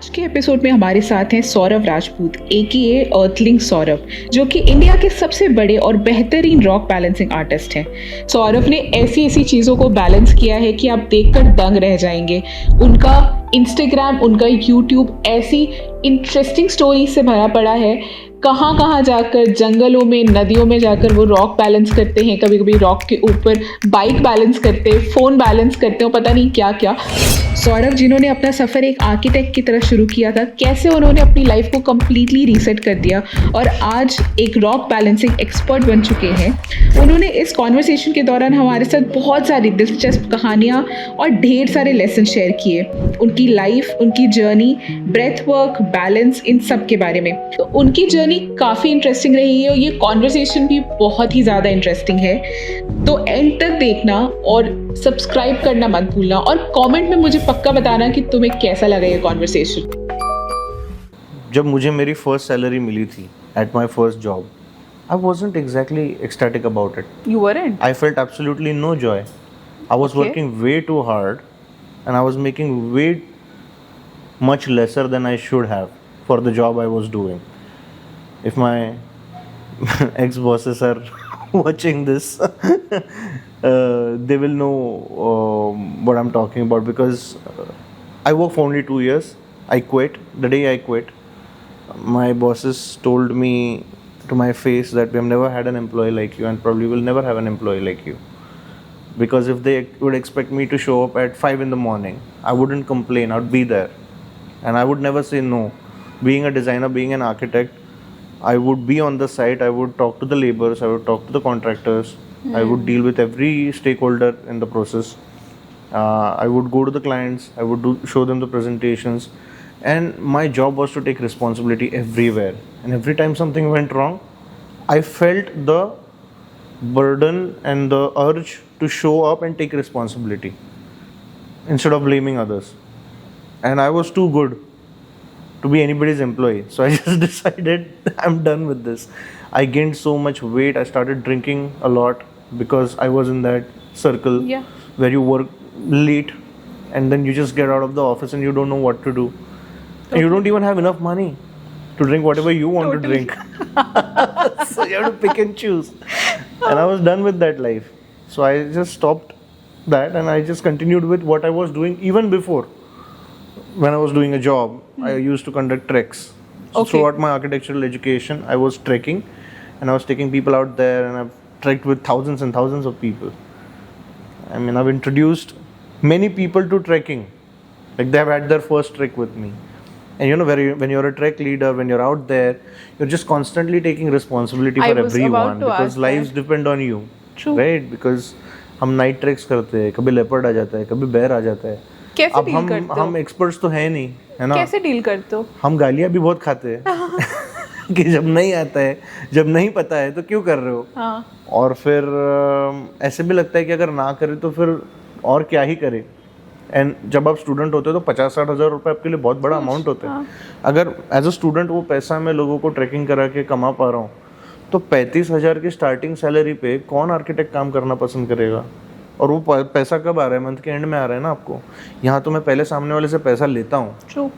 आज के एपिसोड में हमारे साथ हैं सौरभ राजपूत ए अर्थलिंग सौरभ, जो कि इंडिया के सबसे बड़े और बेहतरीन रॉक बैलेंसिंग आर्टिस्ट हैं। सौरभ ने ऐसी ऐसी चीज़ों को बैलेंस किया है कि आप देखकर दंग रह जाएंगे। उनका इंस्टाग्राम, उनका यूट्यूब ऐसी इंटरेस्टिंग स्टोरी से भरा पड़ा है। कहाँ कहाँ जाकर, जंगलों में, नदियों में जाकर वो रॉक बैलेंस करते हैं, कभी कभी रॉक के ऊपर बाइक बैलेंस करते हैं, फ़ोन बैलेंस करते हो, पता नहीं क्या क्या। सौरभ, जिन्होंने अपना सफ़र एक आर्किटेक्ट की तरह शुरू किया था, कैसे उन्होंने अपनी लाइफ को कम्प्लीटली रीसेट कर दिया और आज एक रॉक बैलेंसिंग एक्सपर्ट बन चुके हैं। उन्होंने इस कॉन्वर्सेशन के दौरान हमारे साथ बहुत सारी दिलचस्प कहानियाँ और ढेर सारे लेसन शेयर किए, उनकी लाइफ, उनकी जर्नी, ब्रेथ वर्क, बैलेंस, इन सब के बारे में। तो उनकी जर्नी काफ़ी इंटरेस्टिंग रही है और ये कॉन्वर्सेशन भी बहुत ही ज़्यादा इंटरेस्टिंग है। तो एंड तक देखना और सब्सक्राइब करना मत भूलना और कमेंट में मुझे पक्का बताना कि तुम्हें कैसा लगा ये कॉन्वर्सेशन। जब मुझे मेरी फर्स्ट सैलरी मिली थी at my first job, I wasn't exactly ecstatic about it. You weren't? I felt absolutely no joy. I was working way too hard and I was making way much lesser than I should have for the job I was doing. If my ex-bosses are watching this, they will know what I'm talking about, because I worked for only 2 years. I quit. The day I quit, my bosses told me to my face that we have never had an employee like you and probably will never have an employee like you. Because if they would expect me to show up at 5 in the morning, I wouldn't complain. I would be there. And I would never say no. Being a designer, being an architect, I would be on the site. I would talk to the laborers. I would talk to the contractors. I would deal with every stakeholder in the process. I would go to the clients. I would show them the presentations. And my job was to take responsibility everywhere. And every time something went wrong, I felt the burden and the urge to show up and take responsibility instead of blaming others. And I was too good to be anybody's employee. So I just decided I'm done with this. I gained so much weight. I started drinking a lot because I was in that circle where you work late and then you just get out of the office and you don't know what to do. And you don't even have enough money to drink whatever you want to drink. So you have to pick and choose. And I was done with that life. So I just stopped that and I just continued with what I was doing even before. When I was doing a job, I used to conduct treks. So throughout my architectural education, I was trekking and I was taking people out there, and I've trekked with thousands and thousands of people. I mean, I've introduced many people to trekking. Like, they have had their first trek with me. And you know, when you're a trek leader, when you're out there, you're just constantly taking responsibility for everyone, because lives depend on you. True. Right? Because हम night treks करते हैं, कभी leopard आ जाता है, कभी bear आ जाता है. कैसे अब डील करते हो? हम एक्सपर्ट्स तो हैं नहीं, है ना? कैसे डील करते हो? हम गालियाँ भी बहुत खाते हैं कि जब नहीं आता है, जब नहीं पता है तो क्यों कर रहे हो. हाँ. और फिर ऐसे भी लगता है कि अगर ना करे तो फिर और क्या ही करे. एंड जब आप स्टूडेंट होते हो तो 50-60 हज़ार रुपये आपके लिए बहुत बड़ा अमाउंट होता है. अगर एज अ स्टूडेंट वो पैसा मैं लोगों को ट्रैकिंग करा के कमा पा रहा हूँ, तो 35,000 की स्टार्टिंग सैलरी पे कौन आर्किटेक्ट काम करना पसंद करेगा. और वो पैसा कब आ रहा है? मंथ के एंड में आ रहा है ना आपको. यहाँ तो मैं पहले सामने वाले से पैसा लेता हूँ,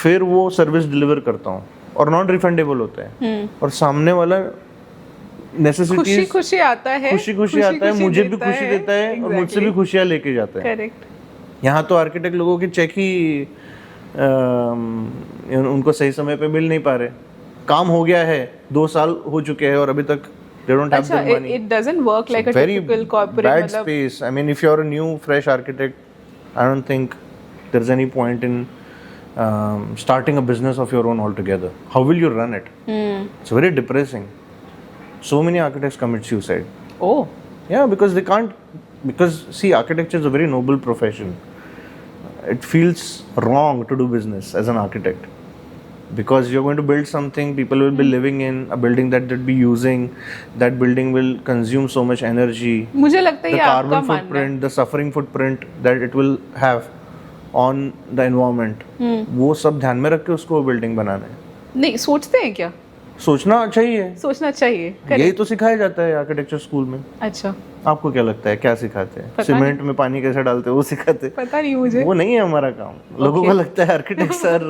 फिर वो सर्विस डिलीवर करता हूँ और नॉन रिफंडेबल होता है. और सामने वाला नेसेसिटीज खुशी आता है, मुझे भी खुशी देता है और मुझसे भी खुशियाँ लेके जाता है. करेक्ट. यहाँ तो आर्किटेक्ट लोगों के चेक ही उनको सही समय पे मिल नहीं पा रहे. काम हो गया है, 2 साल हो चुके हैं और अभी तक they don't have the money. It doesn't work like a typical corporate. Bad space. I mean, if you're a new fresh architect, I don't think there's any point in starting a business of your own altogether. How will you run it? It's very depressing. So many architects commit suicide. Oh. Yeah, because they can't. Because see, architecture is a very noble profession. It feels wrong to do business as an architect. Because you're going to build something people will be living in, a building that they'll be using, that building will consume so much energy. मुझे लगता है the carbon footprint, the suffering footprint that it will have on the environment, वो सब ध्यान में रख के उसको बिल्डिंग बनाना है. नहीं सोचते हैं क्या? सोचना चाहिए, सोचना चाहिए, यही करेक्ट। तो सिखाया जाता है आर्किटेक्चर स्कूल में। अच्छा, आपको क्या लगता है क्या सिखाते हैं? पता सीमेंट में पानी कैसे डालते हैं वो सिखाते हैं? पता नहीं मुझे। वो नहीं है हमारा काम। लोगों को लगता है architects are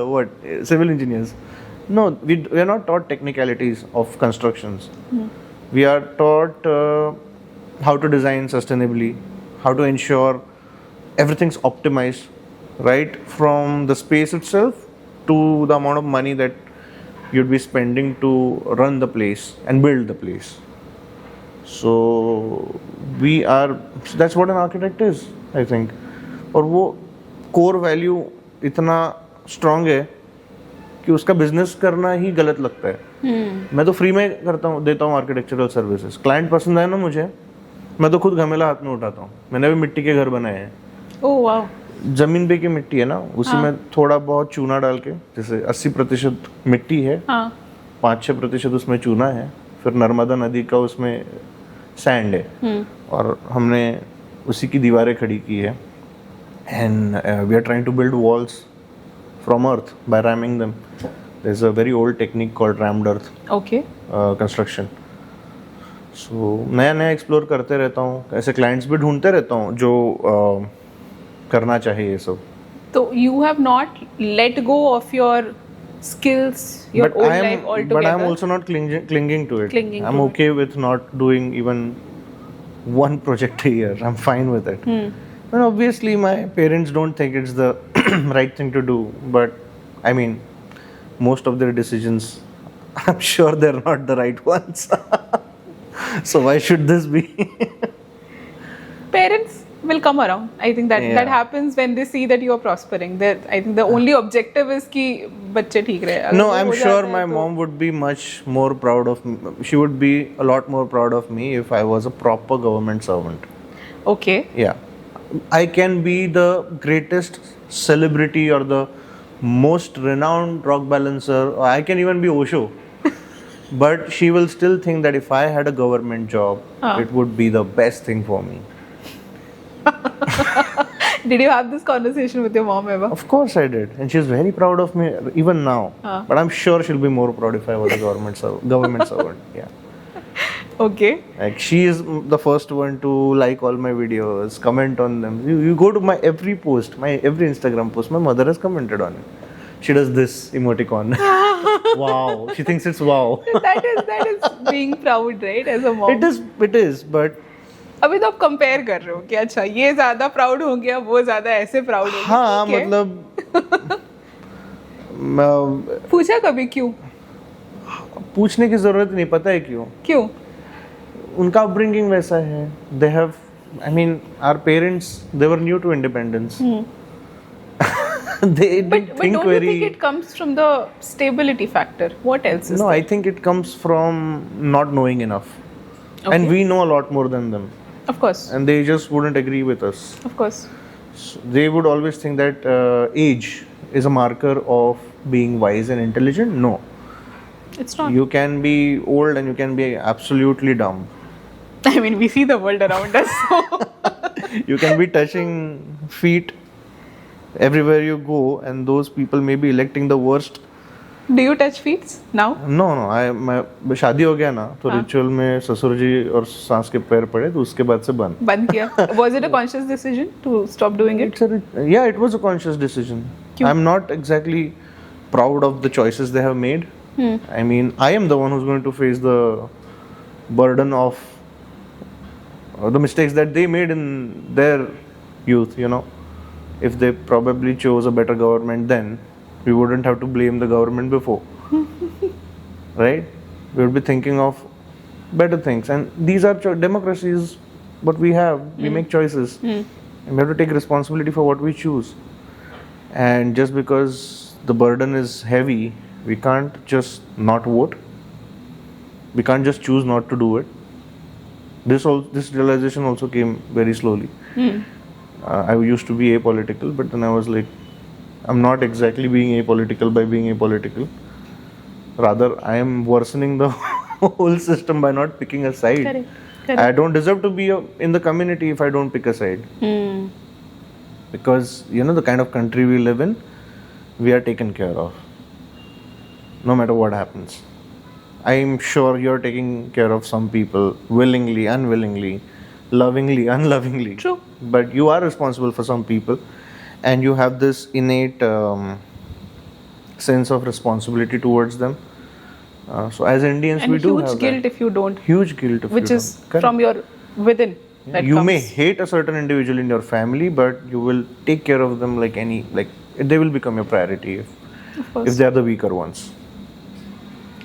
what civil engineers. No, we are not taught technicalities of constructions. We are taught how to design sustainably, how to ensure everything's optimized, right from the space itself to the amount of money that you'd be spending to run the place and build the place. So we are, that's what an architect is, I think. और वो core value इतना strong है कि उसका business करना ही गलत लगता है। मैं तो फ्री में करता हूँ, देता हूँ आर्किटेक्चरल सर्विसेज। क्लाइंट पसंद है ना मुझे, मैं तो खुद घमेला हाथ में उठाता हूँ। मैंने भी मिट्टी के घर बनाए हैं। Oh wow. जमीन पे की मिट्टी है ना, उसी में थोड़ा बहुत चूना डाल के, जैसे 80% मिट्टी है, हाँ 5-6% उसमें चूना है, फिर नर्मदा नदी का उसमें सैंड है, और हमने उसी की दीवारें खड़ी की है। And we are trying to build walls from earth by ramming them. There's a very old technique called rammed earth okay. construction. So नया नया एक्सप्लोर करते रहता हूँ, ऐसे क्लाइंट्स भी ढूंढते रहता हूँ जो करना चाहिए ये सब। तो you have not let go of your skills, your But old I am, life altogether. but I am also not clinging to it. Clinging I'm to okay with not doing even one project a year. I'm fine with it. And obviously my parents don't think it's the right thing to do, but I mean, most of their decisions, I'm sure they're not the right ones. So why should this be? Parents will come around. I think that Yeah. happens when they see that you are prospering. I think the only objective is कि बच्चे ठीक रहे। अगर No, वो I'm हो sure जाता है my तो- mom would be much more proud of me. She would be a lot more proud of me if I was a proper government servant. Okay. Yeah. I can be the greatest celebrity or the most renowned rock balancer, or I can even be Osho. But she will still think that if I had a government job, it would be the best thing for me. Did you have this conversation with your mom ever? Of course I did. And she's very proud of me even now. But I'm sure she'll be more proud if I was a government servant. Yeah. Okay. Like she is the first one to like all my videos, comment on them. You go to my every post, my every Instagram post, my mother has commented on it. She does this emoticon. Wow. She thinks it's wow. that is being proud, right? As a mom. It is, but अभी तो आप compare कर रहे हो कि अच्छा ये ज्यादा प्राउड हो गया, वो ज्यादा ऐसे प्राउड हो गया। हाँ Okay. मतलब पूछा कभी क्यों? पूछने की जरूरत नहीं, पता है क्यों? क्यों? उनका अपब्रिंगिंग वैसा है. They have, I mean, our parents, they were new to independence. They didn't But think don't very. you think it comes from the stability factor? What else is No, there? I think it comes from not knowing enough. Okay. And we know a lot more than them. Of course. And they just wouldn't agree with us. Of course. So they would always think that age is a marker of being wise and intelligent. No. It's not. You can be old and you can be absolutely dumb. I mean, we see the world around us. So. You can be touching feet everywhere you go, and those people may be electing the worst. Do you touch feet now? No, मैं शादी हो गया ना तो ritual में ससुर जी और सास के पैर पड़े तो उसके बाद से बंद. बंद किया. Was it a conscious decision to stop doing it? Yeah, it was a conscious decision. क्यों? I'm not exactly proud of the choices they have made. I mean, I am the one who's going to face the burden of the mistakes that they made in their youth, you know. If they probably chose a better government then, we wouldn't have to blame the government before. Right? We would be thinking of better things. And these are democracies, what we have. We make choices. And we have to take responsibility for what we choose. And just because the burden is heavy, we can't just not vote. We can't just choose not to do it. This realization also came very slowly. I used to be apolitical, but then I was like, I'm not exactly being apolitical by being apolitical. Rather, I am worsening the whole system by not picking a side. Correct. I don't deserve to be in the community if I don't pick a side. Because, you know, the kind of country we live in, we are taken care of. No matter what happens. I'm sure you're taking care of some people willingly, unwillingly, lovingly, unlovingly. True. But you are responsible for some people, and you have this innate sense of responsibility towards them. So as Indians, And we do huge have guilt that. if you don't, Huge guilt if which you is don't. Correct. from your within. That You comes. may hate a certain individual in your family, but you will take care of them like they will become your priority Of if course. they are the weaker ones.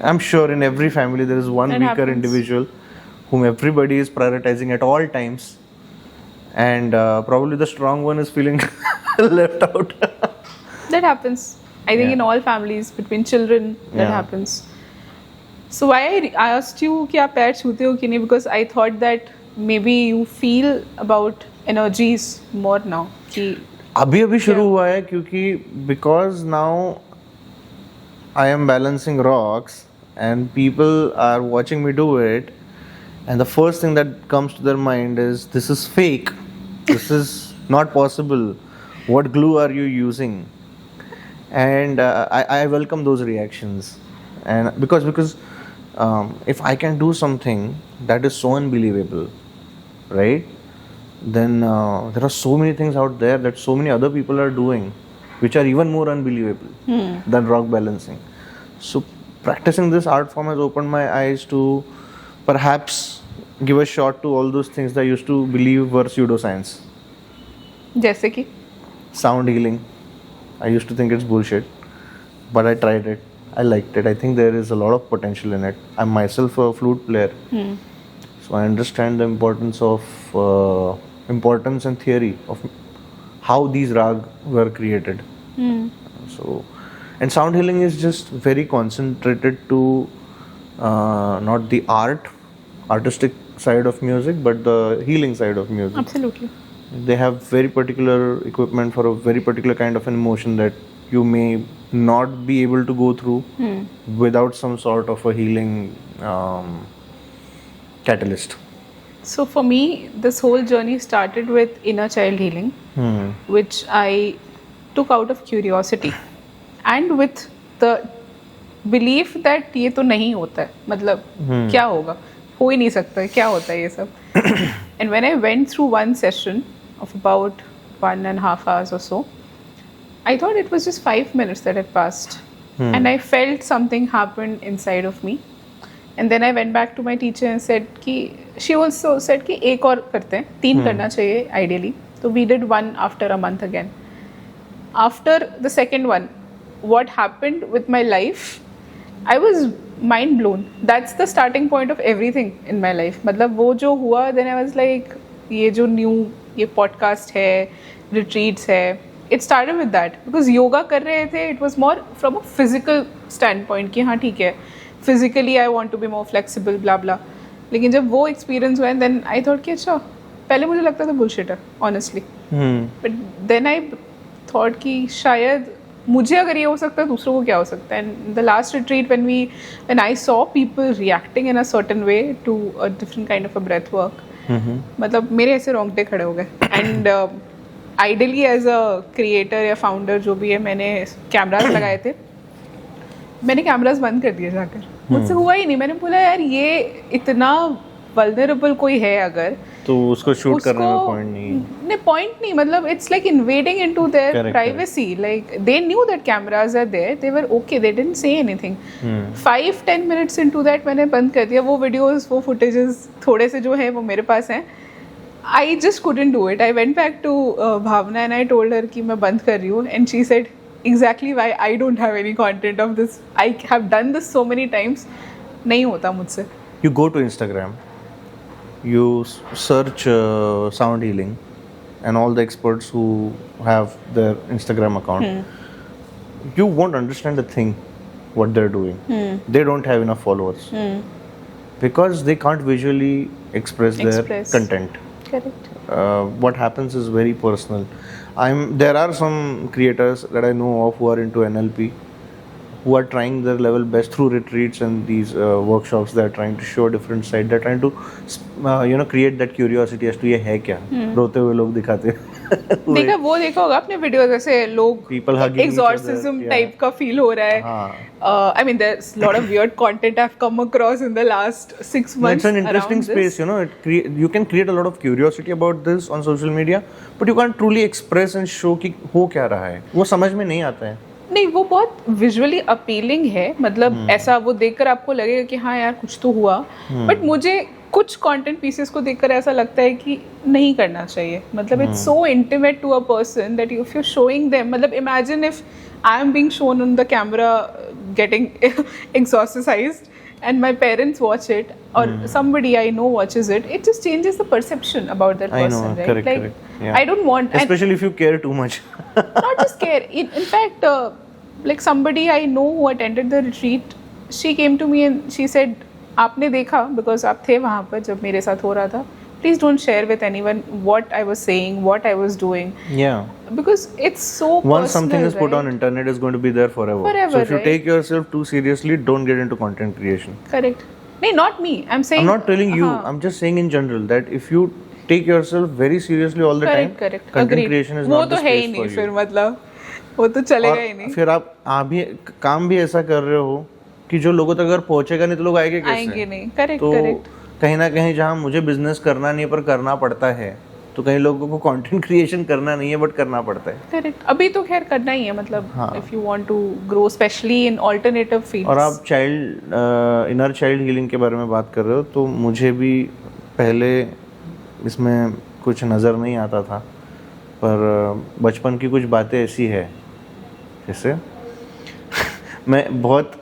I'm sure in every family there is one That weaker happens. individual whom everybody is prioritizing at all times, and probably the strong one is feeling left out. That happens. I think Yeah. in all families, between children, that Yeah. happens. So why I asked you कि आप पैर छूते हो कि नहीं, because I thought that maybe you feel about energies more now. कि अभी अभी शुरू Yeah. हुआ है क्योंकि because now I am balancing rocks and people are watching me do it, and the first thing that comes to their mind is this is fake, this is not possible, what glue are you using? And I welcome those reactions, and because if I can do something that is so unbelievable, right, then there are so many things out there that so many other people are doing which are even more unbelievable than rock balancing. So practicing this art form has opened my eyes to perhaps give a shot to all those things that I used to believe were pseudoscience. जैसे कि Sound healing, I used to think it's bullshit, but I tried it. I liked it. I think there is a lot of potential in it. I'm myself a flute player, so I understand the importance and theory of how these rag were created. So, and sound healing is just very concentrated to not the artistic side of music, but the healing side of music. absolutely. They have very particular equipment for a very particular kind of an emotion that you may not be able to go through without some sort of a healing catalyst. So for me, this whole journey started with inner child healing, which I took out of curiosity and with the belief that ये तो नहीं होता है, मतलब क्या होगा, हो ही नहीं सकता है, क्या होता है ये सब. And when I went through one session of about 1.5 hours or so, I thought it was just 5 minutes that had passed, and I felt something happened inside of me. And then I went back to my teacher and said कि she also said कि एक और करते हैं, 3 करना चाहिए ideally. So we did one after a month again. After the second one, what happened with my life, I was mind blown. That's the starting point of everything in my life. मतलब वो जो हुआ, then I was like ये जो new ये podcast है, retreats है, it started with that because yoga कर रहे थे. It was more from a physical standpoint कि हाँ ठीक है, physically I want to be more flexible, blah blah. लेकिन जब वो experience हुआ, then I thought कि अच्छा, पहले मुझे लगता था bullshit है, honestly. But then I thought कि शायद मुझे अगर ये हो सकता है, दूसरों को क्या हो सकता है. And the last retreat when I saw people reacting in a certain way to a different kind of a breath work, मतलब मेरे ऐसे रोंगटे खड़े हो गए. And ideally as a creator या founder जो भी है, मैंने कैमरास लगाए थे, मैंने कैमरास बंद कर दिए जाकर. मुझसे हुआ ही नहीं. मैंने बोला यार ये इतना वल्नरेबल कोई है अगर, तो उसको शूट करने में पॉइंट नहीं. पॉइंट नहीं, मतलब it's like invading into their Correct, privacy. Like they knew that cameras are there, they were okay, they didn't say anything. 5-10 minutes into that मैंने बंद कर दिया. वो वीडियोस, वो फुटेजेस थोड़े से जो है वो मेरे पास हैं. I just couldn't do it. I went back to Bhavna and I told her कि मैं बंद कर रही हूँ. And she said exactly why I don't have any content of this. I have done this so many times. नहीं होता मुझसे. You go to Instagram, you search sound healing, and all the experts who have their Instagram account, you won't understand a thing what they're doing. They don't have enough followers because they can't visually express their content. Correct. What happens is very personal. There are some creators that I know of who are into NLP, who are trying their level best through retreats and these workshops. They're trying to show a different side. They're trying to create that curiosity as to ये है क्या, रोते हुए लोग दिखाते हैं. देखा होगा आपने वीडियो जैसे लोग People hugging each exorcism other, yeah. Type का फील हो रहा है. हाँ. I mean there's a lot of weird content I've come across in the last 6 No, months it's an interesting around space, this. you know. You can create a lot of curiosity about this on social media, but you can't truly express and show कि हो क्या रहा है. वो समझ में नहीं आता है. नहीं, वो बहुत विजुअली अपीलिंग है, मतलब ऐसा वो देखकर आपको लगेगा कि हाँ यार कुछ तो हुआ, बट मुझे कुछ कंटेंट पीसेस को देखकर ऐसा लगता है कि नहीं करना चाहिए. मतलब it's so intimate to a person that if you showing them, मतलब imagine if I am being shown on the camera getting exorcised and my parents watch it or somebody I know watches it, it just changes the perception about that I person, know, right? correct, Like correct. Yeah. I don't want, and Especially if you care too much. not just care, in fact like somebody I know who attended the retreat, she came to me and she said आपने देखा, because आप थे वहाँ पर जब मेरे साथ हो रहा था, please don't share with anyone what I was saying, what I was doing, Yeah. because it's so Once personal, something is put right? on internet, it's going to be there forever. Forever, So if you right? take yourself too seriously, don't get into content creation. Correct. No, not me, I'm saying, I'm not telling you. हाँ. I'm just saying in general that if you take yourself very seriously all the time, correct, content agreed. creation is वो not तो the है ही space नहीं for फिर, you. मतलब वो तो चलेगा ही और नहीं. फिर आप भी काम भी ऐसा कर रहे हो कि जो लोगों तक अगर पहुंचेगा नहीं तो लोग आएंगे कैसे? आएंगे नहीं. करेक्ट, तो करेक्ट. कहीं ना कहीं जहाँ मुझे बिजनेस करना नहीं है पर करना पड़ता है, तो कई लोगों को कंटेंट क्रिएशन करना नहीं है बट करना पड़ता है. करेक्ट. अभी तो खैर करना ही है, मतलब हाँ. If you want to grow specially in alternative fields. और आप इनर चाइल्ड हीलिंग के बारे में बात कर रहे हो, तो मुझे भी पहले इसमें कुछ नज़र नहीं आता था, पर बचपन की कुछ बातें ऐसी है जैसे मैं बहुत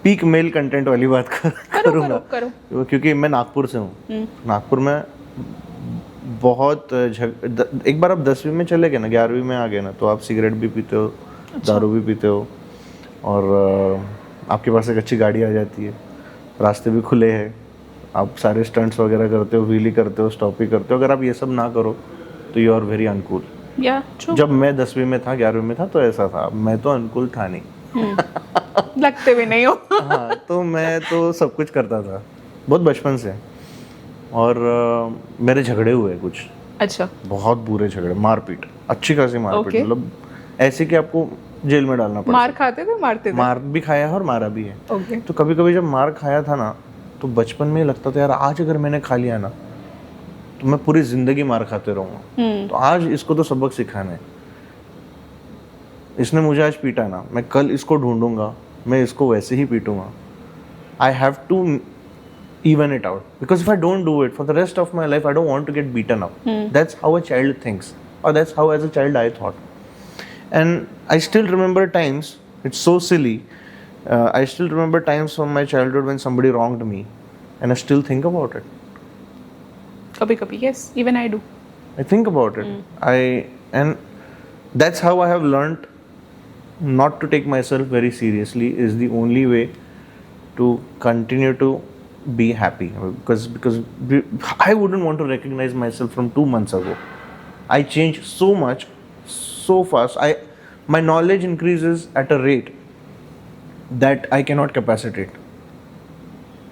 पीक मेल कंटेंट वाली बात करूँगा, करो. क्योंकि मैं नागपुर से हूँ. नागपुर में बहुत एक बार आप 10वीं में चले गए ना, 11वीं में आ गए ना, तो आप सिगरेट भी पीते हो, दारू भी पीते हो, और आपके पास एक अच्छी गाड़ी आ जाती है, रास्ते भी खुले हैं, आप सारे स्टंट्स वगैरह करते हो, व्हीली करते हो, स्टॉप भी करते हो. अगर आप ये सब ना करो तो यू आर वेरी अनकूल. जब मैं 10वीं में था, 11वीं में था, तो ऐसा था. मैं तो अनकूल था नहीं. लगते भी नहीं हो. हाँ, तो मैं तो सब कुछ करता था बहुत बचपन से, और मेरे झगड़े हुए कुछ. अच्छा. बहुत बुरे झगड़े, मारपीट, अच्छी खासी मारपीट. मतलब ऐसे कि आपको जेल में डालना पड़ा. मार खाते थे, मारते थे? मार भी खाया है और मारा भी है. ओके. तो कभी कभी जब मार खाया था ना, तो बचपन में लगता था यार आज अगर मैंने खा लिया ना तो मैं पूरी जिंदगी मार खाते रहूंगा. तो आज इसको तो सबक सिखाना है. इसने मुझे आज पीटा ना, मैं कल इसको ढूंढूंगा, मैं इसको वैसे ही पीटूंगा. I have to even it out, because if I don't do it for the rest of my life, I don't want to get beaten up. That's how a child thinks, or that's how as a child I thought. And I still remember times, it's so silly, I still remember times from my childhood when somebody wronged me, and I still think about it. Kabhi, yes, even I do. I think about it. And that's how I have learned not to take myself very seriously is the only way to continue to be happy, because I wouldn't want to recognize myself from 2 months ago. I changed so much so fast. My knowledge increases at a rate that I cannot capacitate.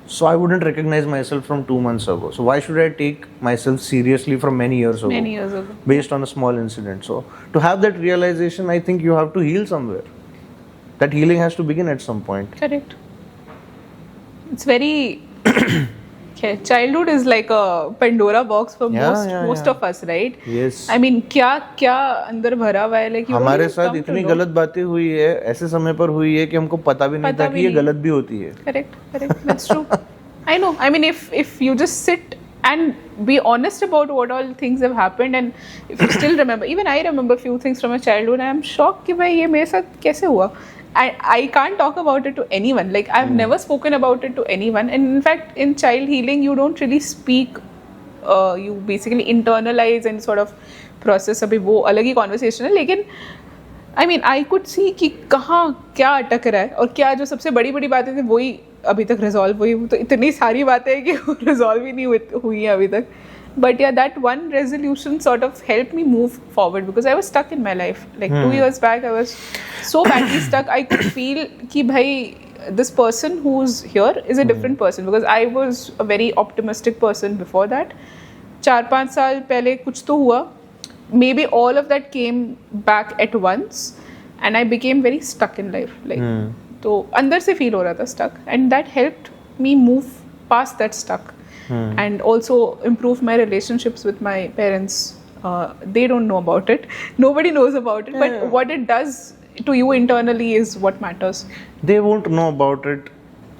So I wouldn't recognize myself from 2 months ago. So why should I take myself seriously from many years ago? Many years ago. Based on a small incident. So to have that realization, I think you have to heal somewhere. That healing has to begin at some point. Correct. It's very childhood is like a Pandora box for most of us, right? Yes. I mean, क्या अंदर भरा हुआ है, like you हमारे only साथ come to इतनी know. गलत बातें हुई है, ऐसे समय पर हुई है कि हमको पता भी नहीं था कि ये गलत भी होती है. Correct. That's true. I know. I mean, if you just sit and be honest about what all things have happened, and if you still remember, even I remember few things from my childhood, I am shocked कि भाई ये मेरे साथ कैसे हुआ. I can't talk about it to anyone. Like I've never spoken about it to anyone. And in fact, in child healing, you don't really speak. You basically internalize and sort of process. अभी वो अलग ही conversation है. लेकिन I mean, I could see कि कहाँ क्या अटक रहा है, और क्या जो सबसे बड़ी बातें थी वही अभी तक रिजॉल्व हुई. तो इतनी सारी बातें हैं कि वो रिजॉल्व ही नहीं हुई हैं अभी तक. But yeah, that one resolution sort of helped me move forward, because I was stuck in my life. Like 2 years back, I was so badly stuck. I could feel कि भाई this person who's here is a different person, because I was a very optimistic person before that. 4-5 साल पहले कुछ तो हुआ maybe all of that came back at once and I became very stuck in life, like तो अंदर से feel हो रहा था stuck, and that helped me move past that stuck and also improve my relationships with my parents. They don't know about it, nobody knows about it, but what it does to you internally is what matters. They won't know about it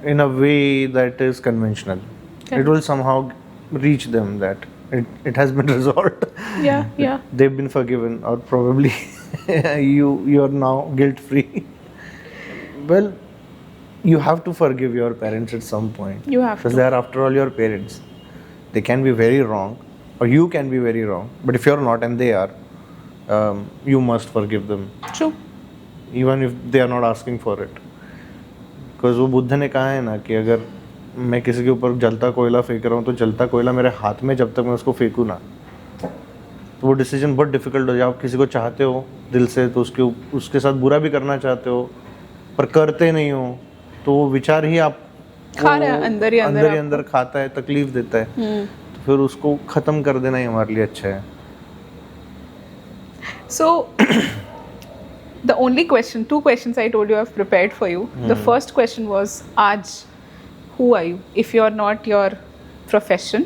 in a way that is conventional. It will somehow reach them that it has been resolved. Yeah. They've been forgiven, or probably you are now guilt free. Well, you have to forgive your parents at some point. You have because to. they are, after all, your parents. They can be very wrong, or you can be very wrong. But if you're not and they are, you must forgive them, True. even if they are not asking for it. Because वो बुद्ध ने कहा है ना कि अगर मैं किसी के ऊपर जलता कोयला फेंक रहा हूँ तो जलता कोयला मेरे हाथ में जब तक मैं उसको फेंकूँ ना, तो वो डिसीजन बहुत डिफिकल्ट हो जाए. आप किसी को चाहते हो दिल से तो उसके साथ बुरा भी करना चाहते हो पर करते नहीं हो, तो वो विचार ही आप खा रहा है अंदर ही अंदर खाता है, तकलीफ देता है. तो फिर उसको खत्म कर देना ही हमारे लिए अच्छा है. So the only question, 2 questions I told you I've prepared for you. The first question was, Aaj, who are you? If you're not your profession,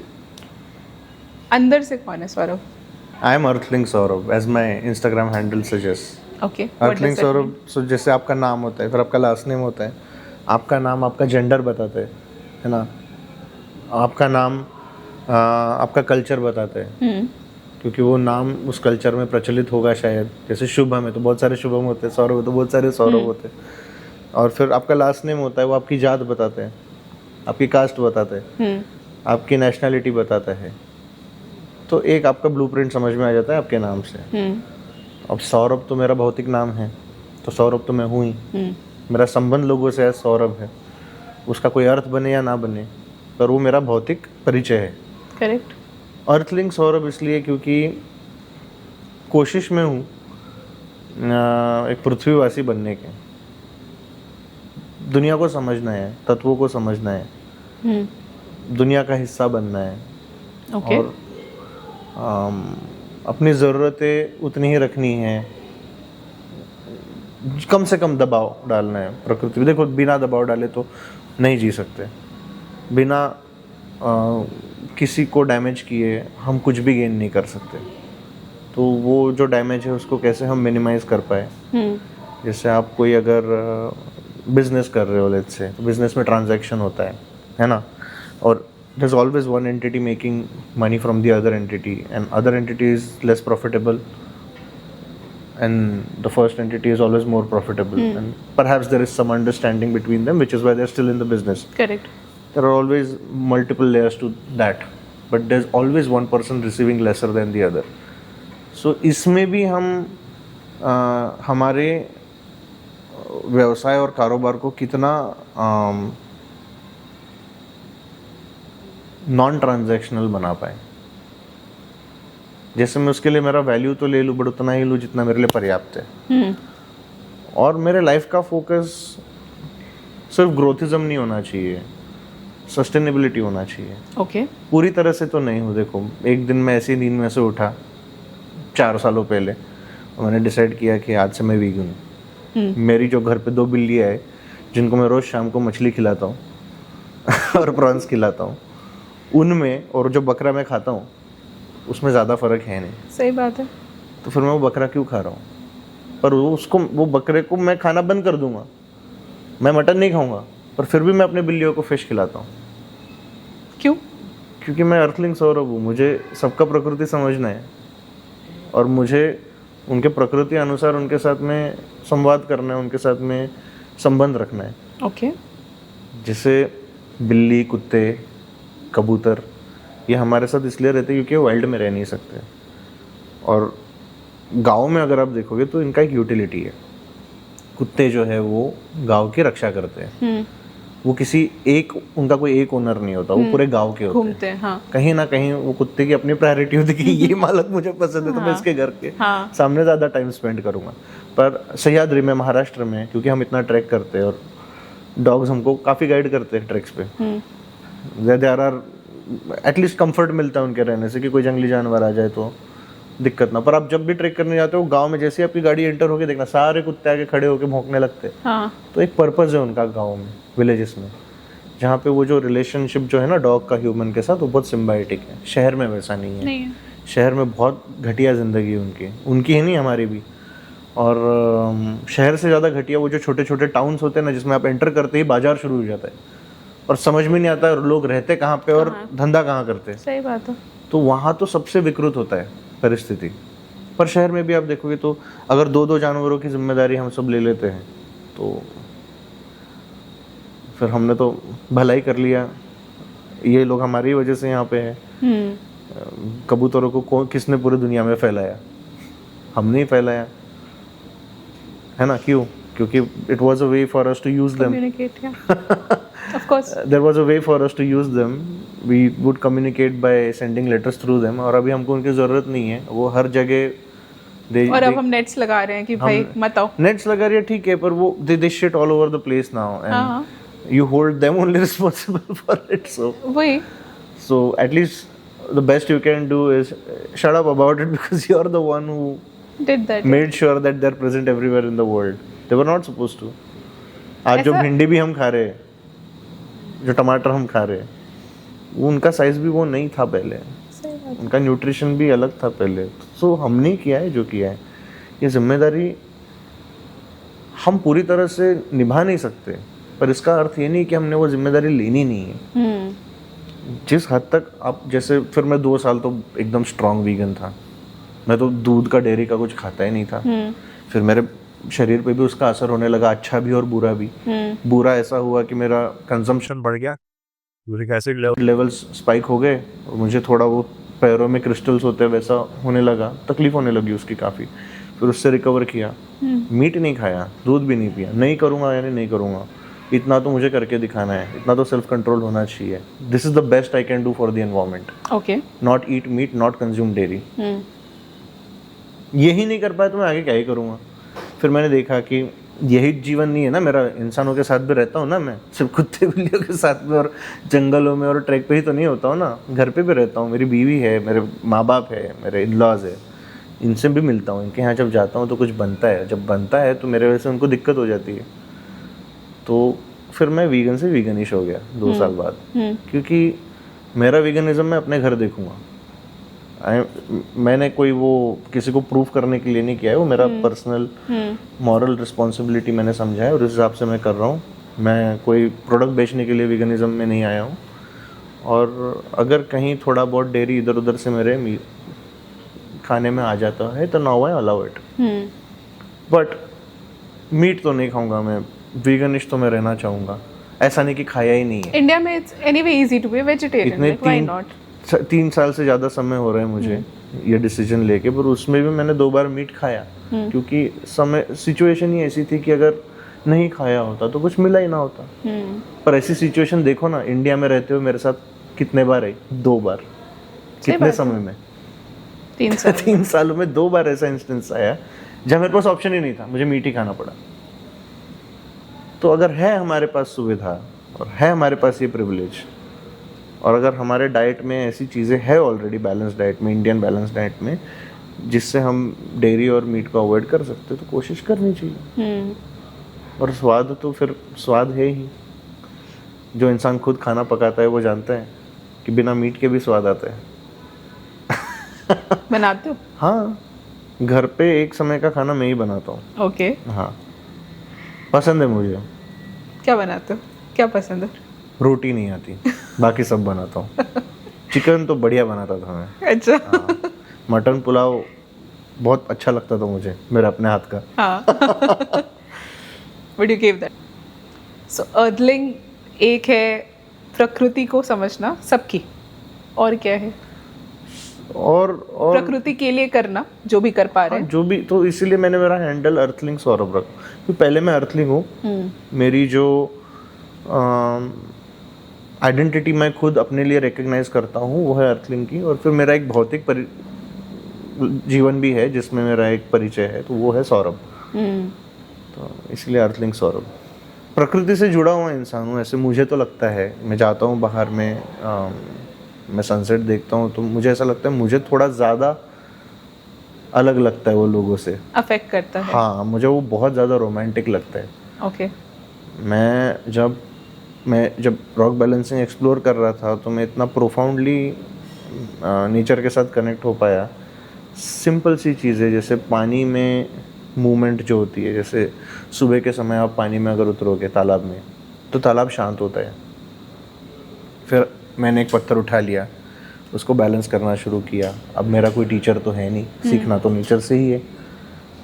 अंदर से कौन है Saurabh? I am Earthling Saurabh, as my Instagram handle suggests. Okay. What Earthling does that Saurabh, mean? so जैसे आपका नाम होता है, फिर आपका लास्ट नेम होता है, आपका नाम आपका जेंडर बताता है ना, आपका नाम आपका कल्चर बताता है, क्योंकि वो नाम उस कल्चर में प्रचलित होगा शायद. जैसे शुभम है तो बहुत सारे शुभम होते हैं, सौरभ है तो बहुत सारे सौरभ होते हैं. और फिर आपका लास्ट नेम होता है, वो आपकी जात बताते हैं, आपकी कास्ट बताते हैं, आपकी नेशनैलिटी बताता है. तो एक आपका ब्लूप्रिंट समझ में आ जाता है आपके नाम से. अब सौरभ तो मेरा भौतिक नाम है, तो सौरभ तो मैं हूँ ही. मेरा संबंध लोगों से है, सौरभ है. उसका कोई अर्थ बने या ना बने, पर वो मेरा भौतिक परिचय है. करेक्ट. अर्थलिंग सौरभ इसलिए क्योंकि कोशिश में हूँ एक पृथ्वीवासी बनने के. दुनिया को समझना है, तत्वों को समझना है, दुनिया का हिस्सा बनना है. Okay. और अपनी ज़रूरतें उतनी ही रखनी है, कम से कम दबाव डालना है प्रकृति में. देखो, बिना दबाव डाले तो नहीं जी सकते. बिना किसी को डैमेज किए हम कुछ भी गेन नहीं कर सकते. तो वो जो डैमेज है उसको कैसे हम मिनिमाइज कर पाए. जैसे आप कोई अगर बिजनेस कर रहे हो, लेट्स से, तो बिजनेस में ट्रांजैक्शन होता है ना, और there's always one entity making money from the other entity, and other entity is less profitable and the first entity is always more profitable, and perhaps there is some understanding between them, which is why they're still in the business. Correct. There are always multiple layers to that, but there's always one person receiving lesser than the other. So इसमें भी हम हमारे व्यवसाय और कारोबार को कितना non transactional बना पाए. जैसे मैं उसके लिए मेरा वैल्यू तो ले लूँ, बट उतना ही लूँ जितना मेरे लिए पर्याप्त है. और मेरे लाइफ का फोकस सिर्फ ग्रोथिज्म नहीं होना चाहिए, सस्टेनेबिलिटी होना चाहिए. ओके. पूरी तरह से तो नहीं हूँ. देखो, एक दिन मैं ऐसे ही नींद में से उठा 4 सालों पहले, और मैंने डिसाइड किया कि आज से मैं वीगन हूँ. मेरी जो घर पे 2 बिल्लियाँ है, जिनको मैं रोज़ शाम को मछली खिलाता हूँ और प्रॉन्स खिलाता हूँ, उनमें और जो बकरा मैं खाता हूँ उसमें ज़्यादा फ़र्क है नहीं. सही बात है. तो फिर मैं वो बकरा क्यों खा रहा हूँ? पर वो बकरे को मैं खाना बंद कर दूंगा. मैं मटन नहीं खाऊंगा, पर फिर भी मैं अपने बिल्लियों को फिश खिलाता हूँ. क्यों? क्योंकि मैं अर्थलिंग सौरभ हूँ. मुझे सबका प्रकृति समझना है, और मुझे उनके प्रकृति अनुसार उनके साथ में संवाद करना है, उनके साथ में संबंध रखना है. ओके. जैसे बिल्ली, कुत्ते, कबूतर, ये हमारे साथ इसलिए रहते हैं क्योंकि वो वाइल्ड में रह नहीं सकते. और गांव में अगर आप देखोगे तो इनका एक यूटिलिटी है. कुत्ते जो है वो गांव की रक्षा करते हैं. वो किसी एक, उनका कोई एक ओनर नहीं होता, वो पूरे गांव के होते घूमते हैं. हाँ. कहीं ना कहीं वो कुत्ते की अपनी प्रायोरिटी होती है कि ये मालक मुझे पसंद है, तो मैं इसके घर के सामने ज़्यादा टाइम स्पेंड करूँगा. पर सह्याद्री में, महाराष्ट्र में, क्योंकि हम इतना ट्रैक करते हैं और डॉग्स हमको काफ़ी गाइड करते हैं ट्रैक्स पे, देयर आर एटलीस्ट कंफर्ट मिलता है उनके रहने से, कि कोई जंगली जानवर आ जाए तो दिक्कत ना। पर आप जब भी ट्रेक करने जाते हो गांव में, जैसे ही आपकी गाड़ी एंटर होके देखना सारे कुत्ते आके खड़े होके भौंकने लगते हैं। हाँ। तो एक पर्पस है उनका गांव में, विलेजेस में, जहाँ पे वो जो रिलेशनशिप जो है ना डॉग का ह्यूमन के साथ, वो बहुत सिम्बायोटिक है। शहर में वैसा नहीं है। नहीं है। शहर में बहुत घटिया ज़िंदगी है उनकी ही नहीं, हमारी भी। और शहर से ज़्यादा घटिया वो जो छोटे छोटे टाउन्स होते हैं ना, जिसमें आप एंटर करते ही बाजार शुरू हो जाता है और समझ में नहीं आता लोग रहते कहाँ पे और धंधा कहाँ करते हैं। सही बात है। तो वहाँ तो सबसे विकृत होता है परिस्थिति। पर शहर में भी आप देखोगे तो अगर 2-2 जानवरों की जिम्मेदारी हम सब ले लेते हैं तो फिर हमने तो भलाई कर लिया। ये लोग हमारी वजह से यहाँ पे हैं। कबूतरों को किसने पूरी दुनिया में फैलाया? हमने ही फैलाया है ना। क्यों? क्योंकि it was a way for us to use them, communicate, या of course there was a way for us to use them, we would communicate by sending letters through them. और अभी हमको उनकी ज़रूरत नहीं है, वो हर जगह और अब हम नेट्स लगा रहे हैं कि भाई मत आओ। नेट्स लगा रही है, ठीक है, पर वो they shit all over the place now and you hold them only responsible for it. So at least the best you can do is shut up about it, because you are the one who did that, made sure that they're present everywhere in the world. They were not supposed to. आज जो भिंडी भी हम खा रहे हैं, जो टमाटर हम खा रहे हैं, वो उनका साइज भी वो नहीं था पहले, उनका न्यूट्रिशन भी अलग था पहले। सो हमने किया है जो किया है, ये जिम्मेदारी हम पूरी तरह से निभा नहीं सकते, पर इसका अर्थ ये नहीं कि हमने वो जिम्मेदारी लेनी नहीं है। जिस हद तक आप, जैसे फिर मैं 2 साल तो एकदम स्ट्रॉन्ग वीगन था, मैं तो दूध का डेयरी का कुछ खाता ही नहीं था। फिर मेरे शरीर पे भी उसका असर होने लगा, अच्छा भी और बुरा भी। बुरा ऐसा हुआ कि मेरा कंजम्पशन बढ़ गया, यूरिक एसिड लेवल्स स्पाइक हो गए और मुझे थोड़ा वो पैरों में क्रिस्टल्स होते हैं वैसा होने लगा, तकलीफ होने लगी उसकी काफ़ी। फिर उससे रिकवर किया, मीट नहीं खाया, दूध भी नहीं पिया। नहीं करूँगा यानी नहीं करूँगा, इतना तो मुझे करके दिखाना है, इतना तो सेल्फ कंट्रोल होना चाहिए। This is the best I can do for the environment. Okay, not eat meat, not consume dairy. यही नहीं कर पाया तो मैं आगे क्या ही करूँगा। फिर मैंने देखा कि यही जीवन नहीं है ना मेरा, इंसानों के साथ भी रहता हूँ ना मैं, सिर्फ कुत्ते बिल्लियों के साथ में और जंगलों में और ट्रैक पे ही तो नहीं होता हूँ ना, घर पे भी रहता हूँ। मेरी बीवी है, मेरे माँ बाप है, मेरे इन-लॉज है, इनसे भी मिलता हूँ। इनके यहाँ जब जाता हूँ तो कुछ बनता है, जब बनता है तो मेरे वजह से उनको दिक्कत हो जाती है। तो फिर मैं वीगन से वीगनिश हो गया 2 साल बाद, क्योंकि मेरा वीगनिज्म मैं अपने घर देखूंगा। मैंने कोई वो किसी को प्रूफ करने के लिए नहीं किया है, वो मेरा पर्सनल मॉरल रिस्पॉन्सिबिलिटी मैंने समझा है और उस हिसाब से मैं कर रहा हूँ। मैं कोई प्रोडक्ट बेचने के लिए वीगनिज्म में नहीं आया हूँ। और अगर कहीं थोड़ा बहुत डेयरी इधर उधर से मेरे खाने में आ जाता है तो now I allow it, but meat तो नहीं खाऊंगा मैं। वीगनिश तो मैं रहना चाहूँगा, ऐसा नहीं कि खाया ही नहीं है। इंडिया में it's anyway easy to be vegetarian, like why not. 3 साल से ज़्यादा समय हो रहा है मुझे ये डिसीजन लेके, पर उसमें भी मैंने 2 बार मीट खाया, क्योंकि सिचुएशन ही ऐसी थी कि अगर नहीं खाया होता तो कुछ मिला ही ना होता। पर ऐसी सिचुएशन देखो ना, इंडिया में रहते हुए मेरे साथ कितने बार आई? 2 बार। कितने समय में? 3 सालों में 2 बार ऐसा इंस्टेंस आया जहाँ मेरे पास ऑप्शन ही नहीं था, मुझे मीट ही खाना पड़ा। तो अगर है हमारे पास सुविधा और है हमारे पास ये प्रिविलेज, और अगर हमारे डाइट में ऐसी चीज़ें है ऑलरेडी, बैलेंस डाइट में, इंडियन बैलेंस डाइट में, जिससे हम डेयरी और मीट को अवॉइड कर सकते हैं, तो कोशिश करनी चाहिए। और स्वाद तो फिर स्वाद है ही, जो इंसान खुद खाना पकाता है वो जानता है कि बिना मीट के भी स्वाद आता है। बनाते हो? हाँ, घर पे एक समय का खाना मैं ही बनाता हूँ। ओके। हाँ, पसंद है मुझे। क्या बनाते हो? क्या पसंद है? रोटी नहीं आती, बाकी सब बनाता हूँ। चिकन तो बढ़िया बनाता था मैं। अच्छा। हाँ, मटन पुलाव बहुत अच्छा लगता था मुझे, मेरे अपने हाथ का। हाँ। Would you give that? So earthling एक है प्रकृति को समझना सबकी, और क्या है? और प्रकृति के लिए करना जो भी कर पा रहे हैं। जो भी, तो इसीलिए मैंने मेरा हैंडल अर्थलिंग सौरभ रखा, क्योंकि पहले मैं अर्थलिंग हूँ। मेरी जो आइडेंटिटी मैं खुद अपने लिए रिकग्नाइज करता हूँ वो है अर्थलिंग की, और फिर मेरा एक भौतिक जीवन भी है जिसमें मेरा एक परिचय है, तो वो है सौरभ। तो इसलिए अर्थलिंग सौरभ। प्रकृति से जुड़ा हुआ इंसान हूँ, ऐसे मुझे तो लगता है। मैं जाता हूँ बाहर में, मैं सनसेट देखता हूँ तो मुझे ऐसा लगता है मुझे थोड़ा ज़्यादा अलग लगता है वो लोगों से। अफेक्ट करता है। हाँ, मुझे वो बहुत ज़्यादा रोमांटिक लगता है। ओके। मैं जब रॉक बैलेंसिंग एक्सप्लोर कर रहा था तो मैं इतना प्रोफाउंडली नेचर के साथ कनेक्ट हो पाया। सिंपल सी चीज़ें जैसे पानी में मूवमेंट जो होती है, जैसे सुबह के समय आप पानी में अगर उतरोगे तालाब में तो तालाब शांत होता है। फिर मैंने एक पत्थर उठा लिया, उसको बैलेंस करना शुरू किया। अब मेरा कोई टीचर तो है नहीं, सीखना तो नेचर से ही है,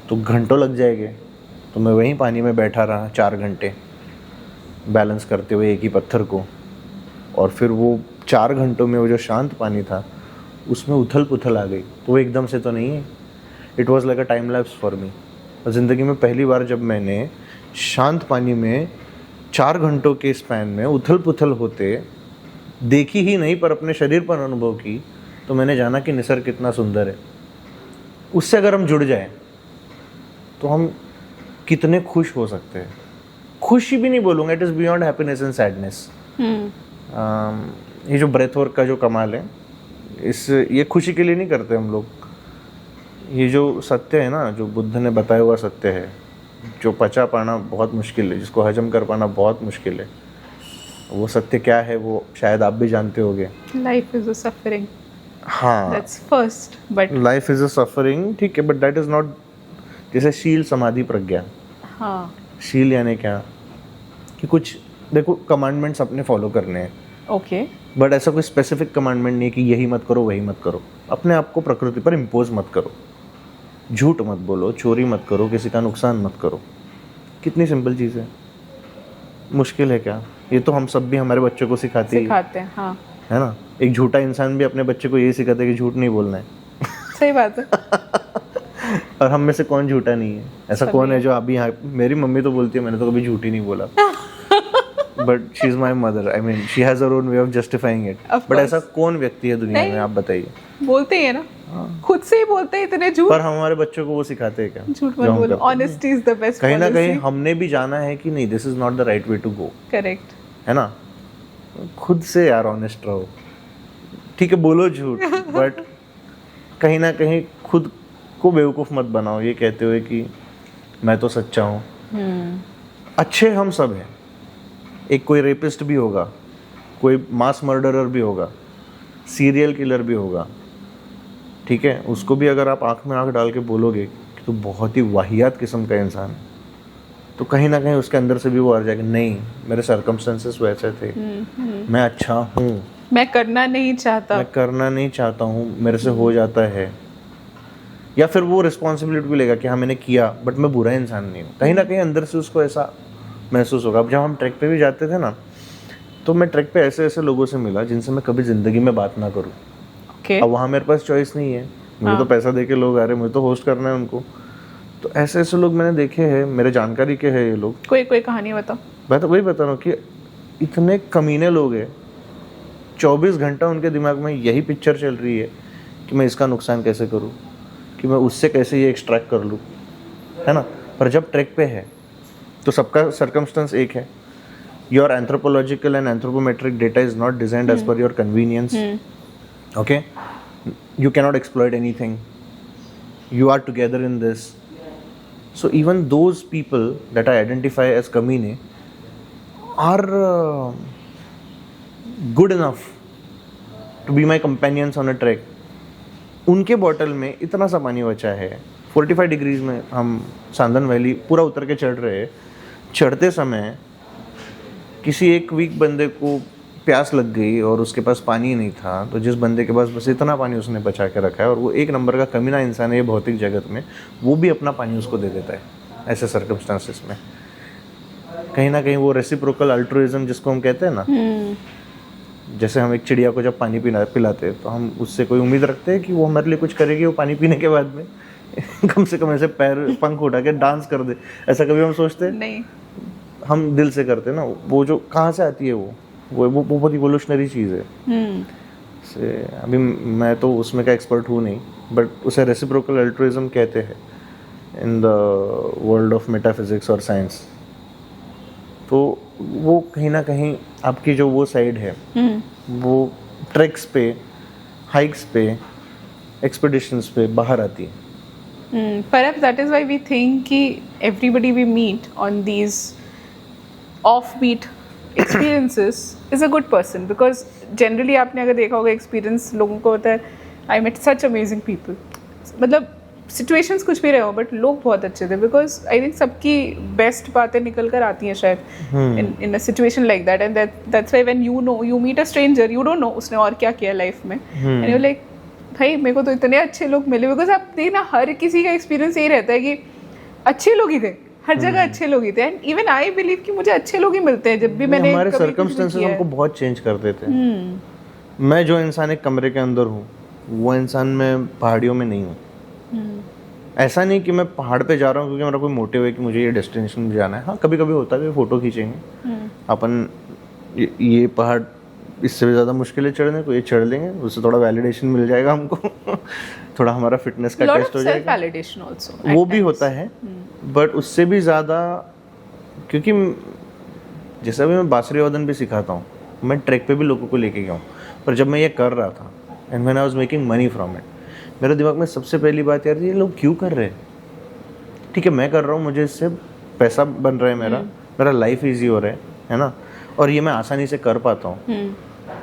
तो घंटों लग जाएंगे। तो मैं वहीं पानी में बैठा रहा 4 घंटे बैलेंस करते हुए एक ही पत्थर को, और फिर वो 4 घंटों में वो जो शांत पानी था उसमें उथल पुथल आ गई। तो वो एकदम से तो नहीं है, it was like a time lapse for me. और ज़िंदगी में पहली बार जब मैंने शांत पानी में 4 घंटों के स्पैन में उथल पुथल होते देखी ही नहीं पर अपने शरीर पर अनुभव की, तो मैंने जाना कि निसर्ग कितना सुंदर है। उससे अगर हम जुड़ जाएं तो हम कितने खुश हो सकते हैं। खुशी भी नहीं बोलूँगा, it is beyond happiness and sadness. ये जो ब्रेथ वर्क का जो कमाल है, ये खुशी के लिए नहीं करते हम लोग। ये जो सत्य है ना, जो बुद्ध ने बताया हुआ सत्य है, जो पचा पाना बहुत मुश्किल है, जिसको हजम कर पाना बहुत मुश्किल है, वो सत्य क्या है वो शायद आप भी जानते होगे। Life is a suffering. हाँ, that's first, but life is a suffering, ठीक है, बट दैट इज नॉट। जैसे शील समाधि प्रज्ञा। हाँ। शील यानी क्या कि कुछ देखो कमांडमेंट्स अपने फॉलो करने हैं, ओके। बट ऐसा कोई स्पेसिफिक कमांडमेंट नहीं है कि यही मत करो वही मत करो। अपने आप को प्रकृति पर इम्पोज मत करो, झूठ मत बोलो, चोरी मत करो, किसी का नुकसान मत करो। कितनी सिंपल चीज़ है, मुश्किल है क्या? ये तो हम सब भी हमारे बच्चों को सिखाते हैं। हाँ, है ना। एक झूठा इंसान भी अपने बच्चे को यही सिखाता है कि झूठ नहीं बोलना है। सही बात है। और हम में से कौन झूठा नहीं है? ऐसा कौन है जो अभी यहाँ, मेरी मम्मी तो बोलती है मैंने तो कभी झूठ ही नहीं बोला, but she is my mother, I mean she has her own way of justifying it. But ऐसा कौन व्यक्ति है दुनिया में, आप बताइए? बोलते ही है ना, खुद से ही बोलते हैं इतने झूठ। पर हम हमारे बच्चों को वो सिखाते हैं क्या? झूठ मत बोलो, ऑनेस्टी इज द बेस्ट। कहीं ना कहीं हमने भी जाना है कि नहीं, this is not the right way to go. Correct है ना। खुद से यार ऑनेस्ट रहो, ठीक है, बोलो झूठ, बट कहीं ना कहीं खुद को बेवकूफ़ मत बनाओ ये कहते हुए कि मैं तो सच्चा हूँ। अच्छे हम सब हैं। एक कोई रेपिस्ट भी होगा, कोई मास मर्डरर भी होगा, सीरियल किलर भी होगा, ठीक है, उसको भी अगर आप आँख में आँख डाल के बोलोगे कि तो बहुत ही वाहियात किस्म का इंसान है, तो कहीं ना कहीं उसके अंदर से भी वो आ जाएगा, नहीं मेरे सर्कमस्टेंसेस वैसे थे, मैं अच्छा हूँ, मैं करना नहीं चाहता हूँ, मेरे से हो जाता है। या फिर वो रिस्पॉन्सिबिलिटी भी लेगा कि हाँ मैंने किया बट मैं बुरा इंसान नहीं हूँ। कहीं ना कहीं अंदर से उसको ऐसा महसूस होगा। अब जब हम ट्रैक पे भी जाते थे ना, तो मैं ट्रैक पे ऐसे ऐसे लोगों से मिला जिनसे मैं कभी ज़िंदगी में बात ना करूँ। अब वहाँ मेरे पास चॉइस नहीं है, मुझे तो पैसा दे के लोग आ रहे हैं, मुझे तो होस्ट करना है उनको। तो ऐसे ऐसे लोग मैंने देखे हैं, मेरे जानकारी के हैं ये लोग। कोई कहानी बताओ। मैं तो वही बता रहा हूँ कि इतने कमीने लोग हैं, 24 घंटा उनके दिमाग में यही पिक्चर चल रही है कि मैं इसका नुकसान कैसे करूँ, कि मैं उससे कैसे ये एक्सट्रैक्ट कर लूँ, है ना। पर जब ट्रैक पे है तो सबका सर्कमस्टेंस एक है। Your anthropological and anthropometric data is not designed as per your convenience, okay. You cannot exploit anything, you are together in this. So even those people that I identify as kamine are good enough to be my companions on a trek. उनके bottle में इतना सा पानी बचा है। 45 degrees में हम सांदन valley पूरा उतर के चढ़ रहे हैं। चढ़ते समय किसी एक वीक बंदे को प्यास लग गई और उसके पास पानी नहीं था, तो जिस बंदे के पास बस इतना पानी उसने बचा के रखा है, और वो एक नंबर का कमीना इंसान है ये भौतिक जगत में, वो भी अपना पानी उसको दे देता है ऐसे सर्कमस्टांसिस में। कहीं ना कहीं वो रेसिप्रोकल अल्ट्रुइज्म जिसको हम कहते हैं ना, जैसे हम एक चिड़िया को जब पानी पिलाते हैं तो हम उससे कोई उम्मीद रखते हैं कि वो हमारे लिए कुछ करेगी वो पानी पीने के बाद में कम से कम ऐसे पैर पंख उठा के डांस कर दे, ऐसा कभी हम सोचते हैं? नहीं, हम दिल से करते हैं ना। वो जो कहाँ से आती है वो बहुत इवोल्यूशनरी चीज़ है। से अभी मैं तो उसमें का एक्सपर्ट हूँ नहीं, बट उसे रेसिप्रोकल अल्ट्रुइज्म कहते हैं in the world of metaphysics और साइंस। तो वो कहीं ना कहीं आपकी जो वो साइड है, वो ट्रैक्स पे, हाइक्स पे, एक्सपेडिशंस पे बाहर आती है। Perhaps that is why we think कि everybody we meet on these offbeat experiences is a good person, because generally आपने अगर देखा होगा experience लोगों को होता है I met such amazing people, मतलब situations कुछ भी रहे हो but लोग बहुत अच्छे थे, because I think सबकी best बातें निकल कर आती हैं शायद in a situation like that, and that's why when you meet a stranger you don't know उसने और क्या किया life में, and you're like भाई मेरे को तो इतने अच्छे लोग मिले, बिकॉज आप देखना हर किसी का एक्सपीरियंस यही रहता है कि अच्छे लोग ही थे, हर जगह अच्छे लोग ही थे, एंड इवन आई बिलीव कि मुझे अच्छे लोग ही मिलते हैं जब भी मैंने हमारे कभी कुछ भी सर्कमस्टेंसेस किया है। हमको बहुत चेंज कर देते हैं। मैं जो इंसान एक कमरे के अंदर हूँ वो इंसान मैं पहाड़ियों में नहीं हूँ। ऐसा नहीं कि मैं पहाड़ पे जा रहा हूँ क्योंकि मेरा कोई मोटिव है कि मुझे ये डेस्टिनेशन पे जाना है। हाँ कभी कभी होता है फोटो खींचेंगे अपन, ये पहाड़ इससे भी ज़्यादा मुश्किल है चढ़ने को, ये चढ़ लेंगे, उससे थोड़ा वैलिडेशन मिल जाएगा हमको थोड़ा हमारा फिटनेस का टेस्ट हो जाएगा, validation also वो भी होता है। बट उससे भी ज़्यादा, क्योंकि जैसा भी मैं बांसुरी वादन भी सिखाता हूँ, मैं ट्रैक पे भी लोगों को लेके गया हूँ, पर जब मैं ये कर रहा था and when I was making money from it, मेरे दिमाग में सबसे पहली बात यार ये लोग क्यों कर रहे हैं। ठीक है मैं कर रहा हूँ, मुझे इससे पैसा बन रहा है, मेरा लाइफ ईजी हो रहा है ना, और ये मैं आसानी से कर पाता हूँ,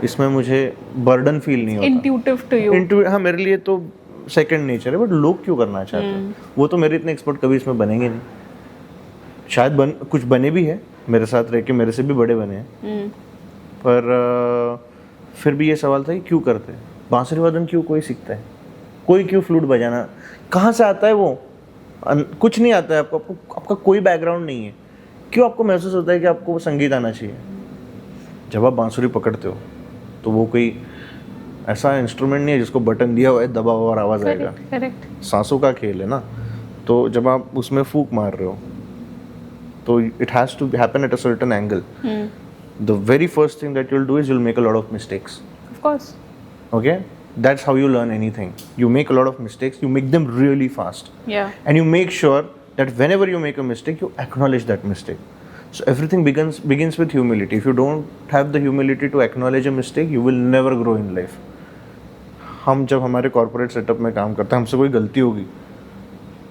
इसमें मुझे बर्डन फील नहीं होता। intuitive to you। हाँ मेरे लिए तो सेकंड नेचर है, बट लोग क्यों करना चाहते हैं। वो तो मेरे इतने एक्सपर्ट कभी इसमें बनेंगे नहीं, शायद कुछ बने भी है मेरे साथ रह के, मेरे से भी बड़े बने हैं, पर फिर भी ये सवाल था कि क्यों करते हैं। बांसुरी वादन क्यों कोई सीखता है, कोई क्यों फ्लूट बजाना, कहाँ से आता है वो, कुछ नहीं आता है आपको, आपका कोई बैकग्राउंड नहीं है, क्यों आपको महसूस होता है कि आपको वो संगीत आना चाहिए। जब आप बांसुरी पकड़ते हो तो वो कोई ऐसा इंस्ट्रूमेंट नहीं है जिसको बटन दिया हुआ है दबा हुआ और आवाज़ आएगा। करेक्ट। सांसों का खेल है ना, तो जब आप उसमें फूंक मार रहे हो तो it has to happen at a certain angle. The very first thing that you'll do is you'll make a lot of mistakes. Of course. Okay, that's how you learn anything. You make a lot of mistakes, you make them really fast, Yeah। and you make sure that whenever you make a mistake you acknowledge that mistake. So everything begins with humility. If you don't have the humility to acknowledge a mistake, you will never grow in life. हम जब हमारे corporate setup में काम करते हैं, हमसे कोई गलती होगी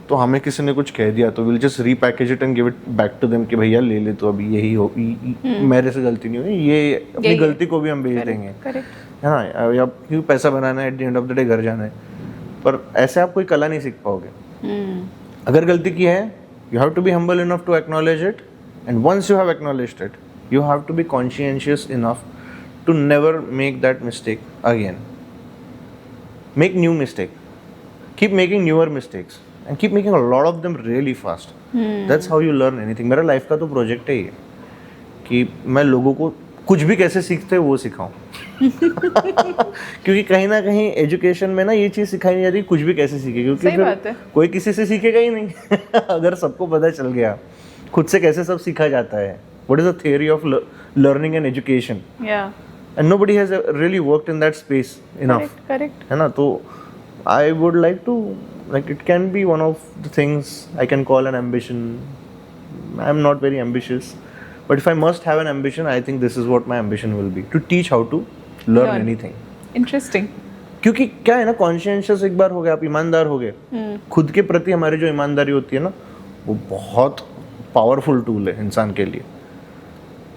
तो हमें किसी ने कुछ कह दिया तो will just repackage it and give it back to them कि भैया ले ले तो अभी यही हो, मेरे से गलती नहीं हुई, ये अपनी गलती को भी हम भेज देंगे, है ना, या क्यों पैसा बनाना है, at the end of the day घर जाना है। पर ऐसे आप कोई कला नहीं सीख पाओगे। अगर गलती की है you have to be humble enough to acknowledge it, and once you have acknowledged it you have to be conscious enough to never make that mistake again. Make new mistake, keep making newer mistakes and keep making a lot of them really fast. That's how you learn anything. मेरा life का तो project है ये कि मैं लोगों को कुछ भी कैसे सीखते हैं वो सिखाऊं क्योंकि कहीं ना कहीं एजुकेशन में ना ये चीज़ सिखाई नहीं जाती कुछ भी कैसे सीखे, क्योंकि फिर कोई किसी से सीखेगा ही नहीं अगर सबको पता चल गया खुद से कैसे सब सीखा जाता है। What is the theory of learning and education? Yeah. And nobody has really worked in that space enough. Correct. है ना, तो I would like to, like, it can be one of the things I can call an ambition. I'm not very ambitious, but if I must have an ambition, I think this is what my ambition will be, to teach how to learn anything. Interesting. क्योंकि क्या है ना, conscious एक बार हो गया, आप ईमानदार हो गए, खुद के प्रति हमारी जो ईमानदारी होती है ना वो बहुत पावरफुल टूल है इंसान के लिए।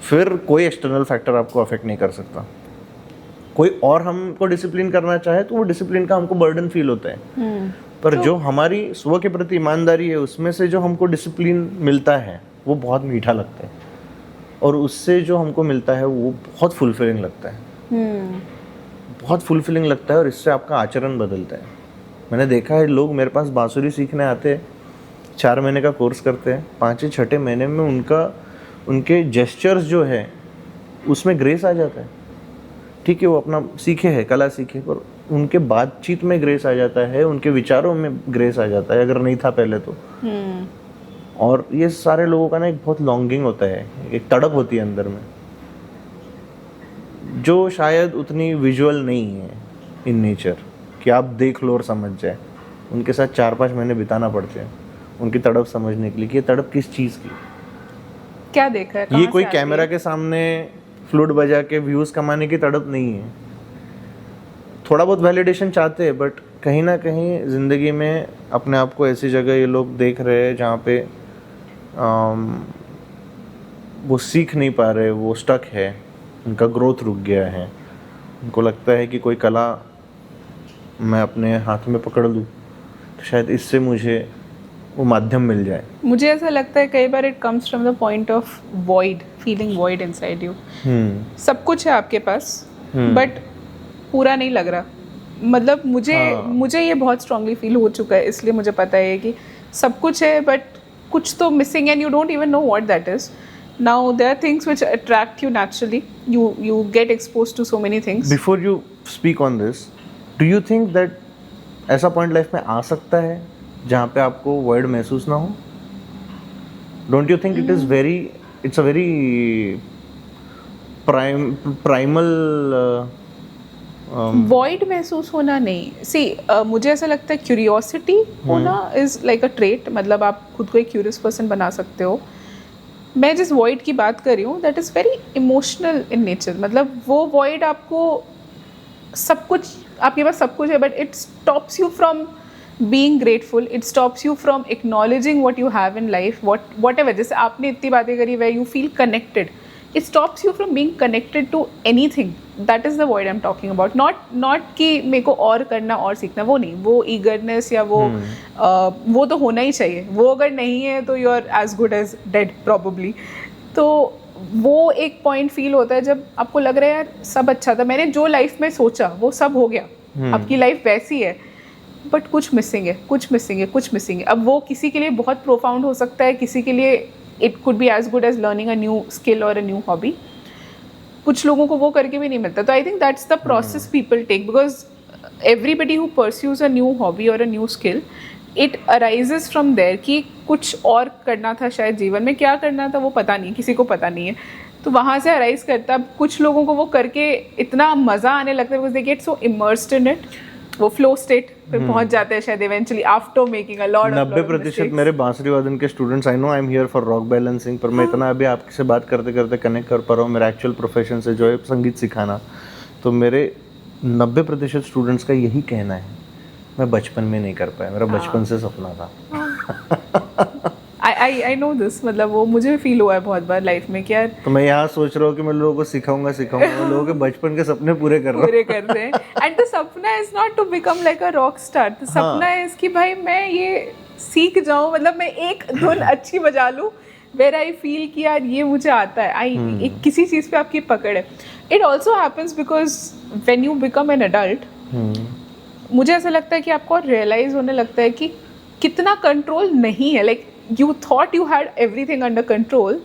फिर कोई एक्सटर्नल फैक्टर आपको अफेक्ट नहीं कर सकता। कोई और हमको डिसिप्लिन करना चाहे तो वो डिसिप्लिन का हमको बर्डन फील होता है, पर जो हमारी स्व के प्रति ईमानदारी है उसमें से जो हमको डिसिप्लिन मिलता है वो बहुत मीठा लगता है, और उससे जो हमको मिलता है वो बहुत फुलफिलिंग लगता है, बहुत फुलफिलिंग लगता है, और इससे आपका आचरण बदलता है। मैंने देखा है लोग मेरे पास बांसुरी सीखने आते हैं, 4 महीने का कोर्स करते हैं, 5-6 महीने में उनके जेस्चर्स जो है उसमें ग्रेस आ जाता है। ठीक है वो अपना सीखे है, कला सीखे, पर उनके बातचीत में ग्रेस आ जाता है, उनके विचारों में ग्रेस आ जाता है, अगर नहीं था पहले तो। और ये सारे लोगों का ना एक बहुत लॉन्गिंग होता है, एक तड़प होती है अंदर में जो शायद उतनी विजुअल नहीं है इन नेचर कि आप देख लो और समझ जाए। उनके साथ 4-5 महीने बिताना पड़ते हैं उनकी तड़प समझने के लिए कि ये तड़प किस चीज़ की, क्या देख रहा है, ये कोई कैमरा के सामने फ्लूट बजा के व्यूज कमाने की तड़प नहीं है। थोड़ा बहुत वैलिडेशन चाहते हैं, बट कहीं ना कहीं ज़िंदगी में अपने आप को ऐसी जगह ये लोग देख रहे हैं जहाँ पे वो सीख नहीं पा रहे, वो स्टक है, उनका ग्रोथ रुक गया है, उनको लगता है कि कोई कला मैं अपने हाथ में पकड़ लूँ तो शायद इससे मुझे वो माध्यम मिल जाए। मुझे ऐसा लगता है कई बार it comes from the point of void, feeling void inside you. सब कुछ है आपके पास बट पूरा नहीं लग रहा। मतलब मुझे ये बहुत स्ट्रांगली फील हो चुका है, इसलिए मुझे पता है कि सब कुछ है बट कुछ तो missing and you don't even know what that is. Now there are things which attract you naturally, you get exposed to so many things. Before you speak on this, do you think that ऐसा point life में आ सकता है जहाँ पे आपको word महसूस ना हो? Don't you think it's a very primal void महसूस होना नहीं। सी मुझे ऐसा लगता है क्यूरियोसिटी होना इज लाइक अ ट्रेट। मतलब आप खुद को एक क्यूरियस पर्सन बना सकते हो। मैं जिस वॉइड की बात कर रही हूँ that is very emotional in nature. मतलब वो वॉइड आपको सब कुछ, आपके पास सब कुछ है but it stops you from being grateful, it stops you from acknowledging what you have in life, whatever. जैसे आपने इतनी बातें करी where you feel connected, it stops you from being connected to anything. That is the void I'm talking about. Not कि मेरे को और करना और सीखना, वो नहीं। वो eagerness या वो तो होना ही चाहिए। वो अगर नहीं है तो you are as good as dead probably. तो वो एक पॉइंट फील होता है जब आपको लग रहा है यार सब अच्छा था, मैंने जो लाइफ में सोचा वो सब हो गया, आपकी लाइफ वैसी है बट कुछ मिसिंग है। अब वो किसी के लिए बहुत प्रोफाउंड हो सकता है, किसी के लिए it could be as good as learning a new skill और अ न्यू हॉबी। कुछ लोगों को वो करके भी नहीं मिलता। तो I think that's the process people take, because everybody who pursues a new hobby और a new skill, it arises from there कि कुछ और करना था शायद जीवन में। क्या करना था वो पता नहीं, किसी को पता नहीं है, तो वहाँ से अराइज करता। अब कुछ लोगों को वो करके इतना मज़ा आने लगता है because they get so immersed in it, वो फ्लो स्टेट पे पहुंच जाते हैं शायद eventually after making a lot of 90% मेरे बांसुरी वादन के students, I know I am here for rock balancing, पर मैं इतना अभी आपसे बात करते करते कनेक्ट कर पा रहा हूँ मेरा एक्चुअल प्रोफेशन से जो है संगीत सिखाना। तो मेरे 90% स्टूडेंट्स का यही कहना है मैं बचपन में नहीं कर पाया, मेरा बचपन से सपना था। I know this. मतलब वो मुझे भी फील हुआ है बहुत बार लाइफ में कि यार, तो मैं यहाँ सोच रहा हूँ कि मैं लोगों को सिखाऊंगा लोगों के बचपन के सपने पूरे कर रहे हैं। एंड द सपना is not to become like a rock star. The सपना इज कि भाई मैं ये सीख जाऊँ, मतलब मैं एक धुन अच्छी बजा लूँ वेर आई फील कि यार ये मुझे आता है। एक किसी चीज़ पे आपकी पकड़ है। It also happens because when you become an adult, मुझे ऐसा लगता है कि आपको रियलाइज होने लगता है कि कितना कंट्रोल नहीं है। Like you thought you had everything under control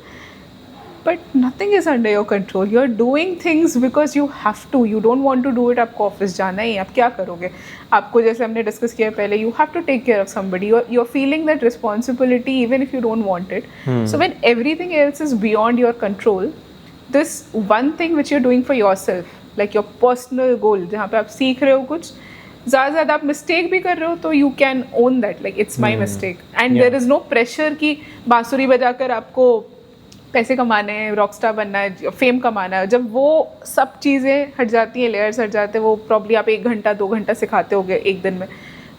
but nothing is under your control. You're doing things because you have to, you don't want to do it. आपको ऑफिस जाना है, आप क्या करोगे? आपको जैसे हमने डिस्कस किया पहले, you have to take care of somebody. You're feeling that responsibility even if you don't want it. So when everything else is beyond your control, this one thing which you're doing for yourself, like your personal goal, जहाँ पे आप सीख रहे हो कुछ, ज़्यादा आप mistake भी कर रहे हो तो you can own that, like it's my mistake and there is no pressure कि बांसुरी बजाकर आपको पैसे कमाने हैं, रॉक स्टार बनना है, फेम कमाना है। जब वो सब चीज़ें हट जाती हैं, लेयर्स हट जाते हैं, वो प्रॉब्ली आप 1 घंटा 2 घंटा सिखाते होगे एक दिन में,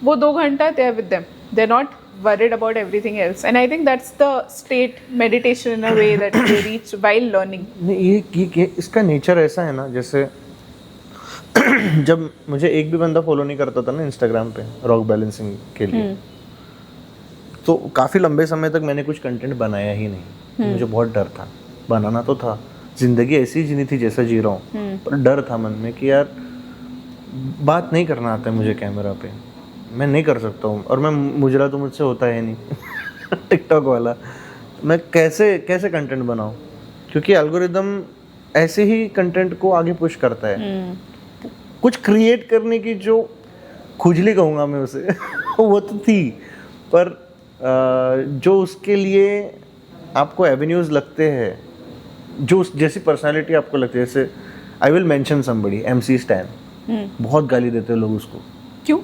वो 2 घंटा they are with them, they are not worried about everything else. And I think that's the state meditation in a way that they reach while learning. ये इसका नेचर ऐसा है ना, जैसे जब मुझे एक भी बंदा फॉलो नहीं करता था ना इंस्टाग्राम पे रॉक बैलेंसिंग के लिए, तो काफ़ी लंबे समय तक मैंने कुछ कंटेंट बनाया ही नहीं। मुझे बहुत डर था, बनाना तो था, जिंदगी ऐसी जीनी थी जैसा जी रहा हूँ, पर डर था मन में कि यार बात नहीं करना आता है मुझे कैमरा पे, मैं नहीं कर सकता हूँ, और मैं मुजरा तो मुझसे होता है नहीं टिकटॉक वाला, मैं कैसे कंटेंट बनाऊँ, क्योंकि एल्गोरिदम ऐसे ही कंटेंट को आगे पुश करता है। कुछ क्रिएट करने की जो खुजली कहूँगा मैं उसे वो तो थी, पर जो उसके लिए आपको एवेन्यूज़ लगते हैं, जो जैसी पर्सनालिटी आपको लगती है, जैसे I will mention somebody, MC stand, बहुत गाली देते हैं लोग उसको। क्यों?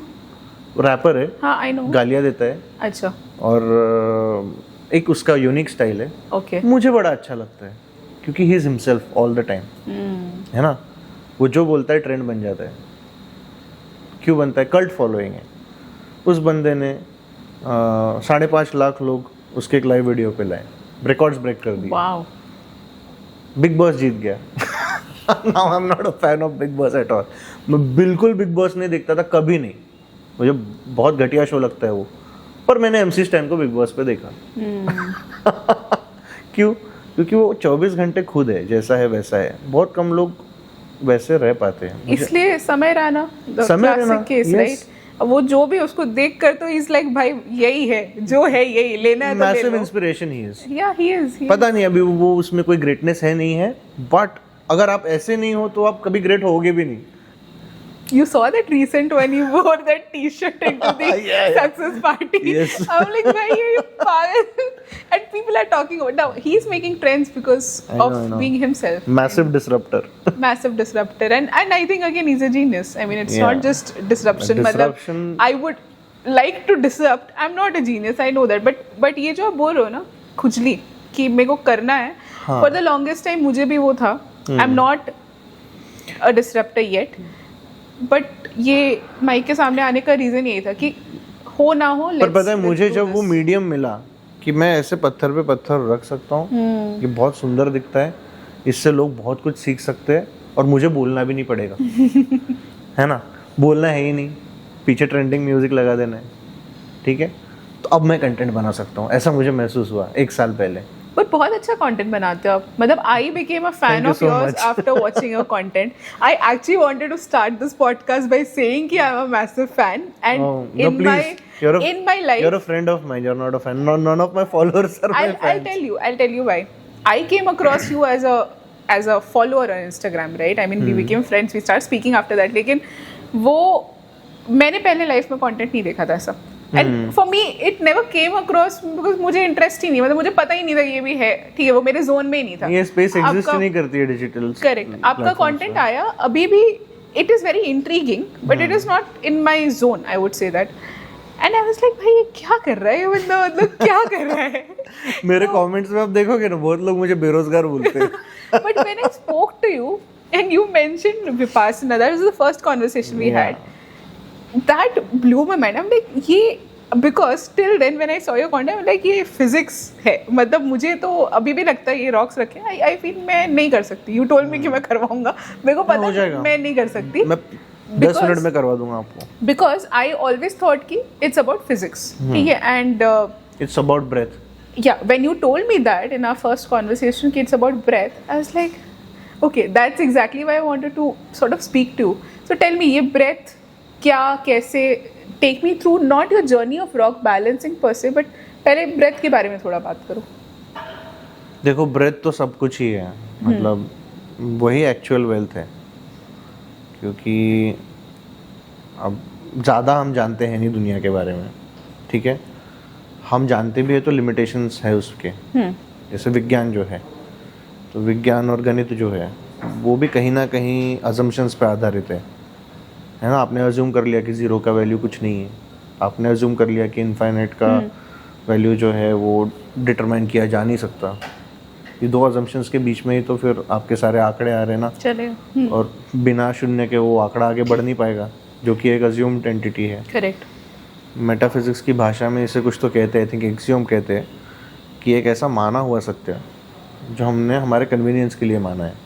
रैपर है, हाँ आई नो, गालियाँ देता है। अच्छा। और एक उसका यूनिक स्टाइल है। ओके। मुझे बड़ा अच्छा लगता है क्योंकि he is himself all the time, है ना, वो जो बोलता है ट्रेंड बन जाता है। क्यों बनता है? कल्ट फॉलोइंग है। उस बंदे ने 5.5 लाख लोग उसके एक लाइव वीडियो पे लाए, रिकॉर्ड्स ब्रेक कर दिए, वाओ, बिग बॉस जीत गया। Now I am not a fan of big boss at all. मैं बिल्कुल बिग बॉस नहीं देखता था, कभी नहीं, मुझे बहुत घटिया शो लगता है वो, पर मैंने MC स्टैन को बिग बॉस पे देखा। क्यों? क्योंकि वो 24 घंटे खुद है, जैसा है वैसा है। बहुत कम लोग वैसे रह पाते हैं। इसलिए समय राणा, समय रैना, केस, yes. राइट? वो जो भी उसको देख कर तो इज लाइक भाई यही है, जो है यही लेना है तो ले massive low. Inspiration he is. या ही इज। पता नहीं अभी वो उसमें कोई ग्रेटनेस है नहीं है, बट अगर आप ऐसे नहीं हो तो आप कभी ग्रेट होगे भी नहीं। You saw that recent when you wore that T-shirt into the Yeah. success party. Yes. I'm like, why are you pagal? And people are talking about now. He's making trends because I of know. being himself. Massive disruptor. Massive disruptor, and I think again he's a genius. I mean, it's Yeah. not just disruption. Disruption- मतलब, I would like to disrupt. I'm not a genius. I know that. But ये जो आप बोल रहे हो ना, खुजली कि मेरे को करना है. हाँ. For the longest time मुझे भी वो था. I'm not a disruptor yet. But ये माइक के सामने आने का रीजन यही था कि हो ना हो, पर पता है मुझे जब वो मीडियम मिला कि मैं ऐसे पत्थर पे पत्थर रख सकता हूँ, कि बहुत सुंदर दिखता है, इससे लोग बहुत कुछ सीख सकते हैं और मुझे बोलना भी नहीं पड़ेगा। है ना, बोलना है ही नहीं, पीछे ट्रेंडिंग म्यूजिक लगा देना है, ठीक है, तो अब मैं कंटेंट बना सकता हूँ। ऐसा मुझे महसूस हुआ 1 साल पहले। बट बहुत अच्छा कंटेंट बनाते हो आप। मतलब I became a fan Thank you of so yours much. After watching your content. I actually wanted to start this podcast by saying कि I am a massive fan and No, in my you're life a friend of mine. You're not a fan. None of my followers are my I'll fans. tell you why. I came across you as a follower on Instagram, right? I mean, we became friends. We started speaking after that. लेकिन वो मैंने पहले life में content नहीं देखा था ऐसा. And for me, it never came across because मुझे इंटरेस्ट ही नहीं, मतलब मुझे पता ही नहीं था ये भी है, ठीक है, वो मेरे जोन में ही नहीं था. ये स्पेस एग्जिस्ट नहीं करती है डिजिटल। करेक्ट, आपका कंटेंट आया अभी भी, it is very intriguing but it is not in my zone, I would say that. And I was like भाई ये क्या कर रहा है ये बंदा, मतलब क्या कर रहा है. मेरे कमेंट्स में आप देखोगे ना, बहुत लोग मुझे बेरोजगार बोलते हैं। But when I spoke to you and you mentioned Vipassana, that was the first conversation we had. That blew my mind. I'm like, ये because till then when I saw your content, I'm like ये physics है. मतलब मुझे तो अभी भी लगता है ये rocks रखे. I feel मैं नहीं कर सकती. You told me कि मैं करवाऊंगा. मेरे को पता है मैं नहीं कर सकती. मैं 10 मिनट में करवा दूंगा आपको. Because I always thought कि it's about physics. ठीक है, and It's about breath. yeah, when you told me that in our first conversation कि it's about breath, I was like, okay, that's exactly why I wanted to sort of speak to you. So tell me, ये breath क्या, कैसे, take me through not your journey of rock balancing per se, but पहले breath के बारे में थोड़ा बात करो. देखो, ब्रेथ तो सब कुछ ही है, मतलब वही एक्चुअल वेल्थ है, क्योंकि अब ज़्यादा हम जानते हैं नहीं दुनिया के बारे में, ठीक है, हम जानते भी है तो लिमिटेशंस है उसके. जैसे विज्ञान जो है, तो विज्ञान और गणित जो है वो भी कहीं ना कहीं अजम्पशंस पे आधारित है ना. आपने अज्यूम कर लिया कि ज़ीरो का वैल्यू कुछ नहीं है, आपने अज्यूम कर लिया कि इनफाइनाइट का वैल्यू जो है वो डिटरमाइन किया जा नहीं सकता. ये 2 अजम्पशंस के बीच में ही तो फिर आपके सारे आंकड़े आ रहे हैं ना. चलेगा. और बिना शून्य के वो आंकड़ा आगे बढ़ नहीं पाएगा, जो कि एक अज्यूम्ड एंटिटी है. करेक्ट. मेटाफिजिक्स की भाषा में इसे कुछ तो कहते हैं, आई थिंक एक्सियोम कहते हैं, कि एक ऐसा माना हुआ सत्य जो हमने हमारे कन्वीनियंस के लिए माना है.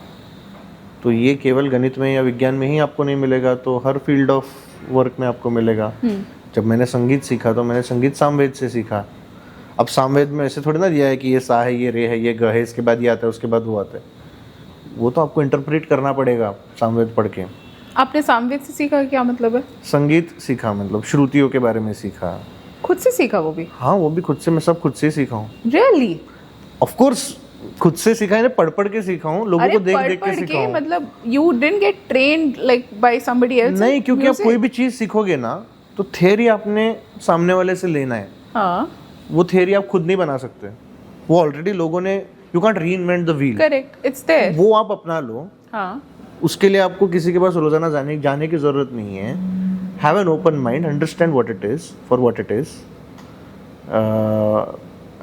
तो ये केवल गणित में या विज्ञान में ही आपको नहीं मिलेगा, तो हर फील्ड ऑफ वर्क में आपको मिलेगा. जब मैंने संगीत सीखा तो मैंने संगीत सामवेद से सीखा. अब सामवेद में ऐसे थोड़ी ना दिया है कि ये सा है, ये रे है, ये ग है, इसके बाद ये आता है, उसके बाद वो आता है. वो तो आपको इंटरप्रेट करना पड़ेगा सामवेद पढ़ के. आपने सामवेद से सीखा, क्या मतलब है? संगीत सीखा, मतलब श्रुतियों के बारे में सीखा. खुद से सीखा वो भी? हाँ, वो भी खुद से, मैं सब खुद से ही सीखा हूँ. Really? ऑफ कोर्स खुद से सीखा है, पढ़ पढ़ के सीखा हूँ, लोगों को देख देख के सीखा हूँ. मतलब you didn't get trained like by somebody else? नहीं, क्योंकि आप कोई भी चीज सीखोगे ना तो थ्योरी आपने सामने वाले से लेना है. हाँ. वो थ्योरी आप खुद नहीं बना सकते, वो ऑलरेडी लोगों ने, you can't reinvent the wheel. Correct, it's there. वो आप अपना लो. हाँ. उसके लिए आपको किसी के पास रोजाना जाने की जरूरत नहीं है. Have an open mind, understand what it is for what it is,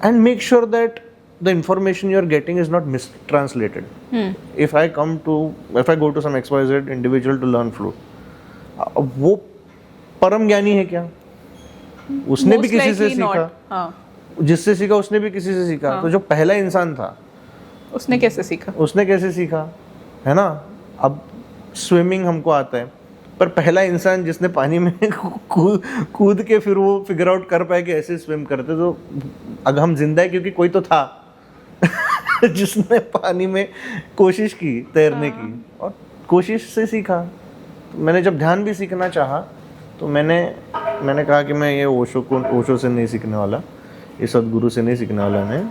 and make sure that the information you are getting is not mistranslated. If I go to some XYZ individual to learn flute, वो परम ज्ञानी है क्या? उसने भी Most किसी से likely not. सीखा, हाँ, जिससे सीखा उसने भी किसी से सीखा। तो जो पहला इंसान था उसने कैसे सीखा? उसने कैसे सीखा, है ना? अब स्विमिंग हमको आता है, पर पहला इंसान जिसने पानी में कूद के फिर वो फिगर आउट कर पाए कि ऐसे स्विम करते, तो अगर हम जिंदा है क्योंकि कोई तो था जिसने पानी में कोशिश की तैरने की और कोशिश से सीखा। तो मैंने जब ध्यान भी सीखना चाहा तो मैंने कहा कि मैं ये ओशो से नहीं सीखने वाला, ये सदगुरु से नहीं सीखने वाला,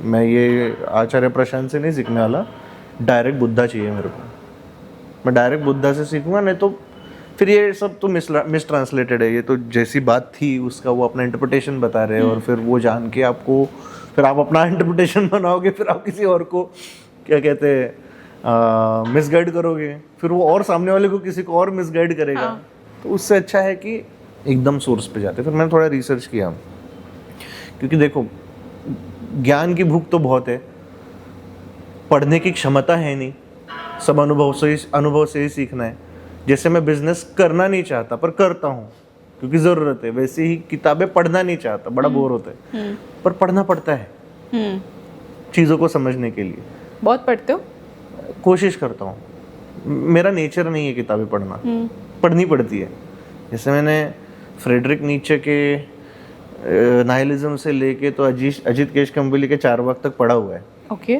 मैं ये आचार्य प्रशांत से नहीं सीखने वाला, डायरेक्ट बुद्धा चाहिए मेरे को। मैं डायरेक्ट बुद्धा से सीखूंगा, नहीं तो फिर ये सब तो मिस ट्रांसलेटेड है। ये तो जैसी बात थी उसका वो अपना इंटरप्रिटेशन बता रहे हैं और फिर वो जान के आपको फिर आप अपना इंटरप्रिटेशन बनाओगे, फिर आप किसी और को क्या कहते हैं मिसगाइड करोगे, फिर वो और सामने वाले को किसी को और मिसगाइड करेगा। तो उससे अच्छा है कि एकदम सोर्स पे जाते। फिर मैंने थोड़ा रिसर्च किया, क्योंकि देखो ज्ञान की भूख तो बहुत है, पढ़ने की क्षमता है नहीं, सब अनुभव से ही सीखना है। जैसे मैं बिजनेस करना नहीं चाहता पर करता हूँ क्योंकि ज़रूरत है, वैसे ही किताबें पढ़ना नहीं चाहता, बड़ा बोर होता है, पर पढ़ना पड़ता है चीज़ों को समझने के लिए। बहुत पढ़ते हो? कोशिश करता हूँ, मेरा नेचर नहीं है किताबें पढ़ना, पढ़नी पड़ती है। जैसे मैंने फ्रेडरिक नीचे के नाइलिज्म से लेके तो अजीत केशकम्बली के चारवाक तक पढ़ा हुआ है। ओके।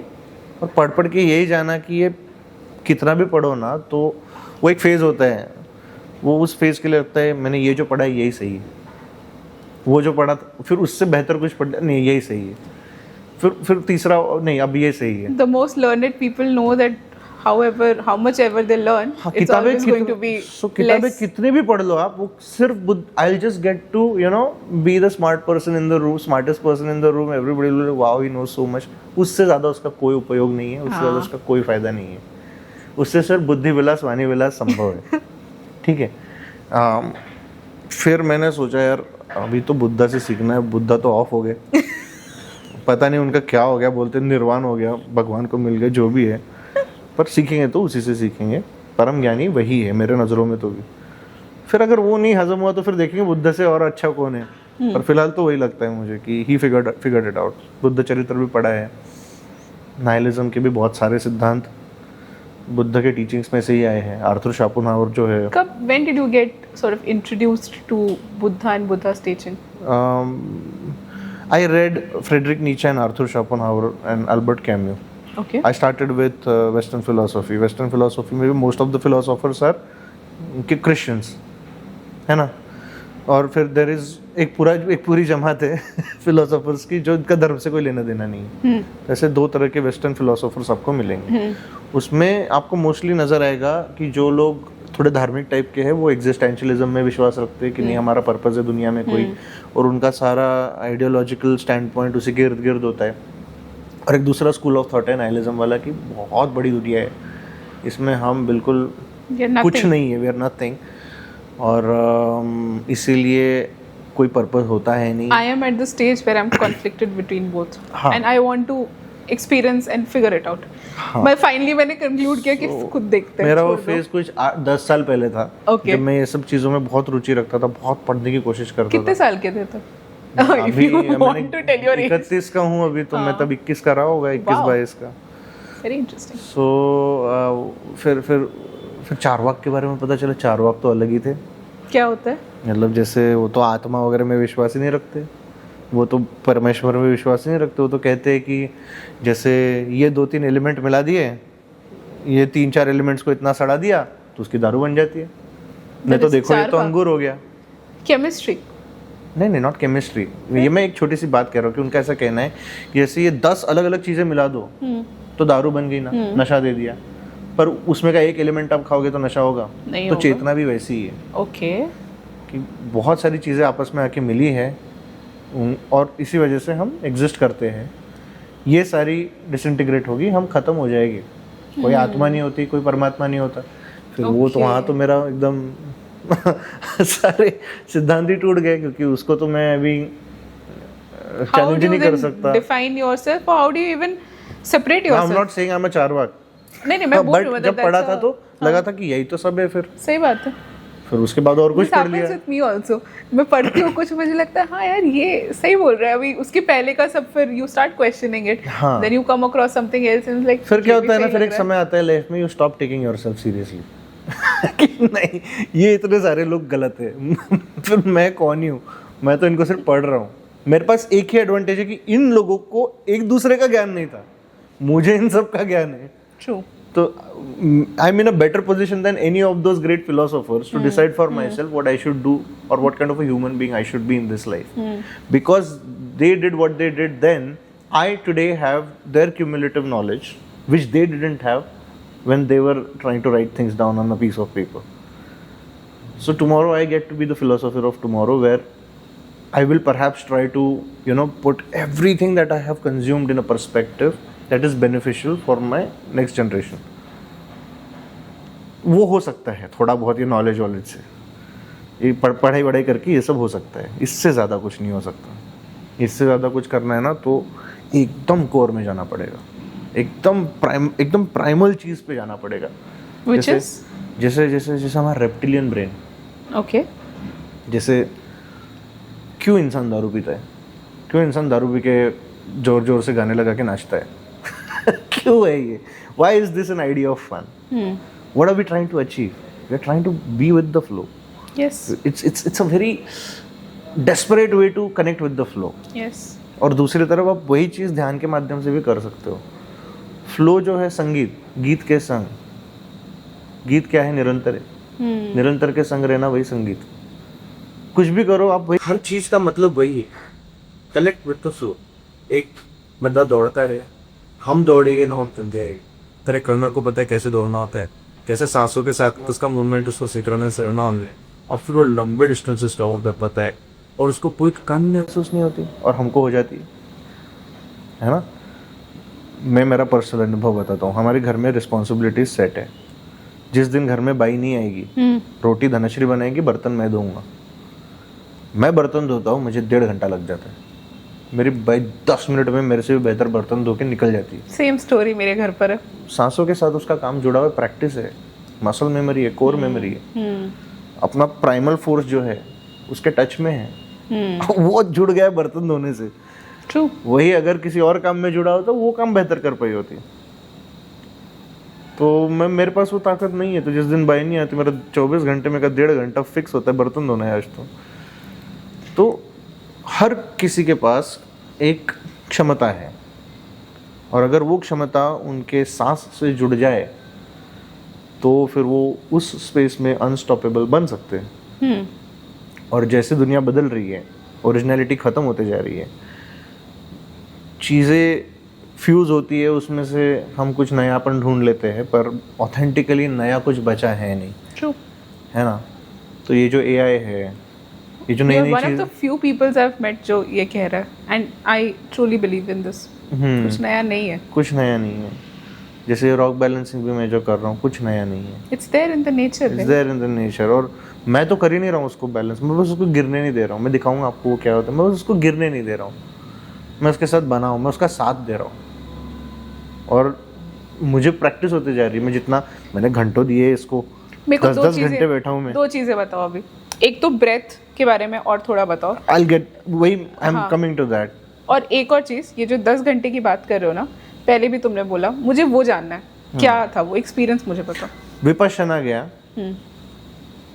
और पढ़ के यही जाना कि ये कितना भी पढ़ो ना तो वो एक फेज़ होता है, वो उस फेज़ के लिए लगता है मैंने ये जो पढ़ा है यही सही है, वो जो पढ़ा फिर उससे बेहतर कुछ पढ़ नहीं यही सही है, फिर तीसरा नहीं अब ये सही है। The most learned people know that how much ever they learn, it's always going to be किताबें less. कितने भी पढ़ लो आप, वो सिर्फ I'll just get to be the smart person in the room, smartest person in the room, everybody will wow he knows so much, उससे ज़्यादा उसका कोई उपयोग नहीं है, उससे ज़्यादा उसका कोई फायदा नहीं है, उससे सिर्फ बुद्धि विलास वाणी विलास संभव है। ठीक है। फिर मैंने सोचा यार अभी तो बुद्धा से सीखना है, बुद्धा तो ऑफ हो गए पता नहीं उनका क्या हो गया, बोलते निर्वाण हो गया, भगवान को मिल गए, जो भी है, पर सीखेंगे तो उसी से सीखेंगे, परम ज्ञानी वही है मेरे नज़रों में तो भी। फिर अगर वो नहीं हजम हुआ तो फिर देखेंगे बुद्ध से और अच्छा कौन है, पर फिलहाल तो वही लगता है मुझे कि he figured it out. Buddha चरित्र भी पढ़ा है, नाइलिज्म के भी बहुत सारे सिद्धांत बुद्ध के टीचिंग्स में से ही आए हैं। आर्थर शोपेनहावर जो है, कब when did you get sort of introduced to Buddha and Buddha's teaching? I read Friedrich Nietzsche and Arthur Schopenhauer and Albert Camus. Okay. I started with Western philosophy. Western philosophy में भी most of the philosophers are Christians, है ना? और फिर there is एक पूरी जमात है philosophers की जो इनका धर्म से कोई लेना देना नहीं है। ऐसे दो तरह के वेस्टर्न philosophers आपको मिलेंगे। उसमें आपको मोस्टली नज़र आएगा कि जो लोग थोड़े धार्मिक टाइप के हैं वो एग्जिस्टेंशियलिज्म में विश्वास रखते हैं कि नहीं हमारा पर्पस है दुनिया में कोई, और उनका सारा आइडियोलॉजिकल स्टैंड पॉइंट उसी के इर्द गिर्द होता है। और एक दूसरा स्कूल ऑफ थॉट है नाइलिज्म वाला कि बहुत बड़ी दुनिया है, इसमें हम बिल्कुल कुछ नहीं है, वी आर नथिंग, और इसीलिए कोई पर्पस होता है नहीं। I am at the stage where I'm conflicted between both, हाँ. and I want to experience and figure it out. हाँ. मैं finally मैंने conclude किया कि खुद देखते हैं। मेरा वो छोड़ दो। फेज कुछ 10 साल पहले था। Okay. जब मैं ये सब चीज़ों में बहुत रुचि रखता था, बहुत पढ़ने की कोशिश करता कितने था। साल के थे तब? If अभी you want to tell your age. 31 का हूँ अभी, तो मैं तब 21 का रहा होगा, 21-22 का। Very interesting. सो फिर चारवाक के बारे में पता चला। चारवाक तो अलग ही थे। क्या होता है? मतलब जैसे वो तो आत्मा वगैरह में विश्वास ही नहीं रखते, वो तो परमेश्वर में विश्वास ही नहीं रखते। वो तो कहते हैं कि जैसे ये 2-3 एलिमेंट मिला दिए, ये 3-4 एलिमेंट्स को इतना सड़ा दिया तो उसकी दारू बन जाती है। नहीं तो देखो ये तो अंगूर हो गया। केमिस्ट्री? नहीं, नॉट केमिस्ट्री। ये मैं एक छोटी सी बात कह रहा हूँ कि उनका ऐसा कहना है कि जैसे ये 10 अलग अलग चीज़ें मिला दो तो दारू बन गई ना, नशा दे दिया, पर उसमें का एक एलिमेंट आप खाओगे तो नशा होगा। तो चेतना भी वैसी ही है। ओके। कि बहुत सारी चीज़ें आपस में आके मिली है और इसी वजह से हम एग्जिस्ट करते हैं। ये सारी डिसइंटीग्रेट होगी, हम ख़त्म हो जाएंगे। कोई आत्मा नहीं होती, कोई परमात्मा नहीं होता। फिर वो तो वहाँ तो मेरा एकदम सारे सिद्धांत ही टूट गए, क्योंकि उसको तो मैं अभी चैलेंज नहीं कर सकता। Define yourself, or how do you even separate yourself? I'm not saying I'm a Charvaka. नहीं मैं बोल रही हूँ, जब पढ़ा था तो लगा था कि यही तो सब है। फिर सही बात है। फिर उसके बाद और कुछ This पढ़ happens लिया। with me also. मैं पढ़ती हूँ कुछ, मुझे लगता है हाँ यार ये सही बोल रहा है, अभी उसके पहले का सब फिर you start questioning it. हाँ। Then you come across something else and it's like फिर क्या ये भी होता है ना, सही फिर लग एक रहा है। समय आता है लाइफ में, you stop taking yourself seriously कि नहीं ये इतने सारे लोग गलत है फिर मैं कौन ही हूँ, मैं तो इनको सिर्फ पढ़ रहा हूँ। मेरे पास एक ही एडवांटेज है कि इन लोगों को एक दूसरे का ज्ञान नहीं था, मुझे इन सब का ज्ञान है। True. तो I am in a better position than any of those great philosophers to decide for myself what I should do और what kind of a human being I should be in this life. Because they did what they did then, I today have their cumulative knowledge which they didn't have when they were trying to write things down on a piece of paper. So tomorrow I get to be the philosopher of tomorrow, where I will perhaps try to, put everything that I have consumed in a perspective that is beneficial for my next generation. वो हो सकता है थोड़ा बहुत ये knowledge से, ये पढ़ाई वढ़ाई करके ये सब हो सकता है, इससे ज़्यादा कुछ नहीं हो सकता। इससे ज़्यादा कुछ करना है ना तो एकदम कोर में जाना पड़ेगा, एकदम प्राइमल चीज़ पे जाना पड़ेगा। Which is? जैसे हमारा रेप्टिलियन ब्रेन। Okay. जैसे क्यों इंसान दारू पीता है, क्यों इंसान दारू पी के जोर जोर से गाने लगा के नाचता है क्यों है ये? Why is this an idea of fun? What are we trying to achieve? We are trying to be with the flow. Yes. It's a very desperate way to connect with the flow. Yes. और दूसरी तरफ आप वही चीज़ ध्यान के माध्यम से भी कर सकते हो। फ्लो जो है संगीत, गीत के संग, गीत क्या है? निरंतर है। निरंतर के संग रहना वही संगीत। कुछ भी करो आप वही, हर चीज का मतलब वही है, कनेक्ट विद द फ्लो। एक बंदा दौड़ता है, हम दौड़ेंगे ना हम चलते रहेंगे। तेरे कर्नर को पता है कैसे दौड़ना होता है, कैसे सांसों के साथ उसका मूवमेंट उसको सिंक्रोनाइज करना होता है, और फिर वो लंबे डिस्टेंसेस कवर पता है और उसको कोई थकान महसूस नहीं होती, और हमको हो जाती है ना। मैं मेरा पर्सनल अनुभव बताता हूँ। हमारे घर में रिस्पॉन्सिबिलिटीज सेट है। जिस दिन घर में बाई नहीं आएगी, रोटी धनश्री बनाएगी, बर्तन मैं धोऊंगा। मैं बर्तन धोता हूँ, मुझे 1.5 घंटा लग जाता है। मेरी बाई 10 मिनट में मेरे से भी बेहतर बर्तन धो के निकल जाती है। सेम स्टोरी मेरे घर पर है। सांसों के साथ उसका काम जुड़ा हुआ है, प्रैक्टिस है, मसल मेमोरी है, कोर मेमोरी है। अपना प्राइमल फोर्स जो है उसके टच में है वो जुड़ गया है बर्तन धोने से। True. वही अगर किसी और काम में जुड़ा होता वो काम बेहतर कर पाई होती। तो मेरे पास वो ताकत नहीं है। तो जिस दिन बाई नहीं आती, मेरा 24 घंटे में का 1.5 घंटा फिक्स होता है बर्तन धोना है आज तो हर किसी के पास एक क्षमता है, और अगर वो क्षमता उनके सांस से जुड़ जाए तो फिर वो उस स्पेस में अनस्टॉपेबल बन सकते हैं। और जैसे दुनिया बदल रही है, ओरिजिनलिटी ख़त्म होते जा रही है, चीज़ें फ्यूज़ होती है, उसमें से हम कुछ नयापन ढूंढ लेते हैं, पर ऑथेंटिकली नया कुछ बचा है नहीं। True. है ना। तो ये जो AI है, ये जो नई You're नई one of cheese, the few peoples I've met जो ये कह रहा है, and I truly believe in this. कुछ नया नहीं है। कुछ नया नहीं है। जैसे रॉक बैलेंसिंग भी मैं जो कर रहा हूँ, कुछ नया नहीं है। It's there in the nature. It's there in the nature. और मैं तो कर ही नहीं रहा हूँ उसको बैलेंस, मैं बस उसको गिरने नहीं दे रहा हूँ। मैं दिखाऊंगा आपको वो क्या होता है, मैं बस उसको गिरने नहीं दे रहा हूँ। मैं उसके साथ बना हूँ, मैं उसका साथ दे रहा हूँ, और मुझे प्रैक्टिस होती जा रही है। मैं जितना मैंने घंटों दिए इसको, मेरे को 10 घंटे बैठा हूँ मैं। 2 चीजें बताओ अभी। एक तो ब्रेथ के बारे में और थोड़ा बताओ, I'll get, वही I am coming to that. और एक और चीज, ये जो 10 घंटे की बात कर रहे हो ना, पहले भी तुमने बोला, मुझे वो जानना है क्या था वो एक्सपीरियंस, मुझे बताओ। विपश्यना गया,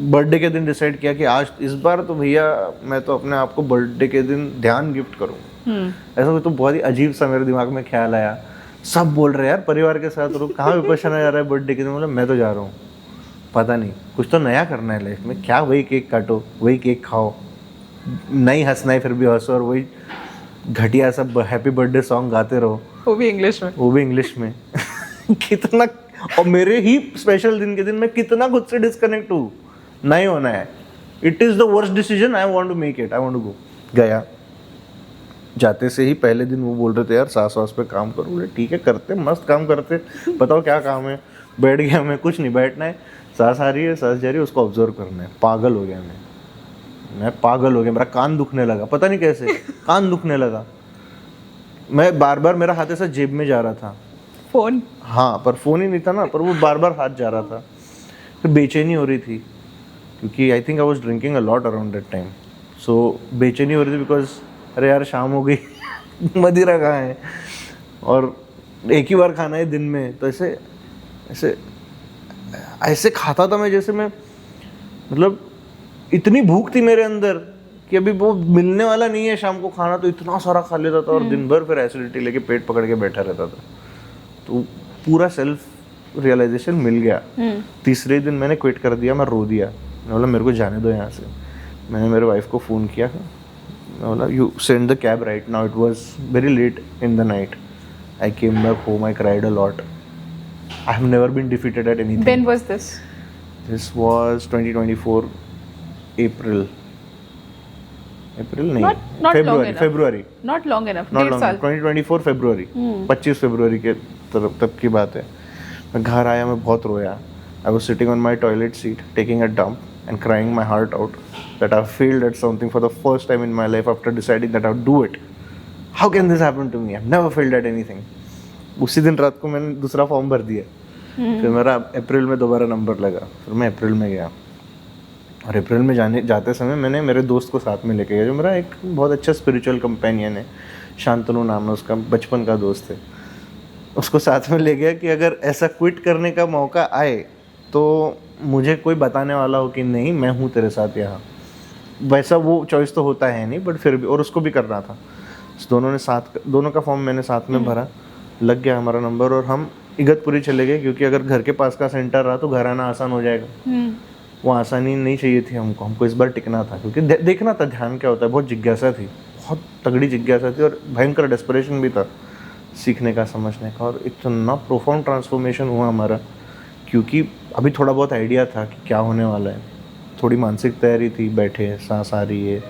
बर्थडे के दिन डिसाइड किया कि आज इस बार तो भैया मैं तो अपने आप को बर्थडे के दिन ध्यान गिफ्ट करूँगा। ऐसा तो बहुत ही अजीब सा मेरे दिमाग में ख्याल आया। सब बोल रहे हैं यार परिवार के साथ लोग, कहाँ विपश्यना जा रहा है बर्थडे के दिन? बोला मैं तो जा रहा हूँ। पता नहीं, कुछ तो नया करना है लाइफ में। क्या वही केक काटो, वही केक खाओ, नहीं हंसना है फिर भी हंसो, और वही घटिया सब हैप्पी बर्थडे सॉन्ग गाते रहो, वो भी इंग्लिश में, वो भी इंग्लिश में कितना। और मेरे ही स्पेशल दिन के दिन मैं कितना खुद से डिस्कनेक्ट हूँ। नहीं होना है। It is the worst decision, I want to make it, I want to go. गया, जाते से ही पहले दिन वो बोल रहे थे यार सांस वास पे काम करो। बोले ठीक है करते, मस्त काम करते, बताओ क्या काम है। बैठ गया मैं, कुछ नहीं, बैठना है, सांस आ रही है, सांस जा रही है, उसको ऑब्जर्व करना है। पागल हो गया मैं पागल हो गया। मेरा कान दुखने लगा, पता नहीं कैसे कान दुखने लगा। मैं बार बार, मेरा हाथ ऐसा जेब में जा रहा था, फोन, हाँ पर फोन ही नहीं था ना, पर वो बार बार हाथ जा रहा था। फिर बेचैनी हो रही थी, क्योंकि I think I was drinking a lot around that time. So बेचैनी हो रही थी बिकॉज अरे यार शाम हो गई मदिरा कहाँ है और एक ही बार खाना है दिन में. तो ऐसे ऐसे ऐसे खाता था मैं जैसे मैं मतलब इतनी भूख थी मेरे अंदर कि अभी वो मिलने वाला नहीं है शाम को खाना, तो इतना सारा खा लेता था और दिन भर फिर एसिडिटी लेके पेट पकड़ के बैठा रहता था. तो पूरा सेल्फ रियलाइजेशन मिल गया. तीसरे दिन मैंने क्विट कर दिया. मैं रो दिया. मैं बोला मेरे को जाने दो यहाँ से. मैंने मेरे वाइफ को फ़ोन किया. मैं बोला you send the cab right now. It was very late in the night. I came back home. I cried a lot. I have never been defeated at anything. When was this? This was 2024 April. April नहीं. Not long enough. February. Not long enough. Not 1.5 long. साल. 2024 February. 25 फरवरी के तरफ तक की बात है. मैं घर आया, मैं बहुत रोया. I was sitting on my toilet seat, taking a dump and crying my heart out that I failed at something for the first time in my life after deciding that I would do it. How can this happen to me? I've never failed at anything. उसी दिन रात को मैंने दूसरा form भर दिया. फिर मेरा अप्रैल में दोबारा नंबर लगा. फिर मैं अप्रैल में गया और अप्रैल में जाते समय मैंने मेरे दोस्त को साथ में लेके गया जो मेरा एक बहुत अच्छा स्पिरिचुअल कंपेनियन है. शांतनु नाम है उसका, बचपन का दोस्त है. उसको साथ में ले गया कि अगर ऐसा क्विट करने का मौका आए तो मुझे कोई बताने वाला हो कि नहीं मैं हूँ तेरे साथ यहाँ. वैसा वो चॉइस तो होता है नहीं बट फिर भी, और उसको भी करना था. दोनों का फॉर्म मैंने साथ में भरा. लग गया हमारा नंबर और हम इगतपुरी चले गए क्योंकि अगर घर के पास का सेंटर रहा तो घर आना आसान हो जाएगा. वो आसानी नहीं चाहिए थी हमको इस बार टिकना था क्योंकि देखना था ध्यान क्या होता है. बहुत जिज्ञासा थी, बहुत तगड़ी जिज्ञासा थी और भयंकर डेस्परेशन भी था सीखने का, समझने का. और इतना प्रोफाउंड ट्रांसफॉर्मेशन हुआ हमारा क्योंकि अभी थोड़ा बहुत आइडिया था कि क्या होने वाला है. थोड़ी मानसिक तैयारी थी. बैठे, सांस आ रही है,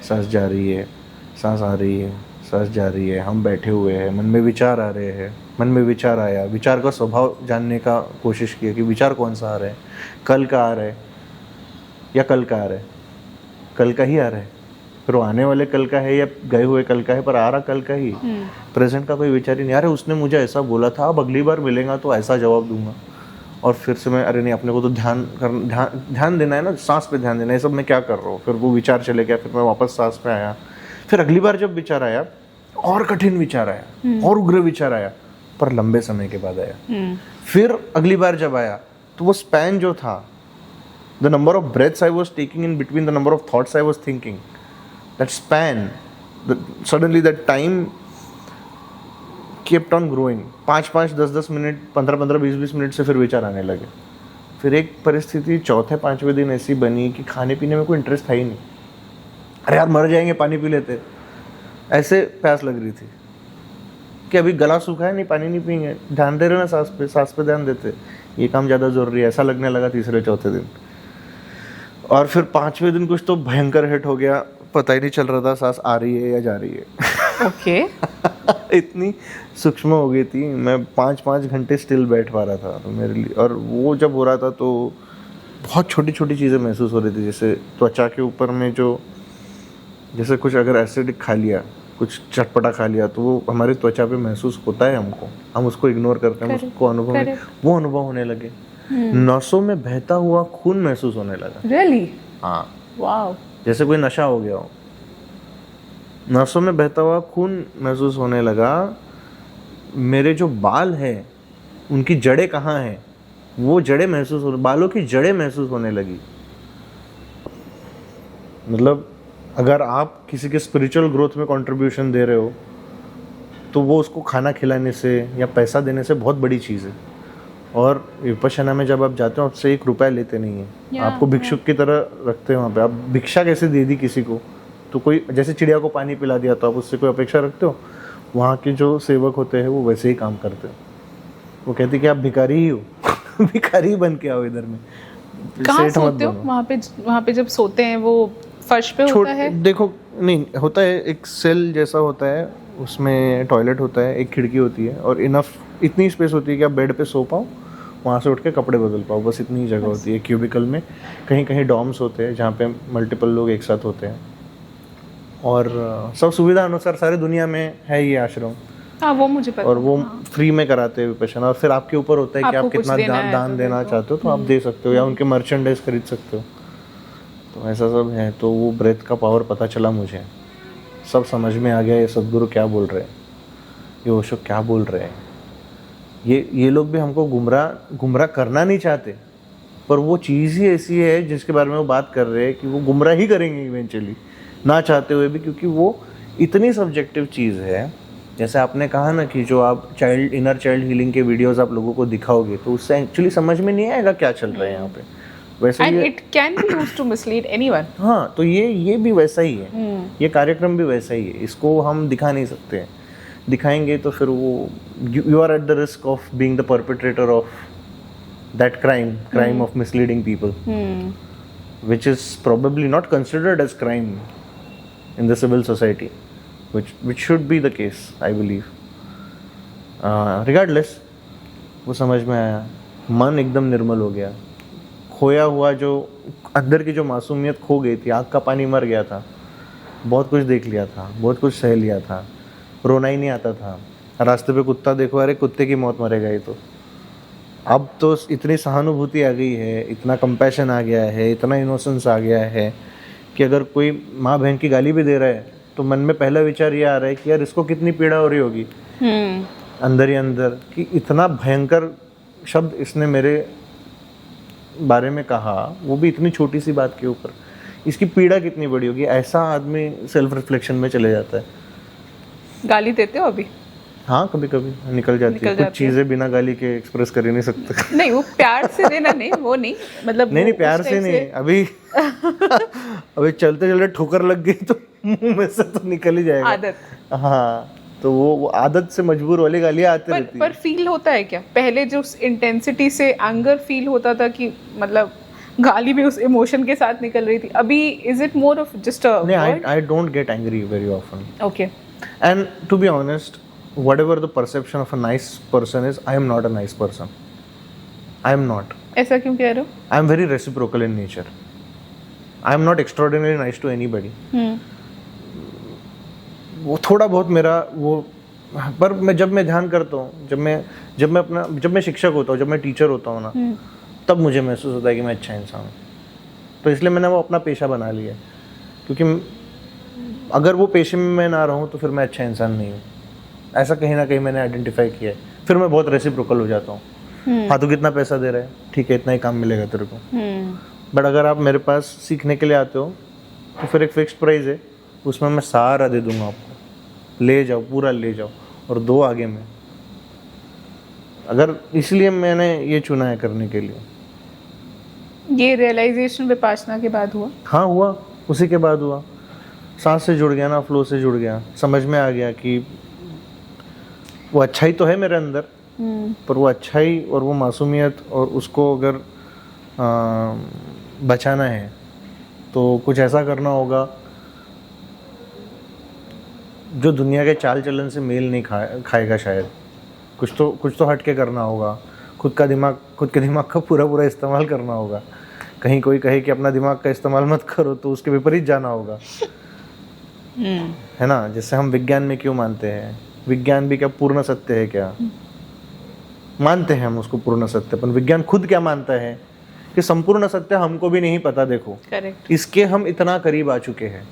सांस जा रही है, सांस आ रही है, सांस जा रही है. हम बैठे हुए हैं, मन में विचार आ रहे हैं. मन में विचार आया, विचार का स्वभाव जानने का कोशिश किया कि विचार कौन सा आ रहा है, कल का आ रहा है या कल का आ रहा है. कल का ही आ रहा है. फिर वो आने वाले कल का है या गए हुए कल का है, पर आ रहा कल का ही. प्रेजेंट का कोई विचार ही नहीं. अरे उसने मुझे ऐसा बोला था, अब अगली बार मिलेगा तो ऐसा जवाब दूंगा. और फिर से मैं अरे नहीं, अपने को तो ध्यान देना है ना, सांस पे ध्यान देना है. सब मैं क्या कर रहा हूँ. फिर वो विचार चले गया. फिर मैं वापस सांस पे आया. फिर अगली बार जब विचार आया और कठिन विचार आया और उग्र विचार आया, पर लंबे समय के बाद आया. फिर अगली बार जब आया तो वो स्पैन जो था, the number of breaths I was taking in between the number of thoughts I was thinking, that span, suddenly that time kept on growing. 5-5, 10-10 minute, 15-15, 20-20 minute से फिर विचार आने लगे. फिर एक परिस्थिति चौथे 5वें दिन ऐसी बनी कि खाने पीने में कोई इंटरेस्ट था ही नहीं. अरे यार मर जाएंगे, पानी पी लेते. ऐसे प्यास लग रही थी कि अभी गला सूखा है, नहीं पानी नहीं पियेंगे. ध्यान दे रहे ना सांस पे ध्यान देते. ये काम ज़्यादा ज़रूरी है, ऐसा लगने लगा तीसरे चौथे दिन. और फिर 5वें दिन कुछ तो भयंकर हिट हो गया. पता ही नहीं चल रहा था सांस आ रही है या जा रही है. ओके. इतनी सूक्ष्म हो गई थी. मैं 5-5 घंटे स्टिल बैठ पा रहा था तो मेरे लिए. और वो जब हो रहा था तो बहुत छोटी छोटी चीज़ें महसूस हो रही थी. जैसे त्वचा के ऊपर में जो, जैसे कुछ अगर एसिडिक खा लिया, कुछ चटपटा खा लिया तो वो हमारी त्वचा पे महसूस होता है हमको. हम उसको इग्नोर करते हैं, उसको अनुभव, वो अनुभव होने लगे. नसों में बहता हुआ खून महसूस होने लगा. रियली? हाँ. वाओ. जैसे कोई नशा हो गया हो. नसों में बहता हुआ खून महसूस होने लगा. मेरे जो बाल हैं उनकी जड़ें कहाँ हैं, वो जड़ें महसूस हो, बालों की जड़ें महसूस होने लगी. मतलब अगर आप किसी के स्पिरिचुअल ग्रोथ में कंट्रीब्यूशन दे रहे हो तो वो उसको खाना खिलाने से या पैसा देने से बहुत बड़ी चीज़ है. और विपश्यना में जब आप जाते हो आपसे 1 रुपया लेते नहीं है. आपको भिक्षुक की तरह रखते हैं वहाँ पे. आप भिक्षा कैसे दे दी किसी को, तो कोई जैसे चिड़िया को पानी पिला दिया तो आप उससे कोई अपेक्षा रखते हो. वहाँ के जो सेवक होते हैं वो वैसे ही काम करते हैं. वो कहते कि आप भिखारी ही हो. भिखारी बन के आओ इधर में. कहाँ सोते हो वहाँ पे जब सोते हैं वो फर्श पे होता है? देखो नहीं होता है, एक सेल जैसा होता है, उसमें टॉयलेट होता है, एक खिड़की होती है और इतनी स्पेस होती है कि आप बेड पे सो पाओ, वहाँ से उठ के कपड़े बदल पाओ. बस इतनी जगह होती है. क्यूबिकल में कहीं कहीं डॉर्म्स होते हैं जहाँ पे मल्टीपल लोग एक साथ होते हैं. और सब सुविधा अनुसार सारी दुनिया में है ये आश्रम. हाँ वो मुझे पता. और वो फ्री में कराते हैं विपश्यना. और फिर आपके ऊपर होता है कि आप कितना दान देना चाहते हो तो आप दे सकते हो या उनके मर्चेंडाइज खरीद सकते हो. तो ऐसा सब है। तो वो ब्रेथ का पावर पता चला मुझे, सब समझ में आ गया ये सदगुरु क्या बोल रहे हैं, ये ओशो क्या बोल रहे हैं। ये लोग भी हमको गुमराह करना नहीं चाहते, पर वो चीज़ ही ऐसी है जिसके बारे में वो बात कर रहे हैं कि वो गुमराह ही करेंगे इवेंचुअली, ना चाहते हुए भी, क्योंकि वो इतनी सब्जेक्टिव चीज़ है। जैसे आपने कहा ना कि जो आप इनर चाइल्ड हीलिंग के वीडियोस आप लोगों को दिखाओगे तो उससे एक्चुअली समझ में नहीं आएगा क्या चल रहा है यहाँ पे। वैसे एंड ये it can be used to mislead anyone. हाँ, तो ये भी वैसा ही है, ये कार्यक्रम भी वैसा ही है। इसको हम दिखा नहीं सकते हैं, दिखाएंगे तो फिर वो you are at the risk of being the perpetrator of that crime of misleading people, which is probably not considered as crime in the civil society, which should be the case, I believe. Regardless, वो समझ में आया, मन एकदम निर्मल हो गया, खोया हुआ जो अंदर की जो मासूमियत खो गई थी, आँख का पानी मर गया था, बहुत कुछ देख लिया था, बहुत कुछ सह लिया था, रोना ही नहीं आता था। रास्ते पे कुत्ता देखो, अरे कुत्ते की मौत मरेगा ये तो। अब तो इतनी सहानुभूति आ गई है, इतना कंपैशन आ गया है, इतना इनोसेंस आ गया है कि अगर कोई माँ बहन की गाली भी दे रहा है तो मन में पहला विचार ये आ रहा है कि यार इसको कितनी पीड़ा हो रही होगी अंदर ही अंदर, कि इतना भयंकर शब्द इसने मेरे बारे में कहा, वो भी इतनी छोटी सी बात के ऊपर, इसकी पीड़ा कितनी बड़ी होगी। ऐसा आदमी सेल्फ रिफ्लेक्शन में चले जाता है। गाली देते हो अभी? हाँ, कभी कभी निकल जाती है, कुछ चीज़ें बिना गाली के एक्सप्रेस कर ही नहीं सकते। नहीं, वो प्यार से देना नहीं, वो नहीं, मतलब नहीं प्यार से नहीं, अभी अभी चलते चलते ठोकर लग गई तो मुंह में से तो निकल ही जाएगा, आदत। हाँ, तो वो आदत से मजबूर वाली गालियाँ आती रहती पर फील होता है क्या पहले जो इंटेंसिटी से एंगर फील होता था कि मतलब गाली भी उस इमोशन के साथ निकल रही थी, अभी is it more of just a नहीं, I don't get angry very often. Okay. And to be honest, whatever the perception of a nice person is, I am not a nice person. I am not. ऐसा क्यों कह रहे हो? I am very reciprocal in nature. I am not extraordinarily nice to anybody. वो थोड़ा बहुत मेरा वो, पर जब मैं ध्यान करता हूँ, जब मैं शिक्षक होता हूँ, जब मैं टीचर होता हूँ ना, तब मुझे महसूस होता है कि मैं अच्छा इंसान हूँ। तो इसलिए मैंने वो अपना पेशा बना लिया, क्योंकि अगर वो पेशे में मैं ना रहूँ तो फिर मैं अच्छा इंसान नहीं हूँ। ऐसा कहीं ना कहीं मैंने आइडेंटिफाई किया है। फिर मैं बहुत रेसिप्रोकल हो जाता हूँ। हाँ, तो कितना पैसा दे रहा है, ठीक है, इतना ही काम मिलेगा तेरे को। बट अगर आप मेरे पास सीखने के लिए आते हो तो फिर एक फिक्स्ड प्राइस है, उसमें मैं सारा दे दूंगा आपको, ले जाओ, पूरा ले जाओ और दो आगे में। अगर इसलिए मैंने ये चुना है करने के लिए। ये रियलाइजेशन विपासना के बाद हुआ? हाँ, हुआ, उसी के बाद हुआ। सांस से जुड़ गया ना, फ्लो से जुड़ गया, समझ में आ गया कि वो अच्छाई तो है मेरे अंदर, पर वो अच्छाई और वो मासूमियत और उसको अगर बचाना है तो कुछ ऐसा करना होगा जो दुनिया के चाल चलन से मेल नहीं खाएगा शायद। कुछ तो हट के करना होगा, खुद के दिमाग का पूरा इस्तेमाल करना होगा। कहीं कोई कहे कि अपना दिमाग का इस्तेमाल मत करो तो उसके विपरीत जाना होगा, है ना। जैसे हम विज्ञान में क्यों मानते हैं, विज्ञान भी क्या पूर्ण सत्य है क्या? मानते हैं हम उसको पूर्ण सत्य, पर विज्ञान खुद क्या मानता है कि संपूर्ण सत्य हमको भी नहीं पता। देखो, करेक्ट, इसके हम इतना करीब आ चुके हैं।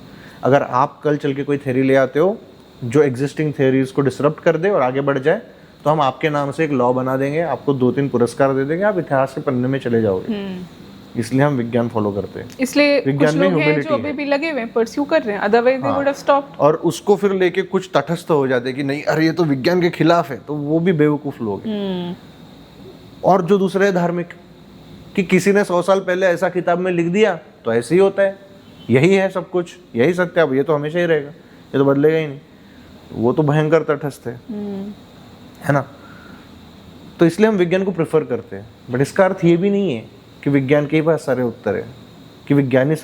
अगर आप कल चल के कोई थ्योरी ले आते हो जो एग्जिस्टिंग थ्योरीज को डिसरप्ट कर दे और आगे बढ़ जाए, तो हम आपके नाम से एक लॉ बना देंगे, आपको 2-3 पुरस्कार दे देंगे, आप इतिहास के पन्ने में चले जाओगे। इसलिए हम विज्ञान फॉलो करते हैं। इसलिए विज्ञान कुछ में लोग हैं ह्यूमिलिटी जो अभी भी लगे हुए हैं, परस्यू कर रहे हैं, otherwise they would have stopped. और उसको फिर लेके कुछ तटस्थ हो जाते हैं कि नहीं, अरे ये तो विज्ञान के खिलाफ है, तो वो भी बेवकूफ लोग हैं। और जो दूसरे धार्मिक, कि किसी ने 100 साल पहले ऐसा किताब में लिख दिया तो ऐसे ही होता है, यही है सब कुछ, यही सत्य, अब ये तो हमेशा ही रहेगा, ये तो बदलेगा ही नहीं, वो तो भयंकर तटस्थ है ना। तो इसलिए हम विज्ञान को प्रेफर करते हैं। बट इसका अर्थ ये भी नहीं है कि विज्ञान के ही पास सारे उत्तर है, कि विज्ञान ही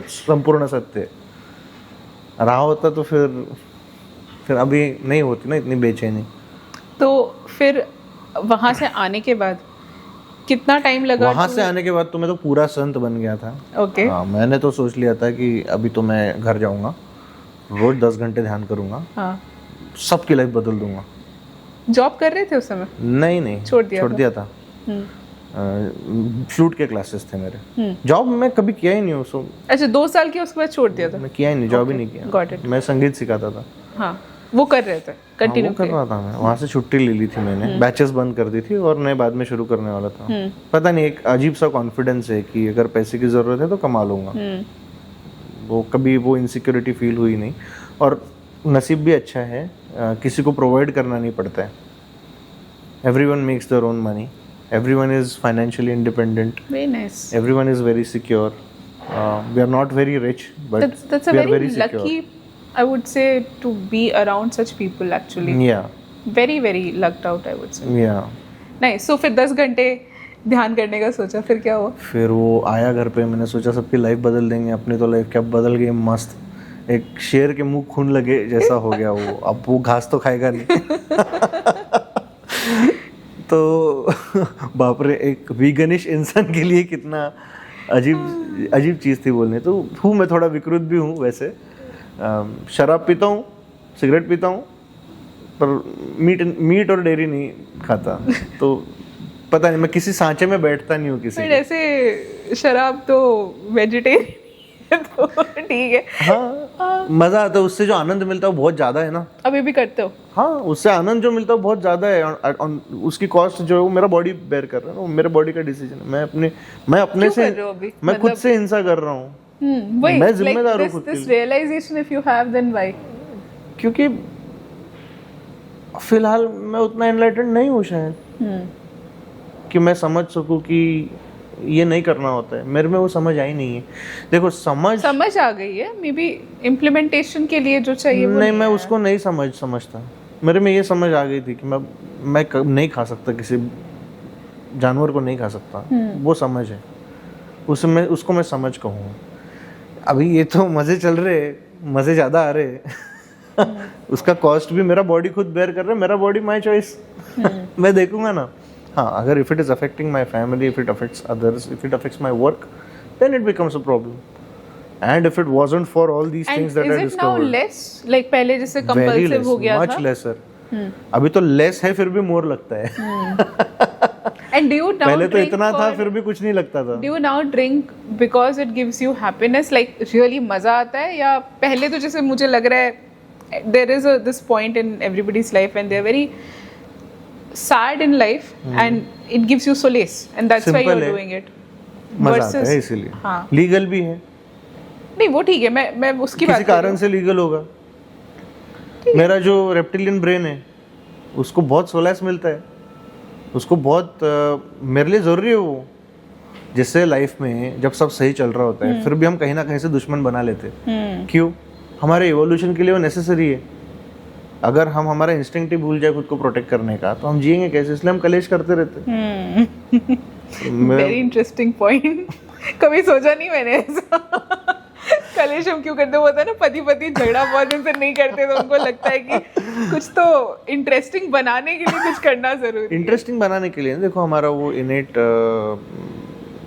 संपूर्ण सत्य है। रहा होता तो फिर अभी नहीं होती ना इतनी बेचैनी। तो फिर वहाँ से आने के बाद कितना टाइम लगा? वहाँ से आने के बाद तो मैं तो पूरा संत बन गया था। ओके। हाँ, मैंने तो सोच लिया था कि अभी तो मैं घर जाऊँगा, रोज 10 घंटे ध्यान करूँगा, हाँ, सबकी लाइफ बदल दूंगा। जॉब कर रहे थे उस समय? नहीं, छोड़ दिया था। फ्लूट के क्लासेस थे मेरे। जॉब मैं कभी किया ही नहीं हूँ, सो अच्छा 2 साल के उसके बाद छोड़ दिया था? मैं किया ही नहीं, जॉब ही नहीं Got किया। it. मैं संगीत सिखाता था। हाँ वो कर रहे थे, कंटिन्यू वो कर रहा था मैं, वहाँ से छुट्टी ले ली थी मैंने, बैचेस बंद कर दी थी और नए बाद में शुरू करने वाला था। पता नहीं, एक अजीब सा कॉन्फिडेंस है कि अगर पैसे की ज़रूरत है तो कमा लूँगा। वो कभी वो इनसिक्योरिटी फील हुई नहीं, और नसीब भी अच्छा है, किसी को प्रोवाइड करना नहीं पड़ता है। Everyone makes their own money, everyone is financially independent, Very nice. everyone is very secure. We are not very rich, but That's a we are very very secure. lucky, I would say, to be around such people actually. Yeah, Very very lucked out, I would say. yeah. Nice. So फिर 10 घंटे ध्यान करने का सोचा, फिर क्या हुआ? फिर वो आया घर पे, मैंने सोचा सबकी लाइफ बदल देंगे, अपनी तो लाइफ क्या बदल गई मस्त। एक शेर के मुंह खून लगे जैसा हो गया वो, अब वो घास तो खाएगा नहीं। तो बाप रे, एक वीगनिश इंसान के लिए कितना अजीब चीज़ थी बोलने। तो हूँ मैं थोड़ा विकृत भी हूँ वैसे, शराब पीता हूँ, सिगरेट पीता हूँ, पर मीट और डेयरी नहीं खाता। तो पता नहीं, मैं किसी सांचे में बैठता नहीं हूँ किसी फिर के। ऐसे शराब तो वेजिटेरियन तो ठीक है। हाँ, मज़ा आता है, उससे जो आनंद मिलता है वो बहुत ज़्यादा है ना। अभी भी करते हो? हाँ, उससे आनंद जो मिलता है वो बहुत ज़्यादा है, और उसकी कॉस्ट जो है वो मेरा बॉडी बेयर कर रहा है ना, वो मेरे बॉडी का डिसीजन है। मैं अपने से, कर रहे हो अभी? मैं खुद से हिंसा कर रहा हूँ। वही, मैं जिम्मेदार हूँ खुद के this लिए। realization if you have, then why? क्योंकि फिलहाल मैं उतना एनलाइटेंड नहीं हूँ शायद कि मैं समझ सकूँ कि ये नहीं करना होता है। मेरे में वो समझ आई नहीं है। देखो, समझ आ गई है, मे बी इम्प्लीमेंटेशन के लिए जो चाहिए वो नहीं, मैं उसको नहीं समझता। मेरे में ये समझ आ गई थी कि मैं नहीं खा सकता, किसी जानवर को नहीं खा सकता। वो समझ है, उसको मैं समझ कहूँगा। अभी ये तो मज़े चल रहे, मज़े ज़्यादा आ रहे। उसका कॉस्ट भी मेरा बॉडी खुद बेयर कर रहा है, मेरा बॉडी माई चॉइस। मैं देखूंगा ना। हाँ, अगर if it is affecting my family, if it affects others, if it affects my work, then it becomes a problem. And if it wasn't for all these things that I discovered, less like पहले जैसे compulsive हो गया much था? Laser. अभी तो less है, फिर भी मोर लगता है। एंड डू यू नाउ पहले तो इतना था, फिर भी कुछ नहीं लगता था। Do you now drink because it gives you happiness, like really मजा आता है? या पहले तो जैसे मुझे लग रहा है there is this point in everybody's life when they are very sad in life and it gives you solace and that's why you're doing it. मजा आता है इसीलिए। हाँ, लीगल भी है, नहीं वो ठीक है, मैं उसकी बात किसी कारण से लीगल होगा। मेरा जो रेप्टिलियन ब्रेन है उसको बहुत सोलास मिलता है, उसको बहुत मेरे लिए ज़रूरी है वो। जिससे लाइफ में जब सब सही चल रहा होता है फिर भी हम कहीं ना कहीं से दुश्मन बना लेते हैं। क्यों? हमारे इवोल्यूशन के लिए वो नेसेसरी है। अगर हम हमारा इंस्टिंक्ट ही भूल जाए खुद को प्रोटेक्ट करने का, तो हम जिएंगे कैसे? इसलिए हम कलेश करते रहते। Very interesting point. कभी सोचा नहीं मैंने ऐसा। कलेश हम क्यों करते? वो होता है ना, पति पति झगड़ा बहुत दिन से नहीं करते, तो उनको लगता है कि कुछ तो इंटरेस्टिंग बनाने के लिए कुछ करना जरूरी है। इंटरेस्टिंग बनाने के लिए देखो, हमारा वो इनेट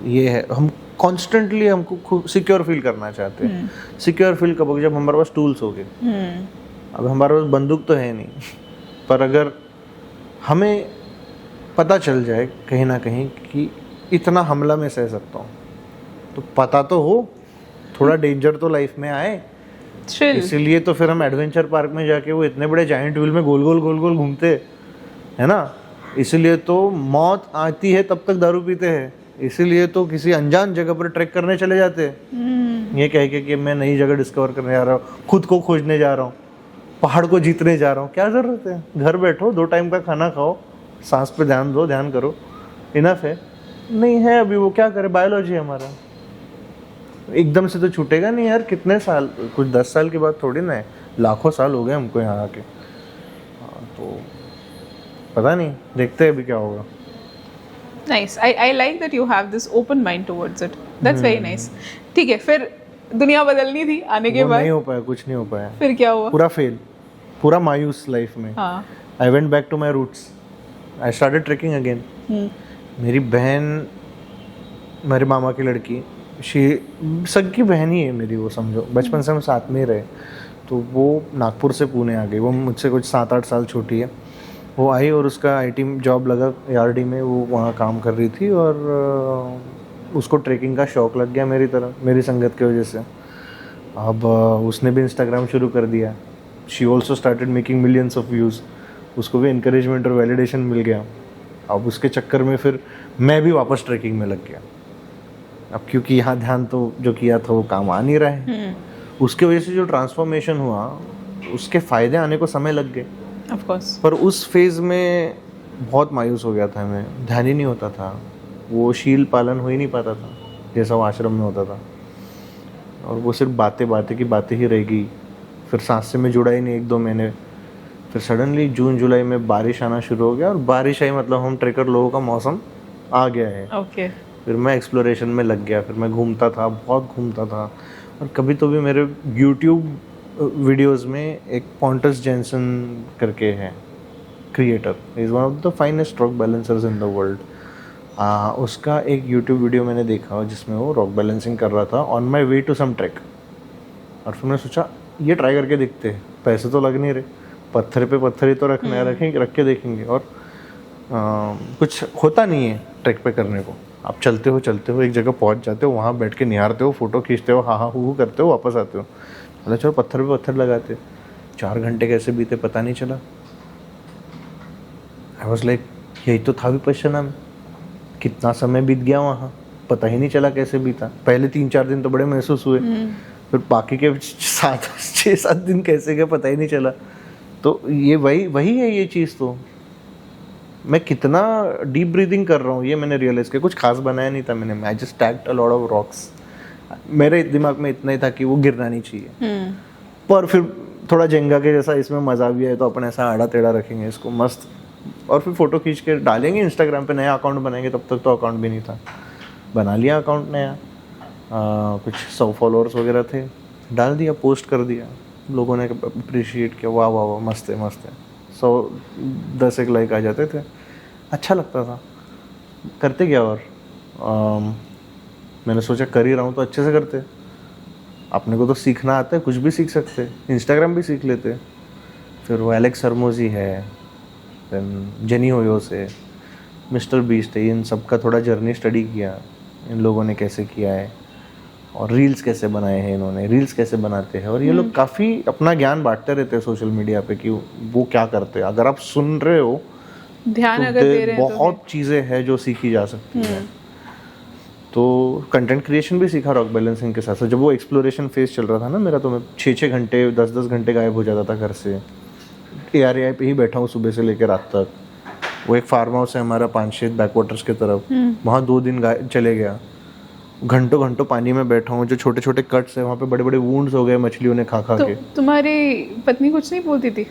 ये है, हम कॉन्स्टेंटली हमको सिक्योर फील करना चाहते हैं। सिक्योर फील कब होगा? जब हमारे पास टूल्स हो गए। अब हमारे पास बंदूक तो है नहीं, पर अगर हमें पता चल जाए कहीं ना कहीं कि इतना हमला मैं सह सकता हूँ, तो पता तो हो, थोड़ा डेंजर तो लाइफ में आए। इसीलिए तो फिर हम एडवेंचर पार्क में जाके वो इतने बड़े जायंट व्हील में गोल गोल घूमते है ना। इसीलिए तो मौत आती है तब तक दारू पीते हैं। इसीलिए तो किसी अनजान जगह पर ट्रैक करने चले जाते हैं, ये कह के कि मैं नई जगह डिस्कवर करने जा रहा हूँ, खुद को खोजने जा रहा हूँ, पहाड़ को जीतने जा रहा हूँ। क्या ज़रूरत है? घर बैठो, 2 टाइम का खाना खाओ, सांस पे ध्यान दो, ध्यान करो, इनफ है। नहीं है अभी, वो क्या करे? बायोलॉजी है हमारा, एकदम से तो छूटेगा नहीं यार। कितने साल, कुछ 10 साल के बाद थोड़ी ना है, लाखों साल हो गए हमको यहाँ आके। तो पता नहीं, देखते हैं अभी क्या होगा। Nice. I like that you have this open mind towards it. That's very nice. ठीक है, फिर दुनिया बदलनी थी आने के बाद? नहीं हो पाया, कुछ नहीं हो पाया। फिर क्या हुआ? पूरा फेल, पूरा मायूस लाइफ में। हाँ। I went back to my roots. I started trekking again. मेरी बहन, मेरे मामा की लड़की, सबकी बहन ही है मेरी, वो समझो बचपन से हम साथ में ही रहे। तो वो नागपुर से पुणे आ गई। वो मुझसे कुछ 7-8 साल छोटी है। वो आई और उसका आईटी जॉब लगा यार्डी में, वो वहाँ काम कर रही थी और उसको ट्रैकिंग का शौक़ लग गया मेरी तरह, मेरी संगत की वजह से। अब उसने भी इंस्टाग्राम शुरू कर दिया। She also started making millions of views. उसको भी इंकरेजमेंट और वैलिडेशन मिल गया। अब उसके चक्कर में फिर मैं भी वापस ट्रैकिंग में लग गया। अब क्योंकि यहाँ ध्यान तो जो किया था वो काम आ नहीं रहा है, उसके वजह से जो ट्रांसफॉर्मेशन हुआ उसके फ़ायदे आने को समय लग गए। Of course. पर उस फेज़ में बहुत मायूस हो गया था मैं, ध्यान ही नहीं होता था, वो शील पालन हो ही नहीं पाता था जैसा वो आश्रम में होता था, और वो सिर्फ बातें की बातें ही रह गई। फिर सांस से मैं जुड़ा ही नहीं 1-2 महीने। फिर सडनली जून जुलाई में बारिश आना शुरू हो गया, और बारिश आई मतलब हम ट्रेकर लोगों का मौसम आ गया है। ओके। फिर मैं एक्सप्लोरेशन में लग गया, फिर मैं घूमता था, बहुत घूमता था। और कभी तो भी मेरे यूट्यूब वीडियोस में एक पॉन्टस जेंसन करके है creator, is one of the finest rock balancers in the world. उसका एक यूट्यूब वीडियो मैंने देखा जिसमें वो रॉक बैलेंसिंग कर रहा था on my way to some track. और फिर मैंने सोचा ये ट्राई करके देखते हैं, पैसे तो लग नहीं रहे, पत्थर पे पत्थर ही तो रख के देखेंगे। और कुछ होता नहीं है ट्रैक पे करने को। आप चलते हो एक जगह पहुंच जाते हो, वहाँ बैठ के निहारते हो, फोटो खींचते हो, हाँ हू करते हो, वापस आते हो। मतलब चलो पत्थर पे पत्थर लगाते। 4 घंटे कैसे बीते पता नहीं चला। आई वॉज लाइक यही तो था विपश्यना में, कितना समय बीत गया वहाँ, पता ही नहीं चला कैसे बीता। पहले 3-4 दिन तो बड़े महसूस हुए, फिर बाकी के 6-7 दिन कैसे गए पता ही नहीं चला। तो ये वही है ये चीज़। तो मैं कितना डीप ब्रीदिंग कर रहा हूँ ये मैंने रियलाइज़ किया। कुछ खास बनाया नहीं था मैंने, I just tagged a lot of rocks. मेरे दिमाग में इतना ही था कि वो गिरना नहीं चाहिए। पर फिर थोड़ा जेंगा के जैसा इसमें मज़ा भी है, तो अपन ऐसा आड़ा टेढ़ा रखेंगे इसको मस्त, और फिर फ़ोटो खींच के डालेंगे इंस्टाग्राम पे। नया अकाउंट बनाएंगे, तब तक तो अकाउंट भी नहीं था, बना लिया अकाउंट नया। कुछ 100 फॉलोअर्स वगैरह थे, डाल दिया, पोस्ट कर दिया, लोगों ने अप्रिशिएट किया, वाह वाह वाह मस्त है 100-10 लाइक आ जाते थे, अच्छा लगता था, करते क्या। और मैंने सोचा कर ही रहा हूँ तो अच्छे से करते, अपने को तो सीखना आता है, कुछ भी सीख सकते, इंस्टाग्राम भी सीख लेते। फिर वो एलेक्स हरमोजी है, देन जेनी होयोस है, मिस्टर बीस्ट है, इन सब का थोड़ा जर्नी स्टडी किया, इन लोगों ने कैसे किया है, और रील्स कैसे बनाए हैं इन्होंने, रील्स कैसे बनाते हैं। और ये लोग काफ़ी अपना ज्ञान बांटते रहते हैं सोशल मीडिया पे कि वो क्या करते हैं। अगर आप सुन रहे हो, ध्यान तो अगर दे रहे हैं तो बहुत चीज़ें हैं जो सीखी जा सकती है। तो कंटेंट क्रिएशन भी सीखा रॉक बैलेंसिंग के साथ साथ। जब वो एक्सप्लोरेशन फेज चल रहा था ना मेरा, तो मैं 6-6 घंटे 10-10 घंटे गायब हो जाता था घर से। ARAI पे ही बैठा हूँ सुबह से लेकर रात तक। वो एक फार्म हाउस है हमारा पानशेत बैकवाटर्स की तरफ, वहाँ 2 दिन चले गया, घंटों घंटों पानी में बैठा हूँ। जो छोटे छोटे कट्स है वहाँ पे बड़े बड़े वुंड्स हो गए मछलियों ने खा तो के। तुम्हारी पत्नी कुछ नहीं बोलती थी?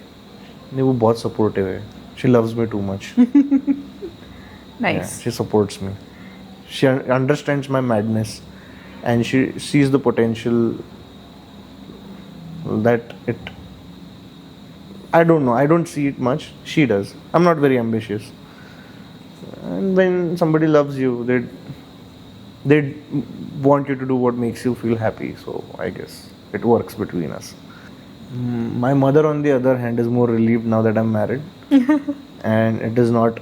नहीं, वो बहुत सपोर्टिव है, she loves me too much. Nice. She supports me, she understands my madness, and she sees the potential that it, I don't know, I don't see it much, she does. I'm not very ambitious, and when somebody loves you, they want you to do what makes you feel happy, so I guess it works between us. My mother on the other hand is more relieved now that I'm married and it is not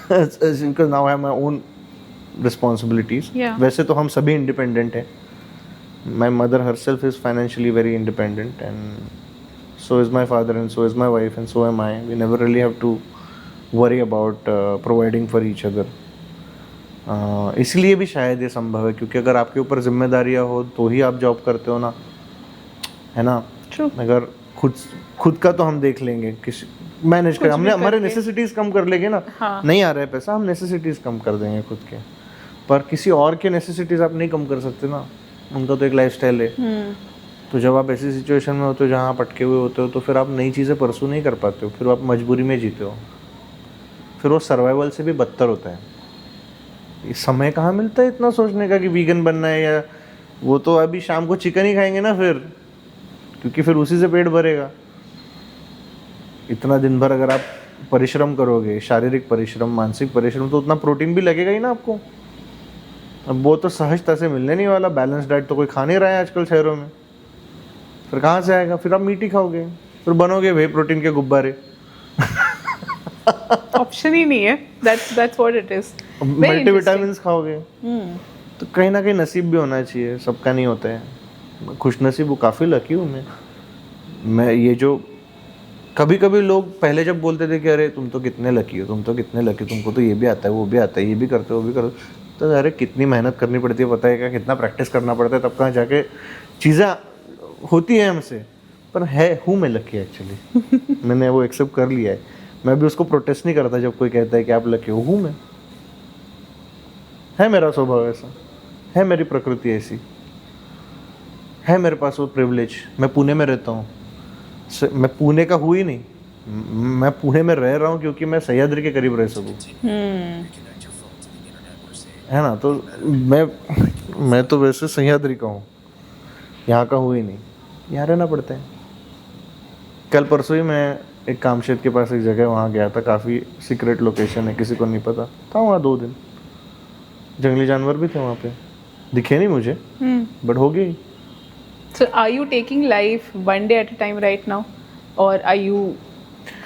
because now I have my own responsibilities. Yeah. वैसे तो हम सभी independent हैं। My mother herself is financially very independent, and so is my father, and so is my wife, and so am I. We never really have to worry about providing for each other. इसलिए भी शायद ये संभव है क्योंकि अगर आपके ऊपर जिम्मेदारियां हो तो ही आप जॉब करते हो ना, है ना। True. अगर खुद का तो हम देख लेंगे, किसी मैनेज कर, हमने हमारे नेसेसिटीज कम कर लेंगे ना। हाँ. नहीं आ रहा है पैसा, हम नेसेसिटीज कम कर देंगे खुद के, पर किसी और के नेसेसिटीज आप नहीं कम कर सकते ना, उनका तो एक लाइफस्टाइल है। तो जब आप ऐसी सिचुएशन में होते हो जहाँ आप अटके हुए होते हो, तो फिर आप नई चीज़ें परसू नहीं कर पाते हो, फिर आप मजबूरी में जीते हो, फिर वो सर्वाइवल से भी बदतर होता है। इस समय कहाँ मिलता है इतना सोचने का कि वीगन बनना है, या वो तो अभी शाम को चिकन ही खाएंगे ना फिर, क्योंकि फिर उसी से पेट भरेगा। इतना दिन भर अगर आप परिश्रम करोगे, शारीरिक परिश्रम, मानसिक परिश्रम, तो उतना प्रोटीन भी लगेगा ही ना आपको। अब वो तो सहजता से मिलने नहीं वाला। बैलेंस डाइट तो कोई खा नहीं रहा है आजकल शहरों में, फिर कहाँ से आएगा। फिर आप मीट ही खाओगे, फिर बनोगे वे प्रोटीन के गुब्बारे। ऑप्शन ही नहीं है. That's what it is. Very multivitamins खाओगे interesting. तो कहीं ना कहीं नसीब भी होना चाहिए, सबका नहीं होता है. खुश नसीब हूँ, काफ़ी लकी हूँ मैं ये जो कभी कभी लोग पहले जब बोलते थे कि अरे तुम तो कितने लकी हो, तुम तो कितने लकी, तुमको तो ये भी आता है, वो भी आता है, ये भी करते हो, वो भी करते हो, तो अरे कितनी मेहनत करनी पड़ती है पता है क्या, कितना प्रैक्टिस करना पड़ता है, तब कहाँ जाके चीज़ें होती हैं हमसे. पर हूँ मैं लकी एक्चुअली. मैंने वो एक्सेप्ट कर लिया है. मैं भी उसको प्रोटेस्ट नहीं करता जब कोई कहता है कि आप लकी हो. हूँ मैं, है मेरा स्वभाव ऐसा, है मेरी प्रकृति ऐसी, है मेरे पास वो प्रिविलेज. मैं पुणे में रहता हूँ, मैं पुणे का हूँ ही नहीं, मैं पुणे में रह रहा हूँ क्योंकि मैं सह्याद्री के करीब रह सकूँ. है ना. तो मैं तो वैसे सह्याद्री का हूँ, यहाँ का हूँ ही नहीं, यहाँ रहना पड़ता है. कल परसों ही मैं एक कामशेद के पास एक जगह वहाँ गया था, काफ़ी सीक्रेट लोकेशन है, किसी को नहीं पता था. वहाँ 2 दिन जंगली जानवर भी थे वहाँ पे, दिखे नहीं मुझे, बट हो गई. So are you taking life one day at a time right now, or are you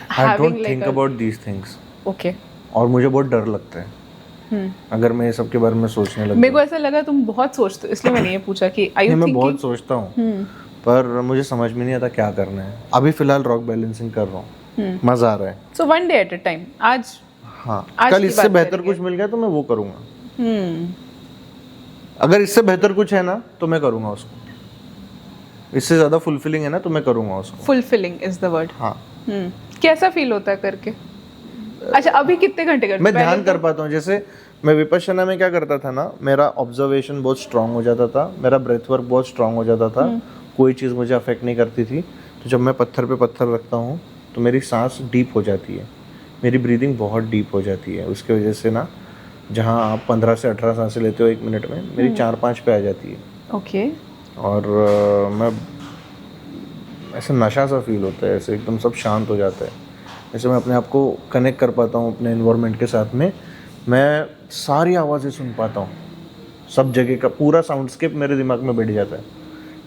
I having don't like think a about these things. okay. और मुझे बहुत डर लगता है अगर मैं ये सब के बारे में सोचने लग मेरे को ऐसा लगा तुम बहुत सोचते हो, इसलिए मैंने ये पूछा कि are you मैं thinking. बहुत सोचता हूँ पर मुझे समझ में नहीं आता क्या करना है. अभी फिलहाल रॉक बैलेंसिंग कर रहा हूँ, मजा आ रहा है. So one day at a time. आज हाँ, आज कल की इससे बात बेहतर करेंगे. कुछ मिल गया तो मैं वो करूँगा. अगर इससे बेहतर कुछ है ना तो मैं करूँगा उसको. इससे ज़्यादा फुलफिलिंग है ना तो मैं करूँगा उसको. fulfilling is the word. हाँ, कैसा फील होता है करके? अच्छा अभी कितने घंटे करते हो? मैं पहले ध्यान तो- कर पाता हूँ. जैसे मैं विपश्यना में क्या करता था ना, मेरा ऑब्जर्वेशन बहुत स्ट्रांग हो जाता था, मेरा ब्रेथ वर्क बहुत स्ट्रांग हो जाता था, कोई चीज़ मुझे अफेक्ट नहीं करती थी. तो जब मैं पत्थर पे पत्थर रखता हूँ तो मेरी सांस डीप हो जाती है, मेरी ब्रीदिंग बहुत डीप हो जाती है. उसके वजह से ना जहाँ आप 15 से 18 सांसें लेते हो 1 मिनट में, मेरी 4-5 पे आ जाती है. Okay. और मैं ऐसे नशा सा फील होता है, ऐसे एकदम सब शांत हो जाता है. ऐसे मैं अपने आप को कनेक्ट कर पाता हूँ अपने इन्वायरमेंट के साथ में. मैं सारी आवाज़ें सुन पाता हूँ, सब जगह का पूरा साउंडस्केप मेरे दिमाग में बैठ जाता है.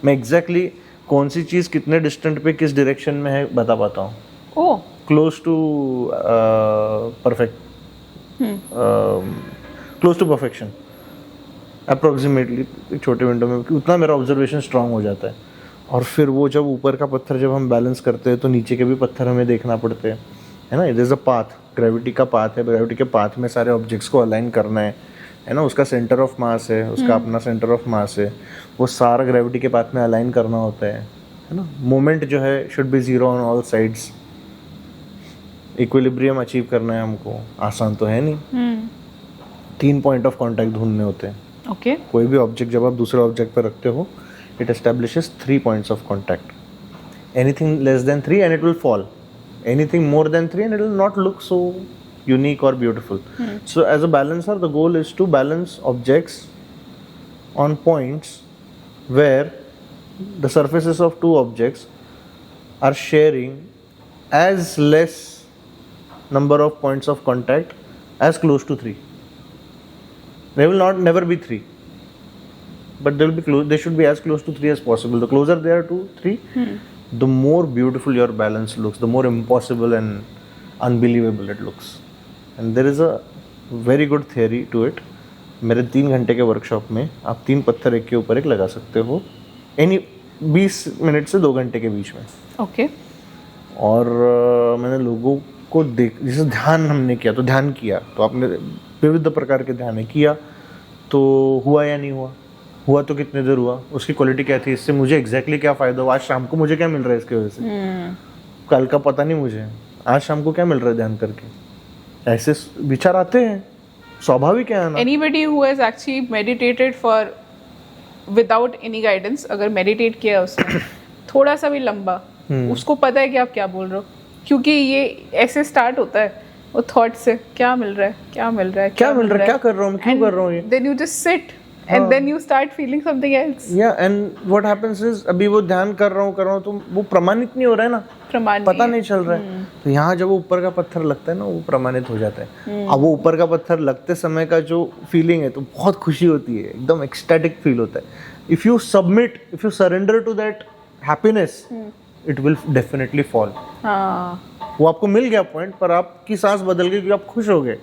मैं एग्जैक्टली कौन सी चीज़ कितने डिस्टेंट पे किस डायरेक्शन में है बता पाता हूँ. Oh. Close to perfect, close to perfection approximately. एक छोटे विंडो में उतना मेरा ऑब्जर्वेशन स्ट्रांग हो जाता है. और फिर वो जब ऊपर का पत्थर जब हम बैलेंस करते हैं तो नीचे के भी पत्थर हमें देखना पड़ते हैं, है ना. It is a path, gravity का पाथ है, ग्रेविटी के पाथ में सारे ऑब्जेक्ट्स को अलाइन करना है ना. उसका सेंटर ऑफ मास है, उसका अपना सेंटर ऑफ मास है, वो सारा ग्रेविटी के पाथ में अलाइन करना होता है ना. मोमेंट जो है should be zero on all sides. Equilibrium achieve करना है हमको, आसान तो है नहीं. 3 पॉइंट ऑफ कांटेक्ट ढूंढने होते हैं. Okay. कोई भी ऑब्जेक्ट जब आप दूसरे ऑब्जेक्ट पर रखते हो, it establishes 3 points of contact. Anything less than 3 and it will fall. Anything more than 3 and it will not look so unique or beautiful. So as a balancer, the goal is to balance objects on points where the surfaces of 2 objects are sharing as less number of points of contact as close to 3. They will not never be 3. But they will be close. They should be as close to 3 as possible. The closer they are to 3, the more beautiful your balance looks, the more impossible and unbelievable it looks. And there is a very good theory to it. मेरे 3 घंटे के workshop में आप 3 पत्थर एक के ऊपर एक लगा सकते हो, एनी 20 मिनट से 2 घंटे के बीच में. Okay. और मैंने लोगों को जैसे ध्यान हमने किया तो ध्यान किया तो आपने विविध प्रकार के ध्यान किया तो हुआ या नहीं हुआ, हुआ तो कितने देर हुआ, उसकी क्वालिटी क्या थी, इससे मुझे एग्जैक्टली क्या फ़ायदा हुआ, आज शाम को मुझे क्या मिल रहा है इसके वजह से, कल का पता नहीं मुझे, आज शाम को क्या मिल रहा है ध्यान करके. ऐसे विचार आते हैं, स्वाभाविक है ना. Anybody who has actually meditated for without any guidance, अगर meditate किया उसने थोड़ा सा भी लंबा, उसको पता है कि आप क्या बोल रहे हो, क्योंकि ये ऐसे स्टार्ट होता है वो थॉट से, क्या मिल रहा है, क्या मिल रहा है, क्या मिल रहा है, क्या कर रहा हूँ मैं, क्यों कर रहा हूँ ये. Then you just sit and then you start feeling something else. Yeah, and what happens is अभी वो ध्यान कर रहा हूँ तो वो प्रमाणित नहीं हो रहा है ना, प्रमाण पता नहीं चल रहा है. तो यहाँ जब वो ऊपर का पत्थर लगता है ना वो प्रमाणित हो जाता है. अब वो ऊपर का पत्थर लगते समय का जो फीलिंग है तो बहुत खुशी होती है, एकदम एक्सटैटिक फील होता है. If you submit, if you surrender to that happiness, it will definitely fall. हाँ वो आपको मिल गया पॉइंट, पर आपकी सांस बदल गई क्योंकि आप खुश हो गए,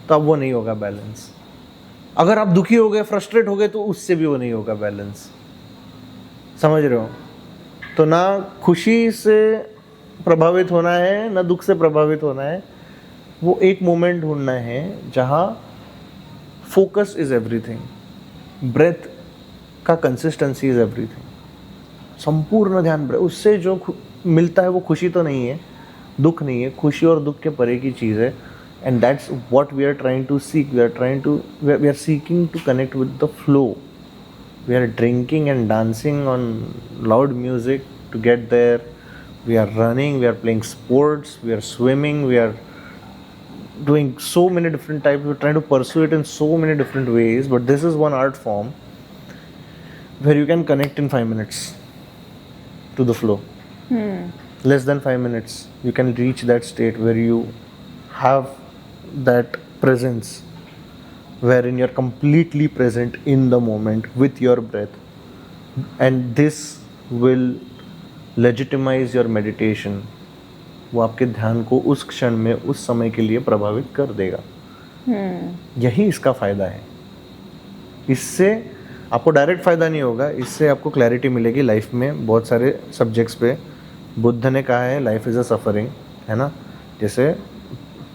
तो अब वो नहीं होगा बैलेंस। अगर आप दुखी हो गए, फ्रस्ट्रेट हो गए, तो उससे भी वो नहीं होगा बैलेंस। समझ रहे हो? तो ना खुशी से प्रभावित होना है, ना दुख से प्रभावित होना है। वो एक मोमेंट ढूंढना है जहाँ फोकस इज एवरीथिंग, ब्रेथ का कंसिस्टेंसी इज एवरीथिंग, संपूर्ण ध्यान ब्रेथ। उससे जो मिलता है वो खुशी तो नहीं है, दुख नहीं है, खुशी और दुख के परे की चीज़ है। And that's what we are trying to seek. We are seeking to connect with the flow. We are drinking and dancing on loud music to get there. We are running, we are playing sports, we are swimming, we are doing so many different types. We're trying to pursue it in so many different ways. But this is one art form where you can connect in 5 minutes to the flow. Less than 5 minutes, you can reach that state where you have that presence, wherein you're completely present in the moment with your breath, and this will legitimize your meditation. वो आपके ध्यान को उस क्षण में, उस समय के लिए प्रभावित कर देगा। यही इसका फ़ायदा है। इससे आपको डायरेक्ट फ़ायदा नहीं होगा, इससे आपको क्लैरिटी मिलेगी लाइफ में बहुत सारे सब्जेक्ट्स पे। बुद्ध ने कहा है लाइफ इज़ अ सफरिंग, है ना। जैसे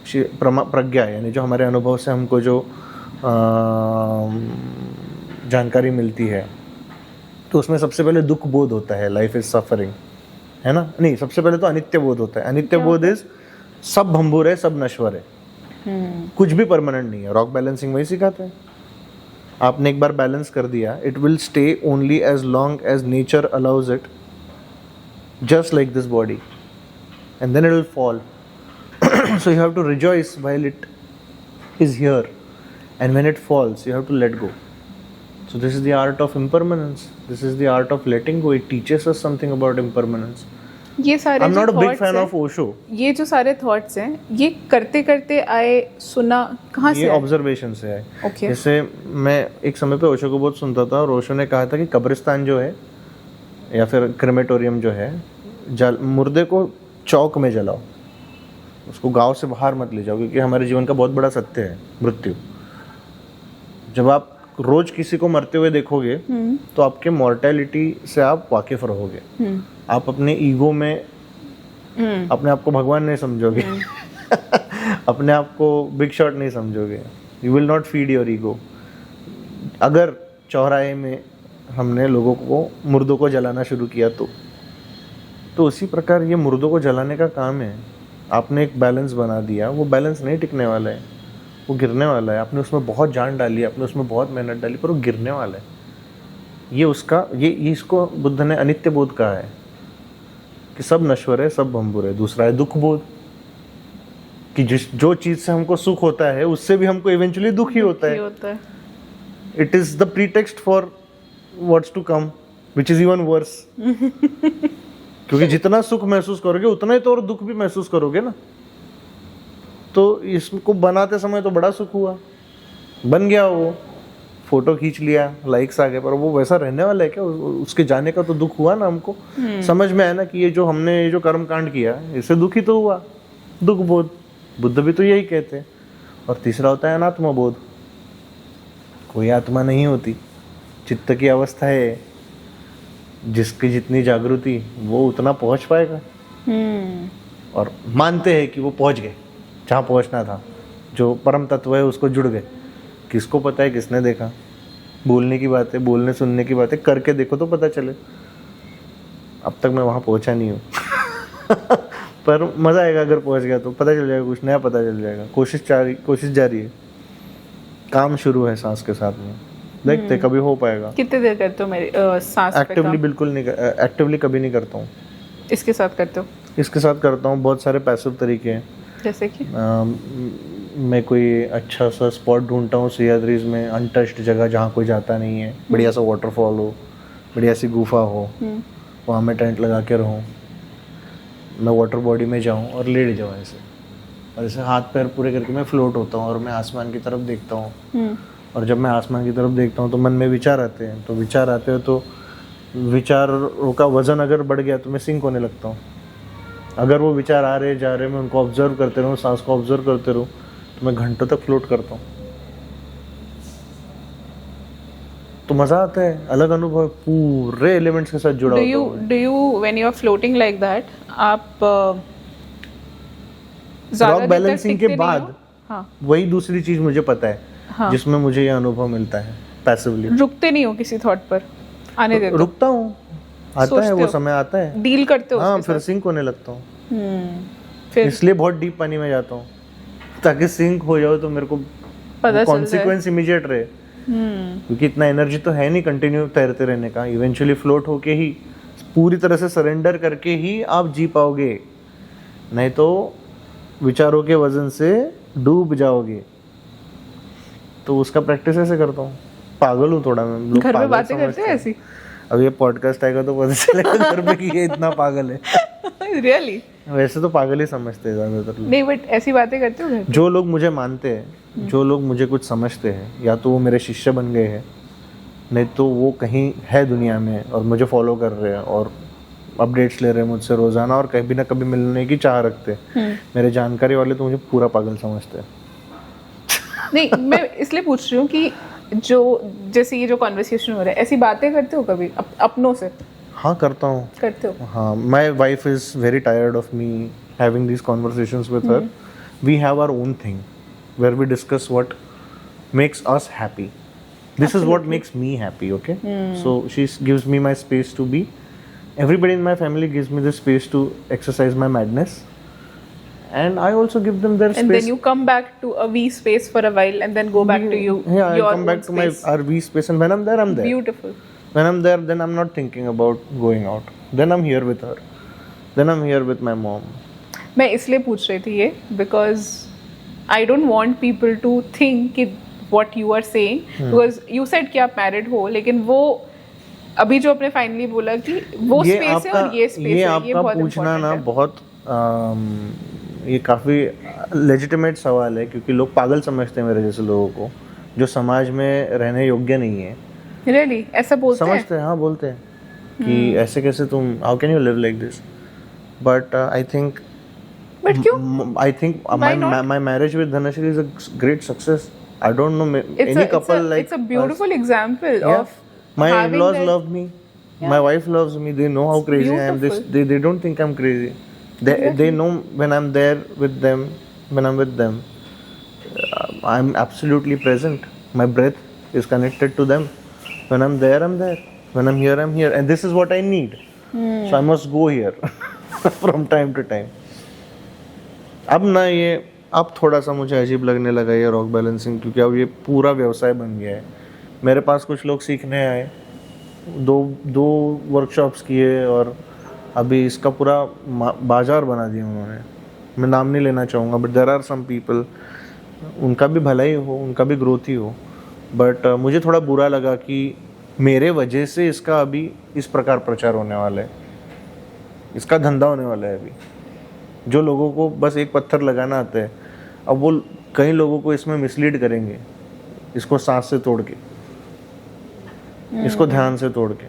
प्रज्ञा, यानी जो हमारे अनुभव से हमको जो जानकारी मिलती है, तो उसमें सबसे पहले दुख बोध होता है, लाइफ इज सफरिंग, है ना। नहीं, सबसे पहले तो अनित्य बोध होता है। अनित्य बोध इज सब भंगुर है, सब नश्वर है, कुछ भी परमानेंट नहीं है। रॉक बैलेंसिंग वही सिखाता है। आपने एक बार बैलेंस कर दिया, it will stay only as long as nature allows it, just like this body, and then it will fall. So you have to rejoice while it is here, and when it falls you have to let go. So this is the art of impermanence, this is the art of letting go. It teaches us something about impermanence. ये सारे I'm जो not a big thoughts fan हैं, of Osho. ये जो सारे thoughts हैं, ये करते करते आए, सुना कहाँ से ये आए? ऑब्जर्वेशन से आए। Okay. जैसे मैं एक समय पे ओशो को बहुत सुनता था, और ओशो ने कहा था कि कब्रिस्तान जो है या फिर क्रेमेटोरियम जो है, मुर्दे को चौक में जलाओ, उसको गांव से बाहर मत ले जाओ, क्योंकि हमारे जीवन का बहुत बड़ा सत्य है मृत्यु। जब आप रोज किसी को मरते हुए देखोगे तो आपके मॉर्टेलिटी से आप वाकिफ रहोगे। आप अपने ईगो में अपने आप को भगवान नहीं समझोगे, अपने आप को बिग शॉट नहीं समझोगे। You will not feed your ego. अगर चौराहे में हमने लोगों को, मुर्दों को जलाना शुरू किया तो उसी प्रकार ये मुर्दों को जलाने का काम है। आपने एक बैलेंस बना दिया, वो बैलेंस नहीं टिकने वाला है, वो गिरने वाला है। आपने उसमें बहुत जान डाली, आपने उसमें बहुत मेहनत डाली, पर वो गिरने वाला है। ये उसका ये इसको बुद्ध ने अनित्य बोध कहा है, कि सब नश्वर है, सब भंगुर है। दूसरा है दुख बोध, कि जो चीज़ से हमको सुख होता है उससे भी हमको इवेंचुअली दुख ही होता है। It is the pretext for what's to come, which is even worse. क्योंकि जितना सुख महसूस करोगे उतना ही तो और दुख भी महसूस करोगे ना। तो इसको बनाते समय तो बड़ा सुख हुआ, बन गया, वो फोटो खींच लिया, लाइक्स आ गए, पर वो वैसा रहने वाला है क्या? उसके जाने का तो दुख हुआ ना हमको। समझ में आया ना कि ये जो कर्म कांड किया, इससे दुखी तो हुआ, दुख बोध। बुद्ध भी तो यही कहते हैं। और तीसरा होता है अनात्मा बोध। कोई आत्मा नहीं होती, चित्त की अवस्था है, जिसकी जितनी जागृति वो उतना पहुंच पाएगा। और मानते हैं कि वो पहुंच गए जहाँ पहुंचना था, जो परम तत्व है उसको जुड़ गए। किसको पता है, किसने देखा? बोलने की बात है, बोलने सुनने की बात है, करके देखो तो पता चले। अब तक मैं वहाँ पहुँचा नहीं हूँ पर मज़ा आएगा अगर पहुँच गया तो, पता चल जाएगा, कुछ नया पता चल जाएगा। कोशिश जारी है, काम शुरू है सांस के साथ में, देखते कभी हो पाएगा। कितने देर करते हो मेरी सांस पे एक्टिवली काम? बिल्कुल नहीं, एक्टिवली कभी नहीं करता हूँ। इसके साथ करते हो? इसके साथ करता हूँ, बहुत सारे पैसिव तरीके हैं। जैसे कि मैं कोई अच्छा सा स्पॉट ढूंढता हूँ सह्याद्रीज में, अनटच्ड जगह जहाँ कोई जाता नहीं है, बढ़िया सा वाटरफॉल हो, बढ़िया सी गुफा हो, वहाँ मैं टेंट लगा के रहूँ, मैं वाटर बॉडी में जाऊँ और लेट जाऊँ ऐसे, और ऐसे हाथ पैर पूरे करके मैं फ्लोट होता हूँ और मैं आसमान की तरफ देखता हूँ। और जब मैं आसमान की तरफ देखता हूँ तो मन में विचार आते हैं, तो विचार आते हैं तो विचारों का वज़न अगर बढ़ गया तो मैं सिंक होने लगता हूँ। अगर वो विचार आ रहे जा रहे, मैं उनको ऑब्जर्व करते रहूँ, सांस को ऑब्जर्व करते रहूँ, तो मैं घंटों तक फ्लोट करता हूँ। तो मज़ा आता है, अलग अनुभव, पूरे एलिमेंट्स के साथ जुड़ा होता हूँ। Do you when you are floating like that, आप रॉक बैलेंसिंग के बाद हाँ वही दूसरी चीज मुझे पता है, हाँ जिसमें मुझे ये अनुभव मिलता है पैसिवली। रुकते नहीं हो किसी थॉट पर, आने देते हो, रुकता हूँ, आता सोचते है वो हो? समय आता है, डील करते हो हाँ, उसके फिर साथ? सिंक होने लगता हूँ। फिर इसलिए बहुत डीप पानी में जाता हूँ, ताकि सिंक हो जाओ तो मेरे को पता चल जाए। कॉन्सिक्वेंस इमीडिएट रहे, क्योंकि इतना एनर्जी तो है नहीं कंटिन्यू तैरते रहने का। इवेंचुअली फ्लोट होके ही, पूरी तरह से सरेंडर करके ही आप जी पाओगे, नहीं तो विचारों के वजन से डूब जाओगे। तो उसका प्रैक्टिस ऐसे करता हूँ। पागल हूँ थोड़ा मैं, लोग घर में पागल बातें करते समझते हैं हैं। ऐसी? अब ये पॉडकास्ट आएगा तो पता चलेगा घर में कि ये इतना पागल है। रियली? वैसे तो पागल ही समझते हैं ज्यादातर लोग। नहीं, बट ऐसी बातें करते हो घर पे? जो लोग मुझे मानते हैं, जो लोग मुझे कुछ समझते हैं, या तो वो मेरे शिष्य बन गए हैं, नहीं तो वो कहीं है दुनिया में और मुझे फॉलो कर रहे हैं और अपडेट्स ले रहे हैं मुझसे रोजाना, और कभी ना कभी मिलने की चाह रखते हैं। मेरे जानकारी वाले तो मुझे पूरा पागल समझते हैं। नहीं, मैं इसलिए पूछ रही हूँ कि जो जैसे ये जो कॉन्वर्सेशन हो रहा है, ऐसी बातें करते हो कभी अपनों से? हाँ, करता हूँ। करते हो? हाँ, my wife is very tired of me having these conversations with her. We have our own thing where we discuss what makes us happy. This is what makes me happy, okay? So she gives me my space to be. Everybody in my family gives me the space to exercise my madness, and I also give them their And space. then you come back to a V space for a while and then go back to you. Yeah, I your come back own to my space. RV space, and when I'm there, I'm there. Beautiful. When I'm there, then I'm not thinking about going out. Then I'm here with her. Then I'm here with my mom. मैं इसलिए पूछ रही थी ये because I don't want people to think कि what you are saying, because you said कि आप married हो, लेकिन वो अभी जो आपने फाइनली बोला कि वो स्पेस है और ये स्पेस है, ये आपका बहुत पूछना ना important है। बहुत ये काफ़ी लेजिटिमेट सवाल है, क्योंकि लोग पागल समझते हैं मेरे जैसे लोगों को, जो समाज में रहने योग्य नहीं है। Really? ऐसा बोलते हैं? समझते हैं, हाँ, बोलते हैं कि ऐसे कैसे तुम, how can you live like this, but I think But क्यों? I think Why not? my marriage with Dhanashri is a great success. I don't know any couple like it's a beautiful example Yeah. of my having in-laws that- love me. My wife loves me. They know how crazy I am. Beautiful. They don't think I'm crazy. They know when I'm there with them, when I'm with them, I'm absolutely present. My breath is connected to them. When I'm there, I'm there. When I'm here, I'm here. And this is what I need. So I must go here from time to time. अब ना ये, अब थोड़ा सा मुझे अजीब लगने लगा ये रॉक बैलेंसिंग, क्योंकि अब ये पूरा व्यवसाय बन गया है। मेरे पास कुछ लोग सीखने आए, दो वर्कशॉप्स किए, और अभी इसका पूरा बाजार बना दिया उन्होंने। मैं नाम नहीं लेना चाहूँगा, but there are some people, उनका भी भलाई हो, उनका भी ग्रोथ ही हो, बट मुझे थोड़ा बुरा लगा कि मेरे वजह से इसका अभी इस प्रकार प्रचार होने वाला है, इसका धंधा होने वाला है। अभी जो लोगों को बस एक पत्थर लगाना आता है, अब वो कई लोगों को इसमें मिसलीड करेंगे, इसको सांस से तोड़ के, इसको ध्यान से तोड़ के।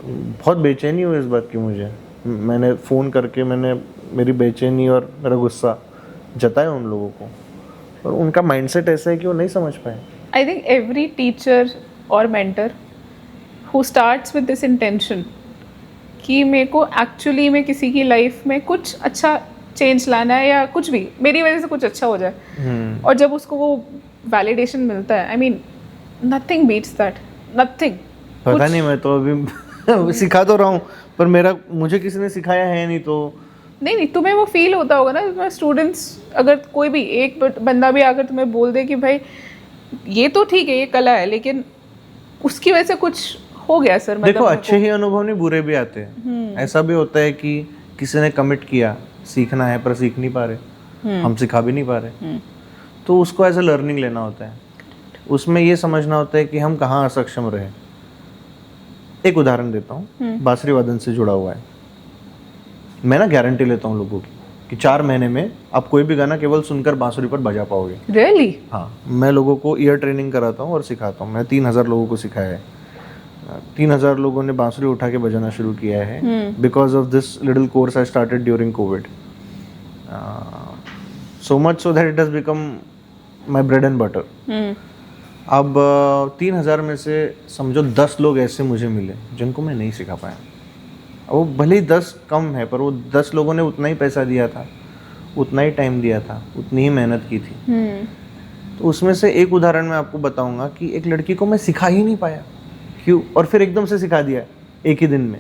बहुत बेचैनी हुई इस बात की मुझे। मैंने फ़ोन करके मैंने मेरी बेचैनी और मेरा गुस्सा जताया उन लोगों को, और उनका माइंडसेट ऐसा है कि वो नहीं समझ पाए। I think every teacher or mentor who starts with this intention कि मेरे को एक्चुअली में किसी की लाइफ में कुछ अच्छा चेंज लाना है, या कुछ भी मेरी वजह से कुछ अच्छा हो जाए, और जब उसको वो वैलिडेशन मिलता है, I mean nothing beats that, nothing. पता नहीं, मैं तो अभी सिखा तो रहा हूँ, पर मुझे किसी ने सिखाया है नहीं, तो नहीं, तुम्हें वो फील होता होगा ना। स्टूडेंट्स, अगर कोई भी एक बंदा भी आकर तुम्हें बोल दे कि भाई ये तो ठीक है, ये कला है, लेकिन उसकी वजह से कुछ हो गया सर, मतलब देखो, अच्छे ही अनुभव नहीं, बुरे भी आते हैं। ऐसा भी होता है कि किसी ने कमिट किया, सीखना है, पर सीख नहीं पा रहे, हम सिखा भी नहीं पा रहे, तो उसको एज अ लर्निंग लेना होता है। उसमें ये समझना होता है कि हम कहाँ असक्षम रहे। एक उदाहरण देता हूँ, बांसुरी वादन से जुड़ा हुआ है। मैं ना गारंटी लेता हूँ लोगों की कि 4 महीने में आप कोई भी गाना केवल सुनकर बांसुरी पर बजा पाओगे। Really? हाँ, मैं लोगों को ईयर ट्रेनिंग कराता हूँ और सिखाता हूँ। मैं 3000 लोगों को सिखाया है। 3000 लोगों ने बांसुरी उठा के बजाना शुरू किया है, because of this little course I started during Covid. So much so that it has become my bread and butter. अब 3,000 में से समझो 10 लोग ऐसे मुझे मिले जिनको मैं नहीं सिखा पाया. वो भले ही 10 कम है, पर वो 10 लोगों ने उतना ही पैसा दिया था, उतना ही टाइम दिया था, उतनी ही मेहनत की थी. तो उसमें से एक उदाहरण मैं आपको बताऊंगा कि एक लड़की को मैं सिखा ही नहीं पाया. क्यों? और फिर एकदम से सिखा दिया एक ही दिन में,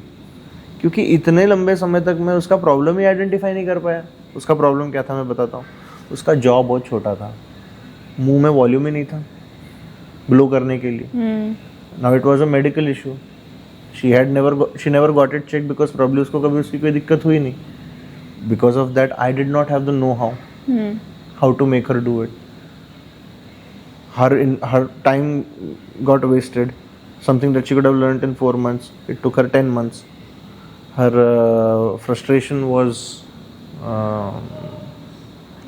क्योंकि इतने लंबे समय तक मैं उसका प्रॉब्लम ही आइडेंटिफाई नहीं कर पाया. उसका प्रॉब्लम क्या था मैं बताता हूँ. उसका जॉ बहुत छोटा था, मुंह में वॉल्यूम ही नहीं था ब्लो करने के लिए. Now it was a medical issue. She never got it check because problem उसको कभी उसकी कोई दिक्कत हुई नहीं. Because of that I did not have the know how to make her do it. her time got wasted. Something that she could have learned in 4 months, it took her 10 months. Her frustration was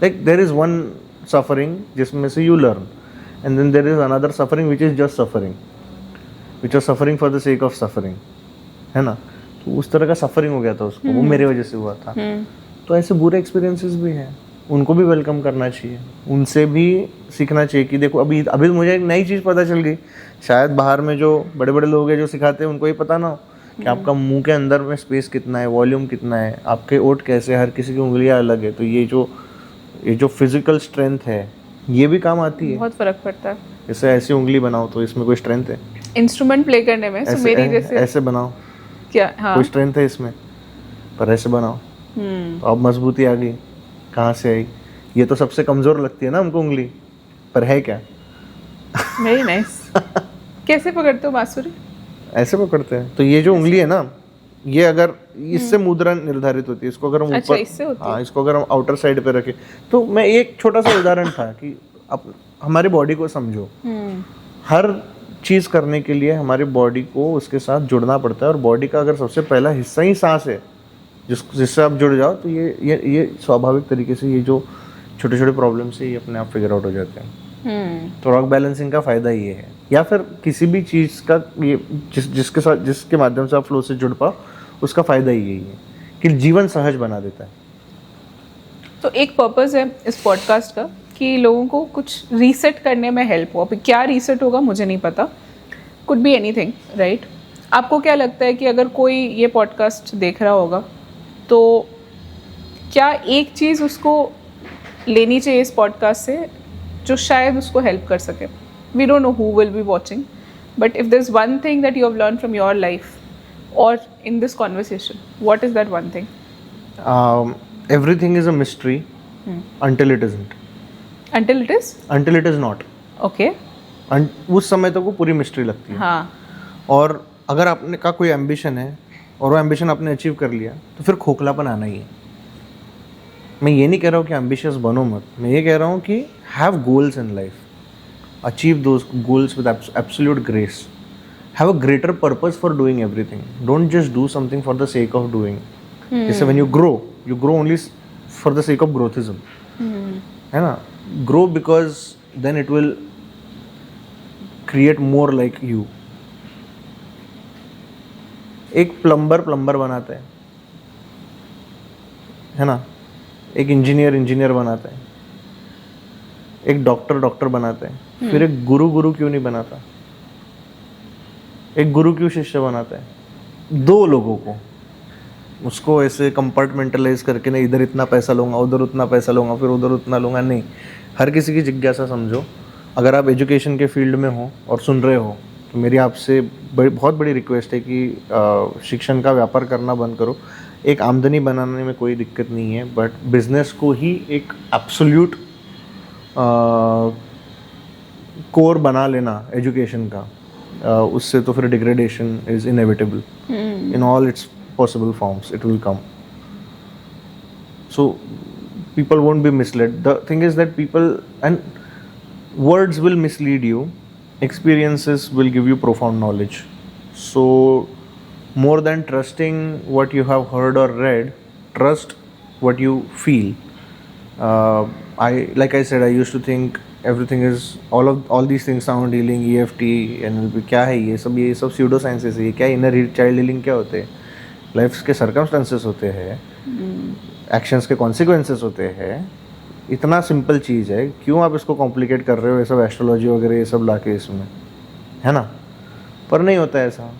like there is one suffering जिसमें से you learn, and then there is another suffering which is just suffering, which was suffering for the sake of suffering, है ना. तो उस तरह का suffering हो गया था उसको, वो मेरे वजह से हुआ था. तो ऐसे बुरे experiences भी हैं, उनको भी वेलकम करना चाहिए, उनसे भी सीखना चाहिए कि देखो अभी मुझे एक नई चीज़ पता चल गई. शायद बाहर में जो बड़े बड़े लोग हैं जो सिखाते हैं उनको ही पता ना हो कि आपका मुंह के अंदर में स्पेस कितना है, वॉल्यूम कितना है, आपके ओठ कैसे, हर किसी की उंगलियां अलग है. तो ये जो फिजिकल स्ट्रेंथ है ये भी काम आती है. बहुत फर्क पड़ता है. जैसे ऐसी उंगली बनाओ तो इसमें कोई स्ट्रेंथ है इंस्ट्रूमेंट प्ले करने में. सो मेरी जैसे ऐसे बनाओ क्या, हाँ, कोई स्ट्रेंथ है इसमें, पर ऐसे बनाओ तो अब मजबूती आ गई. कहाँ से आई? ये तो सबसे कमजोर लगती है ना हमको उंगली, पर है क्या? Very nice. कैसे पकड़ते हो बांसुरी? ऐसे पकड़ते हैं. तो ये जो उंगली है ना, ये अगर इससे मुद्रा निर्धारित होती है. इसको अगर हम अच्छा, ऊपर, इससे होती है. हाँ, इसको अगर हम आउटर साइड पे रखें, तो मैं एक छोटा सा उदाहरण था कि अब हमारे बॉडी को समझो. हर चीज करने के लिए हमारी बॉडी को उसके साथ जुड़ना पड़ता है, और बॉडी का अगर सबसे पहला हिस्सा ही सांस है जिससे आप जुड़ जाओ, तो ये स्वाभाविक तरीके से ये जो छोटे छोटे प्रॉब्लम्स है ये अपने आप फिगर आउट हो जाते हैं. तो रॉक बैलेंसिंग का फ़ायदा ये है, या फिर किसी भी चीज़ का ये जिसके माध्यम से आप फ्लो से जुड़ पाओ, उसका फ़ायदा ही यही है कि जीवन सहज बना देता है. तो एक पर्पस है इस पॉडकास्ट का कि लोगों को कुछ रीसेट करने में हेल्प हो. अभी क्या रीसेट होगा मुझे नहीं पता, कुड बी एनीथिंग, राइट. आपको क्या लगता है कि अगर कोई ये पॉडकास्ट देख रहा होगा तो क्या एक चीज़ उसको लेनी चाहिए इस पॉडकास्ट से जो शायद उसको हेल्प कर सके? We don't know who will be watching, but if there is one thing that you have learn from your life और in this conversation, what is that one thing? Everything is a mystery until it isn't. Until it is not. Okay. उस समय तक वो पूरी mystery लगती है. हाँ. और अगर आपने का कोई एम्बिशन है और वो एम्बिशन आपने अचीव कर लिया, तो फिर खोखलापन आना ही है. मैं ये नहीं कह रहा हूँ कि एम्बिशियस बनो मत, मैं ये कह रहा हूँ कि have goals in life, achieve those goals with absolute grace, have a greater purpose for doing everything. Don't just do something for the sake of doing. जैसे when you grow only for the sake of growthism, है ना. Grow because then it will create more like you. एक plumber बनाता है ना. एक engineer बनाता है. एक डॉक्टर बनाता है. फिर एक गुरु क्यों नहीं बनाता? एक गुरु क्यों शिष्य बनाता है? 2 लोगों को उसको ऐसे कंपार्टमेंटलाइज करके नहीं, इधर इतना पैसा लूँगा, उधर उतना पैसा लूँगा, फिर उधर उतना लूँगा, नहीं. हर किसी की जिज्ञासा समझो. अगर आप एजुकेशन के फील्ड में हो और सुन रहे हो, तो मेरी आपसे बहुत बड़ी रिक्वेस्ट है कि शिक्षण का व्यापार करना बंद करो. एक आमदनी बनाने में कोई दिक्कत नहीं है, बट बिजनेस को ही एक एब्सोल्यूट कोर बना लेना एजुकेशन का, उससे तो फिर degradation is inevitable in all it's possible forms. It will come. So people won't be misled. The thing is that people and words will mislead you, experiences will give you profound knowledge. So more than trusting what you have heard or read, trust what you feel. Like I said, I used to think everything is all these things, sound healing, EFT, NLP, क्या है ये सब pseudo sciences है. ये क्या inner child healing क्या होते हैं? लाइफ के सर्कमस्टेंसेस होते हैं एक्शंस के कॉन्सिक्वेंसेस होते हैं, इतना सिंपल चीज़ है, क्यों आप इसको कॉम्प्लिकेट कर रहे हो ये सब एस्ट्रोलॉजी वगैरह ये सब लाके इसमें, है ना? पर नहीं होता है ऐसा।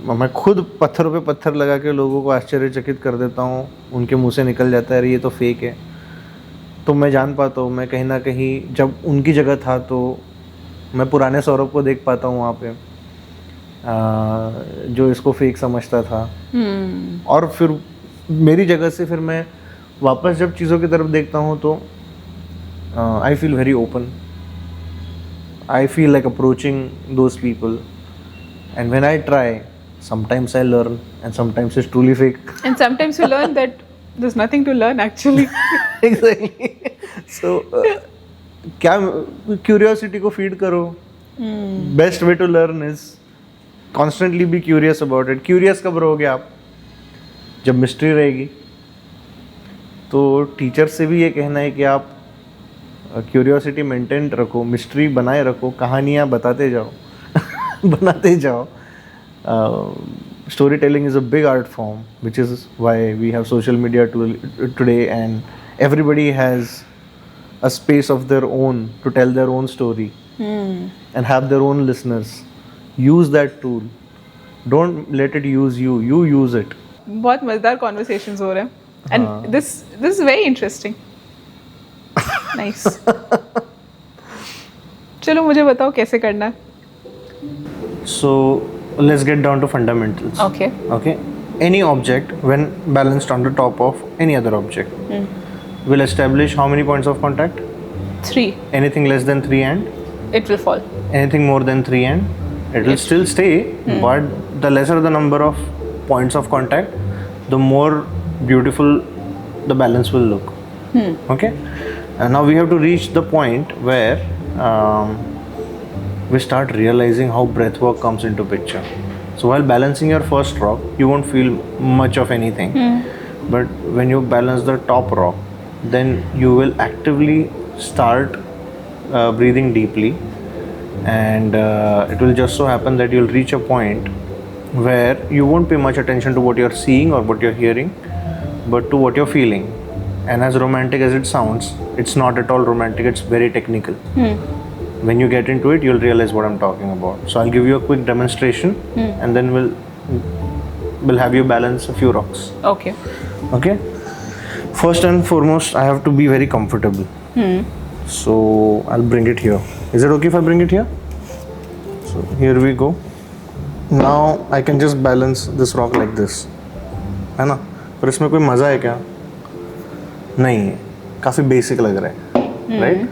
मैं खुद पत्थरों पे पत्थर लगा के लोगों को आश्चर्यचकित कर देता हूँ, उनके मुंह से निकल जाता है अरे ये तो फेक है। तो मैं जान पाता हूँ, मैं कहीं ना कहीं जब उनकी जगह था तो मैं पुराने सौरभ को देख पाता हूँ वहाँ पे, जो इसको फेक समझता था। और फिर मेरी जगह से फिर मैं वापस जब चीज़ों की तरफ देखता हूँ तो I feel very open, I feel like approaching those people, and when I try sometimes I learn and sometimes it's truly fake. And sometimes you learn that there's nothing to learn actually. Exactly. So क्या curiosity को feed करो, best way to learn is constantly be curious about it. Curious कब रहोगे आप? जब mystery रहेगी। तो teacher से भी ये कहना है कि आप क्यूरियोसिटी मेंटेन रखो, मिस्ट्री बनाए रखो, कहानियाँ बताते जाओ बनाते जाओ। Storytelling is a big art form, which is why we have social media today, and everybody has a space of their own to tell their own story and have their own listeners. Use that tool. Don't let it use you. You use it. बहुत मजेदार conversations हो रहे हैं and this is very interesting. Nice. चलो मुझे बताओ कैसे करना है। So let's get down to fundamentals. Okay Okay. Any object, when balanced on the top of any other object, will establish how many points of contact? 3 Anything less than 3 and it will fall. anything more than 3 and it will still stay, but the lesser the number of points of contact, the more beautiful the balance will look. Okay, and now we have to reach the point where we start realizing how breath work comes into picture. So while balancing your first rock, you won't feel much of anything, but when you balance the top rock, then you will actively start breathing deeply, and it will just so happen that you'll reach a point where you won't pay much attention to what you're seeing or what you're hearing, but to what you're feeling. And as romantic as it sounds, it's not at all romantic, it's very technical. When you get into it, you'll realize what I'm talking about. So I'll give you a quick demonstration, and then we'll have you balance a few rocks. Okay. Okay. First and foremost, I have to be very comfortable. So I'll bring it here. Is it okay if I bring it here? So here we go. Now I can just balance this rock like this. है ना? पर इसमें कोई मज़ा है क्या? नहीं है. काफ़ी basic लग रहा है, right?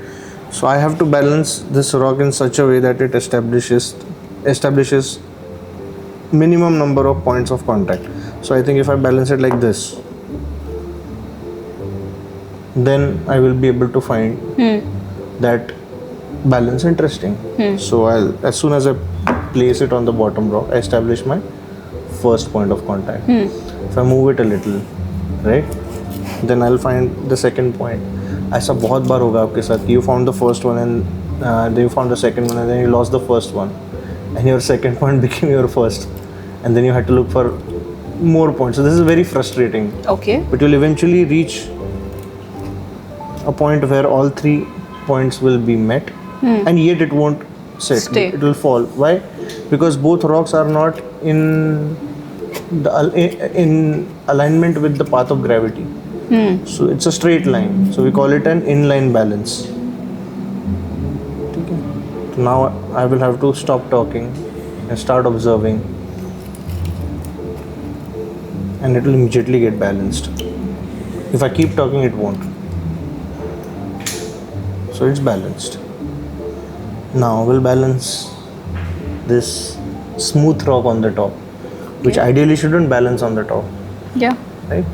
So I have to balance this rock in such a way that it establishes minimum number of points of contact. So I think if I balance it like this, then I will be able to find that balance interesting. So as soon as I place it on the bottom rock, I establish my first point of contact. If I move it a little, right, then I'll find the second point. ऐसा बहुत बार होगा आपके साथ कि you found the first one and then you found the second one and then you lost the first one and your second point became your first and then you had to look for more points. So this is very frustrating. Okay. But you'll eventually reach a point where all 3 points will be met and yet it won't Stay. It will fall. Why? Because both rocks are not in alignment with the path of gravity. So it's a straight line. So we call it an inline balance. Okay. So now I will have to stop talking and start observing, and it will immediately get balanced. If I keep talking, it won't. So it's balanced. Now we'll balance this smooth rock on the top, which ideally shouldn't balance on the top, Yeah. right?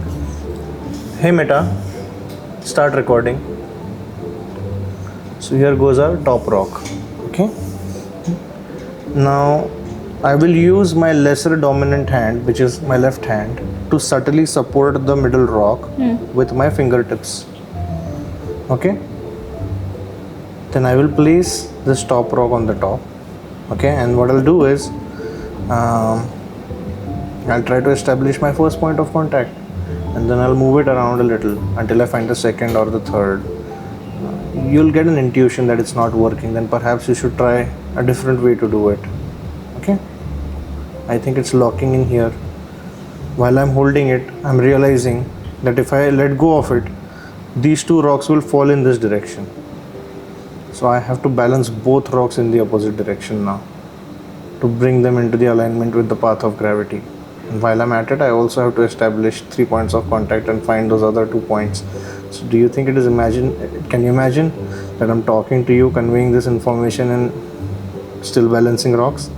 Hey Meta, start recording. So here goes our top rock. Okay. Now I will use my lesser dominant hand, which is my left hand, to subtly support the middle rock with my fingertips. Okay. Then I will place this top rock on the top. Okay. And what I'll do is I'll try to establish my first point of contact. and then I'll move it around a little until I find the second or the third. You'll get an intuition that it's not working, then perhaps you should try a different way to do it. Okay? I think it's locking in here. While I'm holding it, I'm realizing that if I let go of it, these two rocks will fall in this direction. So I have to balance both rocks in the opposite direction now to bring them into the alignment with the path of gravity. And while I'm at it, I also have to establish 3 points of contact and find those other 2 points. So do you think it is can you imagine that I'm talking to you, conveying this information and still balancing rocks?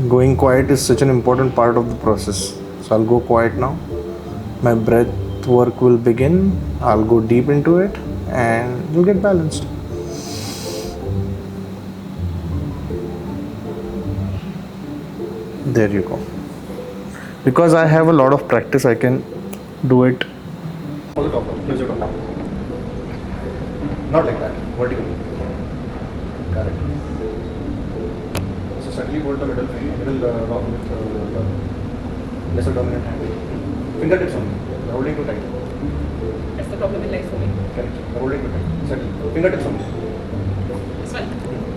Going quiet is such an important part of the process. So I'll go quiet now. My breath work will begin. I'll go deep into it and you'll get balanced. There you go. Because I have a lot of practice, I can do it. Hold the top down. Close your top down. Not like that. Vertically. Correct. So suddenly hold the middle rock with the lesser dominant hand. Fingertips only. You're holding too tight. That's the problem in life for me. Correct. You're holding too tight. Settle. Fingertips only. This one?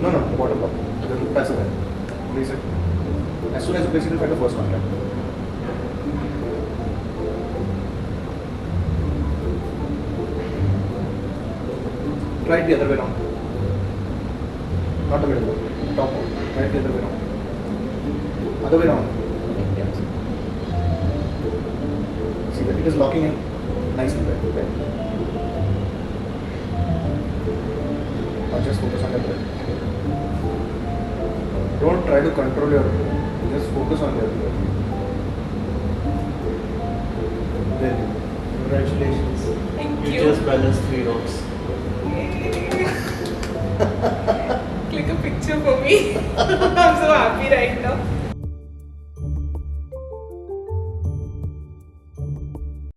No, the bottom block. The passive hand. Place it. As soon as you place it, you find the first contact. Try it the other way around. Not the middle one. Top one. Try it the other way around. Other way around. Yeah. See that it is locking in nicely there. Okay. Now just focus on the breath. Don't try to control your breath. Just focus on your breath. There you go. Congratulations. Thank You you. just balanced 3 rocks. Click a picture for me. I'm so happy right now.